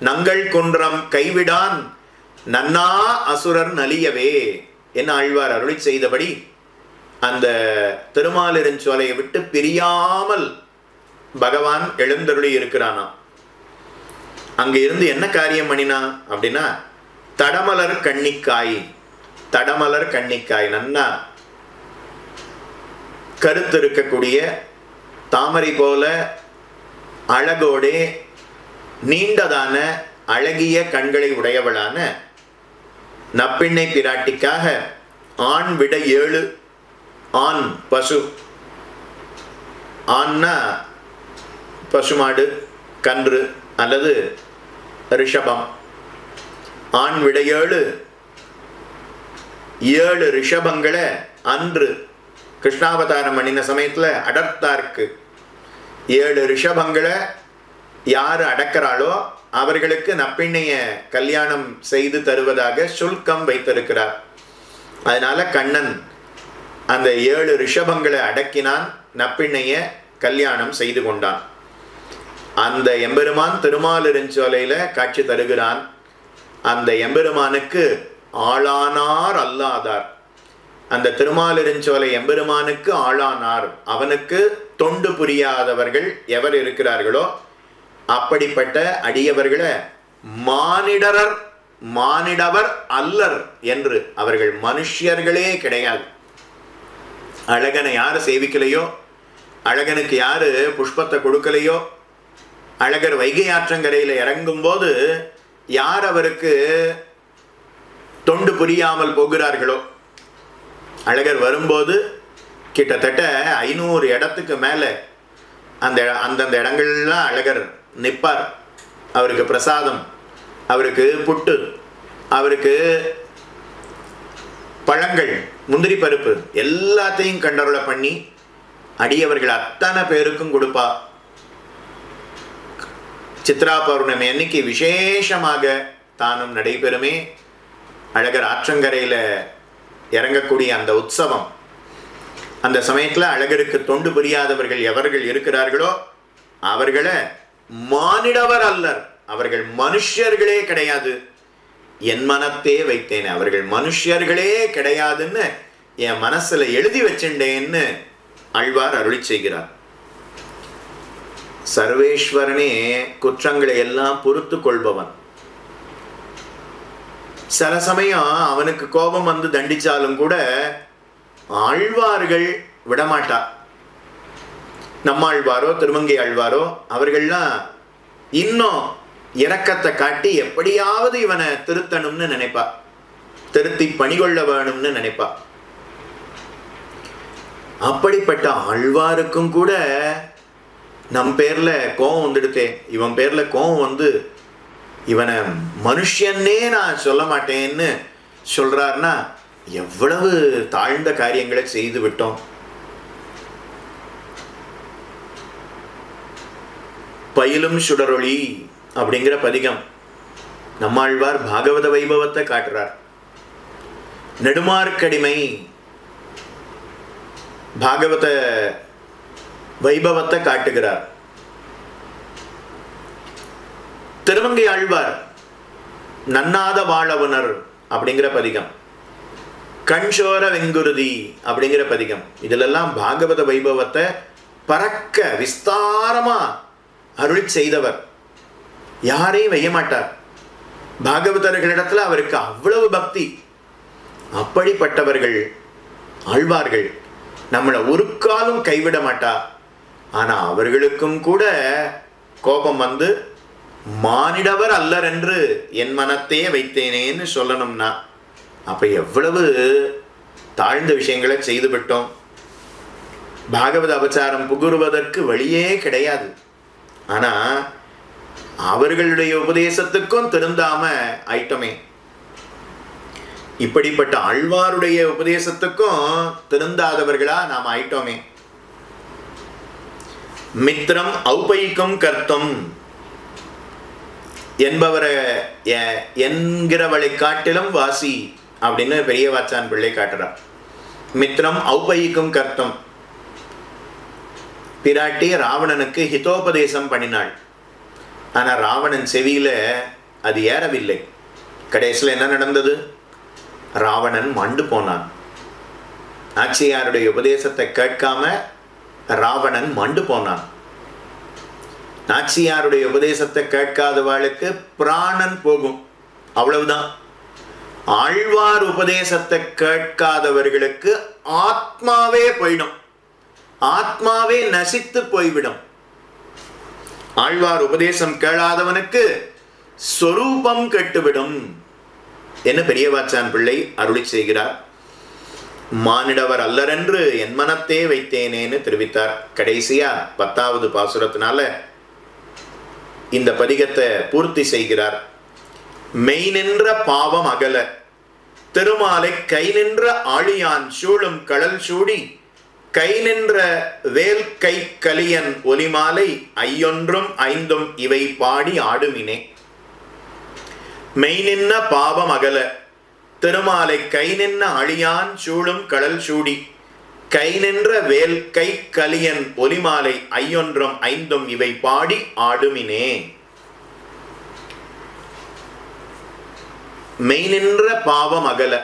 நங்கள் குன்றம் கைவிடான் நன்னா அசுரர் நலியவே என ஆழ்வார் அருளி செய்தபடி அந்த திருமாலிருஞ்சோலையை விட்டு பிரியாமல் பகவான் எழுந்தருளி இருக்கிறானா. அங்க இருந்து என்ன காரியம் பண்ணினா அப்படின்னா, தடமலர் கண்ணிக்காய், தடமலர் கண்ணிக்காய், நன்னா கருத்து இருக்கக்கூடிய தாமரை போல அழகோடே நீண்டதான அழகிய கண்களை உடையவளான நப்பிண்ணை பிராட்டிக்காக ஆண் விட 7 ஆண் பசு, ஆண்னா பசுமாடு, கன்று அல்லது ரிஷபம், ஆண் விட 7 ரிஷபங்களை அன்று கிருஷ்ணாவதாரம் பண்ணின சமயத்துல அடர்த்தார்க்கு 7 ரிஷபங்களை யாரு அடக்கிறாளோ அவர்களுக்கு நப்பிண்ணைய கல்யாணம் செய்து தருவதாக சுல்கம் வைத்திருக்கிறார். அதனால கண்ணன் அந்த 7 ரிஷபங்களை அடக்கினான், நப்பிண்ணைய கல்யாணம் செய்து கொண்டான். அந்த எம்பெருமான் திருமாலிருஞ்சோலையில காட்சி தருகிறான். அந்த எம்பெருமானுக்கு ஆளானார் அல்லாதார், அந்த திருமாலிருஞ்சோலை எம்பெருமானுக்கு ஆளானார், அவனுக்கு தொண்டு புரியாதவர்கள் எவர் இருக்கிறார்களோ அப்படிப்பட்ட அடியவர்களை மானிடரர், மானிடவர் அல்லர் என்று, அவர்கள் மனுஷர்களே கிடையாது. அழகனை யாரு சேவிக்கலையோ, அழகனுக்கு யாரு புஷ்பத்தை கொடுக்கலையோ, அழகர் வைகை ஆற்றங்கரையில இறங்கும் போது யார் அவருக்கு தொண்டு புரியாமல் போகிறார்களோ, அழகர் வரும்போது கிட்டத்தட்ட 500 இடத்துக்கு மேல அந்தந்த இடங்கள்லாம் அழகர் நிற்பார். அவருக்கு பிரசாதம் அவருக்கு புட்டு, அவருக்கு பழங்கள், முந்திரி பருப்பு எல்லாத்தையும் கண்டருளை பண்ணி அடியவர்கள் அத்தனை பேருக்கும் கொடுப்பா. சித்ரா பௌர்ணமி அன்னைக்கு விசேஷமாக தானும் நடைபெறுமே. அழகர் ஆற்றங்கரையில் இறங்கக்கூடிய அந்த உற்சவம், அந்த சமயத்தில் அழகருக்கு தொண்டு புரியாதவர்கள் எவர்கள் இருக்கிறார்களோ அவர்களை மானிடவர் அல்லர், அவர்கள் மனுஷர்களே கிடையாது, என் மனத்தே வைத்தேன், அவர்கள் மனுஷர்களே கிடையாதுன்னு என் மனசுல எழுதி வச்சுட்டேன்னு ஆழ்வார் அருளி செய்கிறார். சர்வேஸ்வரனே குற்றங்களை எல்லாம் பொறுத்து கொள்பவன். சில சமயம் அவனுக்கு கோபம் வந்து தண்டிச்சாலும் கூட ஆழ்வார்கள் விடமாட்டா. நம்மாழ்வாரோ திருமங்கை ஆழ்வாரோ அவர்கள்லாம் இன்னும் இரக்கத்தை காட்டி எப்படியாவது இவனை திருத்தணும்னு நினைப்பா, திருத்தி பணிகொள்ள வேணும்னு நினைப்பா. அப்படிப்பட்ட ஆழ்வாருக்கும் கூட நம் பேர்ல கோபம் வந்துடுதே, இவன் பேர்ல கோபம் வந்து இவனை மனுஷன்னே நான் சொல்ல மாட்டேன்னு சொல்றாருன்னா எவ்வளவு தாழ்ந்த காரியங்களை செய்து விட்டோம். பயிலும் சுடரொளி அப்படிங்கிற பதிகம் நம்மாழ்வார் பாகவத வைபவத்தை காட்டுறார். நெடுமார்க்கடிமை பாகவத வைபவத்தை காட்டுகிறார். திருமங்கை ஆழ்வார் நன்னாத வாழவுனர் அப்படிங்கிற பதிகம், கண்சோர வெங்குருதி அப்படிங்கிற பதிகம், இதிலெல்லாம் பாகவத வைபவத்தை பறக்க விஸ்தாரமா அருள் செய்தவர். யாரையும் வைய மாட்டார். பாகவதர்களிடத்துல அவருக்கு அவ்வளவு பக்தி. அப்படிப்பட்டவர்கள் ஆழ்வார்கள் நம்மளை ஒரு காலம் கைவிட மாட்டா. ஆனா அவர்களுக்கும் கூட கோபம் வந்து மானிடவர் அல்லர் என்று என் மனத்தையே வைத்தேனேன்னு சொல்லணும்னா அப்ப எவ்வளவு தாழ்ந்த விஷயங்களை செய்து விட்டோம். பாகவத அபச்சாரம் புகுறுவதற்கு வழியே கிடையாது. ஆனா அவர்களுடைய உபதேசத்துக்கும் திருந்தாம ஆயிட்டோமே. இப்படிப்பட்ட ஆழ்வாருடைய உபதேசத்துக்கும் திருந்தாதவர்களா நாம் ஆயிட்டோமே. மித்திரம் ஔபயிக்கம் கர்த்தம் என்பவரை என்கிறவளை காட்டிலும் வாசி அப்படின்னு பெரிய வாச்சான் பிள்ளை காட்டுறார். மித்திரம் ஔபயிக்கம் கர்த்தம். பிராட்டி ராவணனுக்கு ஹிதோபதேசம் பண்ணினாள். ஆனா ராவணன் செவியில அது ஏறவில்லை. கடைசியில் என்ன நடந்தது? ராவணன் மண்டு போனான். நாச்சியாருடைய உபதேசத்தை கேட்காம ராவணன் மண்டு போனான். நாச்சியாருடைய உபதேசத்தை கேட்காதவாளுக்கு பிராணன் போகும், அவ்வளவுதான். ஆழ்வார் உபதேசத்தை கேட்காதவர்களுக்கு ஆத்மாவே போயிடும், ஆத்மாவே நசித்து போய்விடும். ஆழ்வார் உபதேசம் கேளாதவனுக்கு சொரூபம் கெட்டுவிடும் என்ன பெரியவாச்சான் பிள்ளை அருளி செய்கிறார். மானிடவர் அல்லரென்று என் மனத்தே வைத்தேனேன்னு தெரிவித்தார். கடைசியா 10வது பாசுரத்தினால இந்த பதிகத்தை பூர்த்தி செய்கிறார். மெய் நின்ற பாவம் அகல திருமாலை கை நின்ற ஆழியான் சூழும் கடல் சூடி கை நின்ற வேல் கை கலியன் ஒலிமாலை ஐயொன்றும் ஐந்தும் இவை பாடி ஆடுமினே. மெய் நின்ன பாவம் அகல திருமாலை கை நின்ன அழியான் சூழும் கடல் சூடி கை நின்ற வேல் கை கலியன் ஒலிமாலை ஐயொன்றும் ஐந்தும் இவை பாடி ஆடுமினே. மெய் நின்ற பாவம் அகல,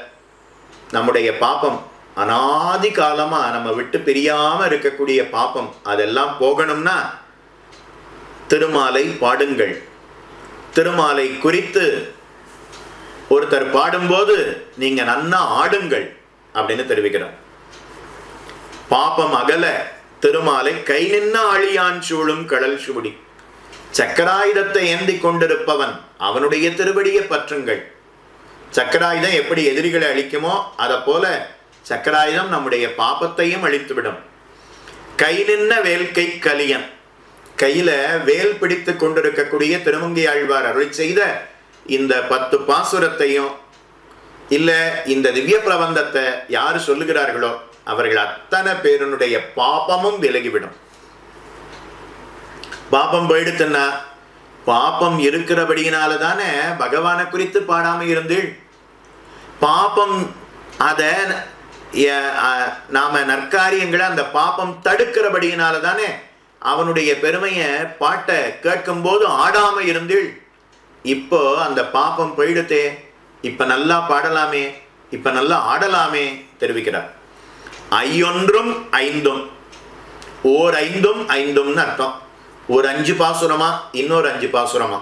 நம்முடைய பாப்பம் அனாதி காலமா நம்ம விட்டு பிரியாம இருக்கக்கூடிய பாப்பம் அதெல்லாம் போகணும்னா திருமாலை பாடுங்கள். திருமாலை குறித்து ஒருத்தர் பாடும்போது நீங்க நன்னா ஆடுங்கள் அப்படின்னு தெரிவிக்கிறார். பாப்பம் அகல திருமாலை கை நின்ன ஆழியான் சூழும் கடல் சூடி. சக்கராயுதத்தை ஏந்தி கொண்டிருப்பவன் அவனுடைய திருவடியை பற்றுங்கள். சக்கராயுதம் எப்படி எதிரிகளை அழிக்குமோ அதை போல சக்கராயுதம் நம்முடைய பாப்பத்தையும் அழித்துவிடும். கை நின்ன வேல் கை கலியன், கையில வேல் பிடித்து கொண்டிருக்கக்கூடிய திருமங்கை ஆழ்வார் அருளி செய்த இந்த 10 பாசுரத்தையும் இல்ல இந்த திவ்ய பிரபந்தத்தை யாரு சொல்லுகிறார்களோ அவர்கள் அத்தனை பேருடைய பாபமும் விலகிவிடும். பாபம் போயிடுத்துன்னா, பாபம் இருக்கிறபடியினால தானே பகவானை குறித்து பாடாம இருந்தீள். பாபம் அத நாம நற்காரியங்களை அந்த பாபம் தடுக்கிறபடியினால தானே அவனுடைய பெருமையை பாட்டை கேட்கும் போது ஆடாம இருந்தீள். இப்போ அந்த பாபம் போயிடுத்தே, இப்ப நல்லா பாடலாமே, இப்ப நல்லா ஆடலாமே தெரிவிக்கிறார். ஐயொன்றும் ஐந்தும், ஓர் ஐந்தும் ஐந்தும்னு அர்த்தம். ஒரு 5 பாசுரமா, இன்னொரு 5 பாசுரமா.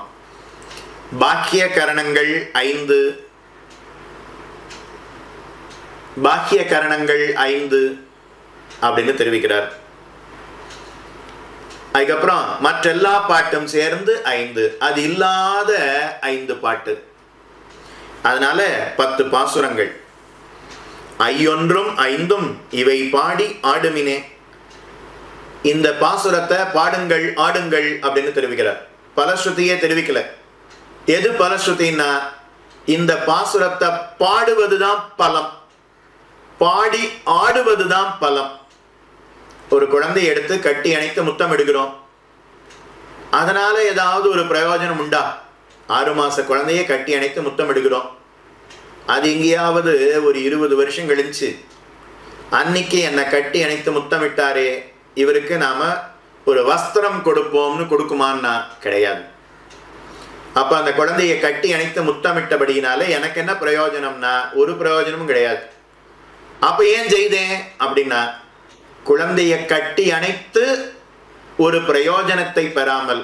பாக்கிய கரணங்கள் 5, பாக்கிய கரணங்கள் 5 அப்படின்னு தெரிவிக்கிறார். அதுக்கப்புறம் மற்றெல்லா பாட்டும் சேர்ந்து 5, அது இல்லாத 5 பாட்டு. அதனால 10 பாசுரங்கள். ஐயொன்றும் ஐந்தும் இவை பாடி ஆடுமினே. இந்த பாசுரத்தை பாடுங்கள் ஆடுங்கள் அப்படின்னு தெரிவிக்கிறார். பலஸ்ருதியே தெரிவிக்கல. எது பலஸ்ருதின்னா, இந்த பாசுரத்தை பாடுவதுதான் பலம், பாடி ஆடுவதுதான் பலம். ஒரு குழந்தை எடுத்து கட்டி அணைத்து முத்தம் எடுக்கிறோம், அதனால ஏதாவது ஒரு பிரயோஜனம் உண்டா? 6 மாச குழந்தைய கட்டி அணைத்து முத்தம் எடுக்கிறோம், அது எங்கேயாவது ஒரு 20 வருஷம் கழிச்சு அன்னைக்கு என்னை கட்டி அணைத்து முத்தமிட்டாரே, இவருக்கு நாம ஒரு வஸ்திரம் கொடுப்போம்னு கொடுக்குமான்னா கிடையாது. அப்ப அந்த குழந்தைய கட்டி அணைத்து முத்தமிட்டபடினால எனக்கு என்ன பிரயோஜனம்னா ஒரு பிரயோஜனமும் கிடையாது. அப்ப ஏன் செய்தேன் அப்படின்னா, குழந்தைய கட்டி அணைத்து ஒரு பிரயோஜனத்தை பெறாமல்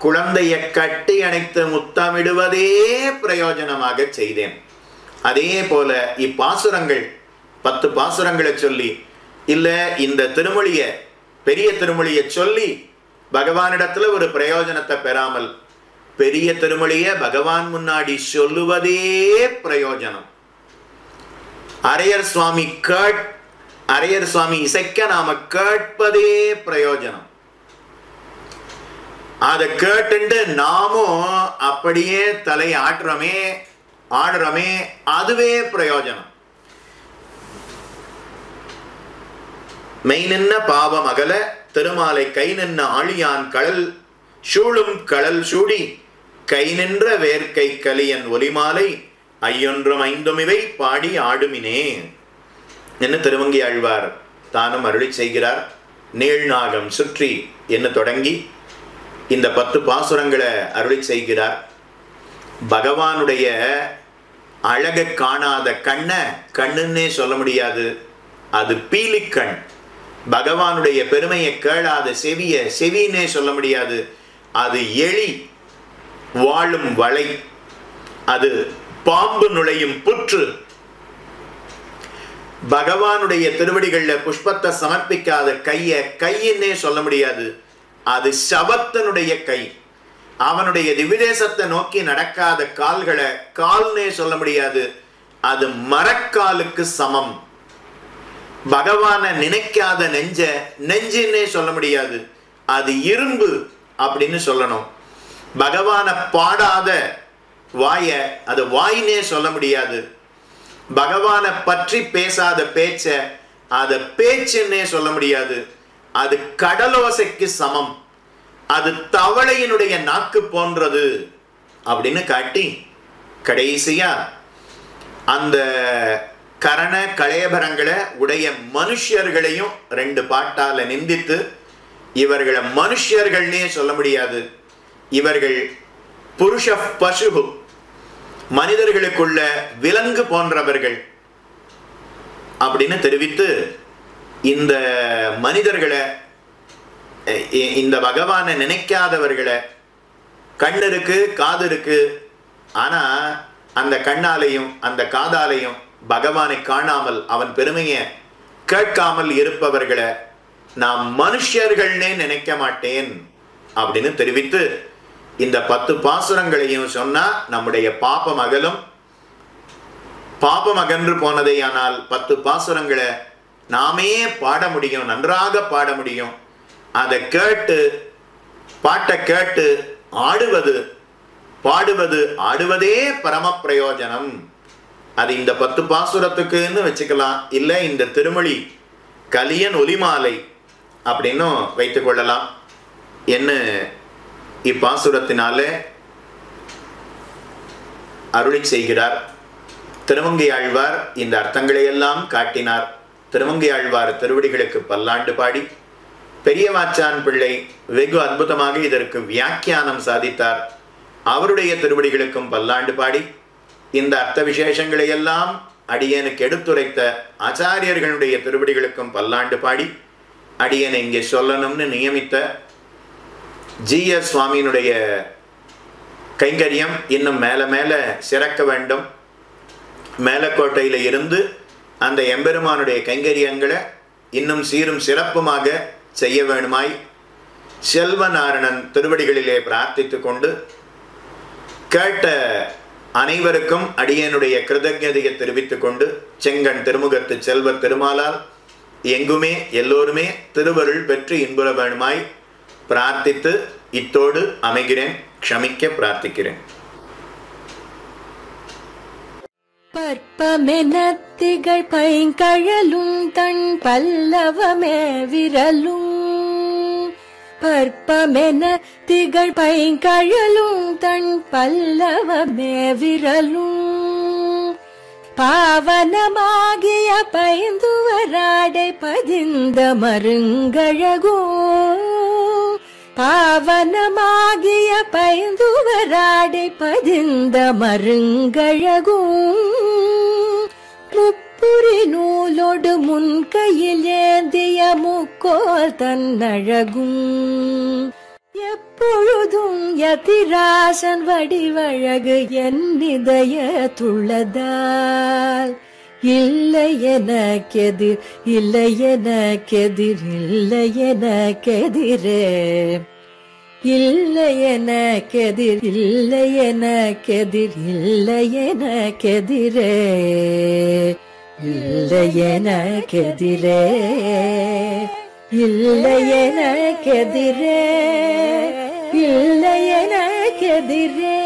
குழந்தைய கட்டி அணைத்து முத்தமிடுவதே பிரயோஜனமாக செய்தேன். அதே போல இப்பாசுரங்கள் 10 பாசுரங்களை சொல்லி இல்ல இந்த திருமொழிய பெரிய திருமொழியை சொல்லி பகவானிடத்துல ஒரு பிரயோஜனத்தை பெறாமல் பெரிய திருமொழிய பகவான் முன்னாடி சொல்லுவதே பிரயோஜனம். அரையர் சுவாமி இசைக்க நாம கேட்பதே பிரயோஜனம். அதை கேட்டு நாமும் அப்படியே தலை ஆடுறோமே அதுவே பிரயோஜனம். மெய் நின்ன பாவம் அகல திருமாலை கை நின்ன ஆழியான் கடல் சூழும் கடல் சூடி கை நின்ற வேர்க்கை கலியன் ஒலிமாலை ஐயொன்றும் ஐந்தும் இவை பாடி ஆடுமினே என்று திருவங்கி ஆழ்வார் தானும் அருளி செய்கிறார். நீழ்நாகம் சுற்றி என்று தொடங்கி இந்த 10 பாசுரங்களை அருளி செய்கிறார். பகவானுடைய அழகை காணாத கண்ணை கண்ணுன்னே சொல்ல முடியாது, அது பீலிக்கண். பகவானுடைய பெருமையை கேளாத செவின்னே சொல்ல முடியாது, அது எலி வாழும் வளை, அது பாம்பு நுழையும் புற்று. பகவானுடைய திருவடிகள்ல புஷ்பத்தை சமர்ப்பிக்காத கையின்னே சொல்ல முடியாது, அது சபத்தனுடைய கை. அவனுடைய திவ்யதேசத்தை நோக்கி நடக்காத கால்களை கால்னே சொல்ல முடியாது, அது மரக்காலுக்கு சமம். பகவானை நினைக்காத நெஞ்சுன்னே சொல்ல முடியாது, அது இரும்பு அப்படின்னு சொல்லணும். பகவானை பாடாத அது வாயினே சொல்ல முடியாது. பகவானை பற்றி பேசாத அதை பேச்சுன்னே சொல்ல முடியாது, அது கடலோசைக்கு சமம், அது தவளையினுடைய நாக்கு போன்றது அப்படின்னு காட்டி கடைசியா அந்த கரண கலேபரங்களை உடைய மனுஷர்களையும் 2 பாட்டால நிந்தித்து இவர்களை மனுஷர்கள்னே சொல்ல முடியாது, இவர்கள் புருஷ பசு மனிதர்களுக்குள்ள விலங்கு போன்றவர்கள் அப்படின்னு தெரிவித்து இந்த மனிதர்களை இந்த பகவானை நினைக்காதவர்களை, கண் இருக்கு காது இருக்கு ஆனா அந்த கண்ணாலையும் அந்த காதாலையும் பகவானை காணாமல் அவன் பெருமையை கேட்காமல் இருப்பவர்களை நான் மனுஷர்கள்னே நினைக்க மாட்டேன் அப்படின்னு தெரிவித்து இந்த 10 பாசுரங்களையும் சொன்னா நம்முடைய பாபம் அகலும். பாபம் அகன்று போனதே ஆனால் 10 பாசுரங்களை நாமே பாட முடியும், நன்றாக பாட முடியும். அதை கேட்டு பாட்டை கேட்டு ஆடுவது பாடுவது ஆடுவதே பரம பிரயோஜனம். அது இந்த 10 பாசுரத்துக்குன்னு வச்சுக்கலாம், இல்லை இந்த திருமொழி கலியன் ஒலிமாலை அப்படின்னும் வைத்துக் கொள்ளலாம். என்ன இப்பாசுரத்தினாலே அருளி செய்கிறார். திருமங்கை ஆழ்வார் இந்த அர்த்தங்களை எல்லாம் காட்டினார். திருமங்கை ஆழ்வார் திருவடிகளுக்கு பல்லாண்டு பாடி, பெரியவாச்சான் பிள்ளை வெகு அற்புதமாக இதற்கு வியாக்கியானம் சாதித்தார். அவருடைய திருவடிகளுக்கும் பல்லாண்டு பாடி, இந்த அர்த்த விசேஷங்களை எல்லாம் அடியனுக்கு எடுத்துரைத்த ஆச்சாரியர்களுடைய திருவடிகளுக்கும் பல்லாண்டு பாடி, அடியனை இங்கே சொல்லணும்னு நியமித்த ஜி.எஸ். சுவாமியினுடைய கைங்கரியம் இன்னும் மேல மேல சிறக்க வேண்டும். மேலக்கோட்டையில் இருந்து அந்த எம்பெருமானுடைய கைங்கரியங்களை இன்னும் சீரும் சிறப்புமாக செய்ய வேணுமாய் செல்வநாரணன் திருவடிகளிலே பிரார்த்தித்து கொண்டு, கேட்ட அனைவருக்கும் அடியனுடைய கிருதஜதையை தெரிவித்துக் கொண்டு, செங்கண் திருமுகத்து செல்வ திருமாலால் எங்குமே எல்லோருமே திருவருள் பெற்று இன்புற வேணுமாய் பிரார்த்தித்து இத்தோடு அமைகிறேன். க்ஷமிக்க பிரார்த்திக்கிறேன். பற்பமென திகழ் பைங்கழலும் தன் பல்லவமே விரலும். பற்பமென திகழ் பைங்கழலும் தன் பல்லவமே விரலும். பாவனமாகிய பைந்துவராடை பதிந்த மருங்கழகோ. பாவனமாகிய பைந்துவராடை பதிந்த மருங்கழகும். முப்புரி நூலோடு முன்கையில் ஏந்திய முக்கோல் தன்னழகும். எப்பொழுதும் யதிராசன் வடிவழகு என் இதய துள்ளதால். இல்லை எனக்கெதிர் இல்லை எனக்கெதிர் இல்லை எனக்கெதிரே. இல்லை எனக்கெதிர் இல்லை எனக்கெதிர் இல்லை எனக்கெதிரே. இல்லை எனக்கெதிரே இல்லை எனக்கெதிரே இல்லை எனக்கெதிரே.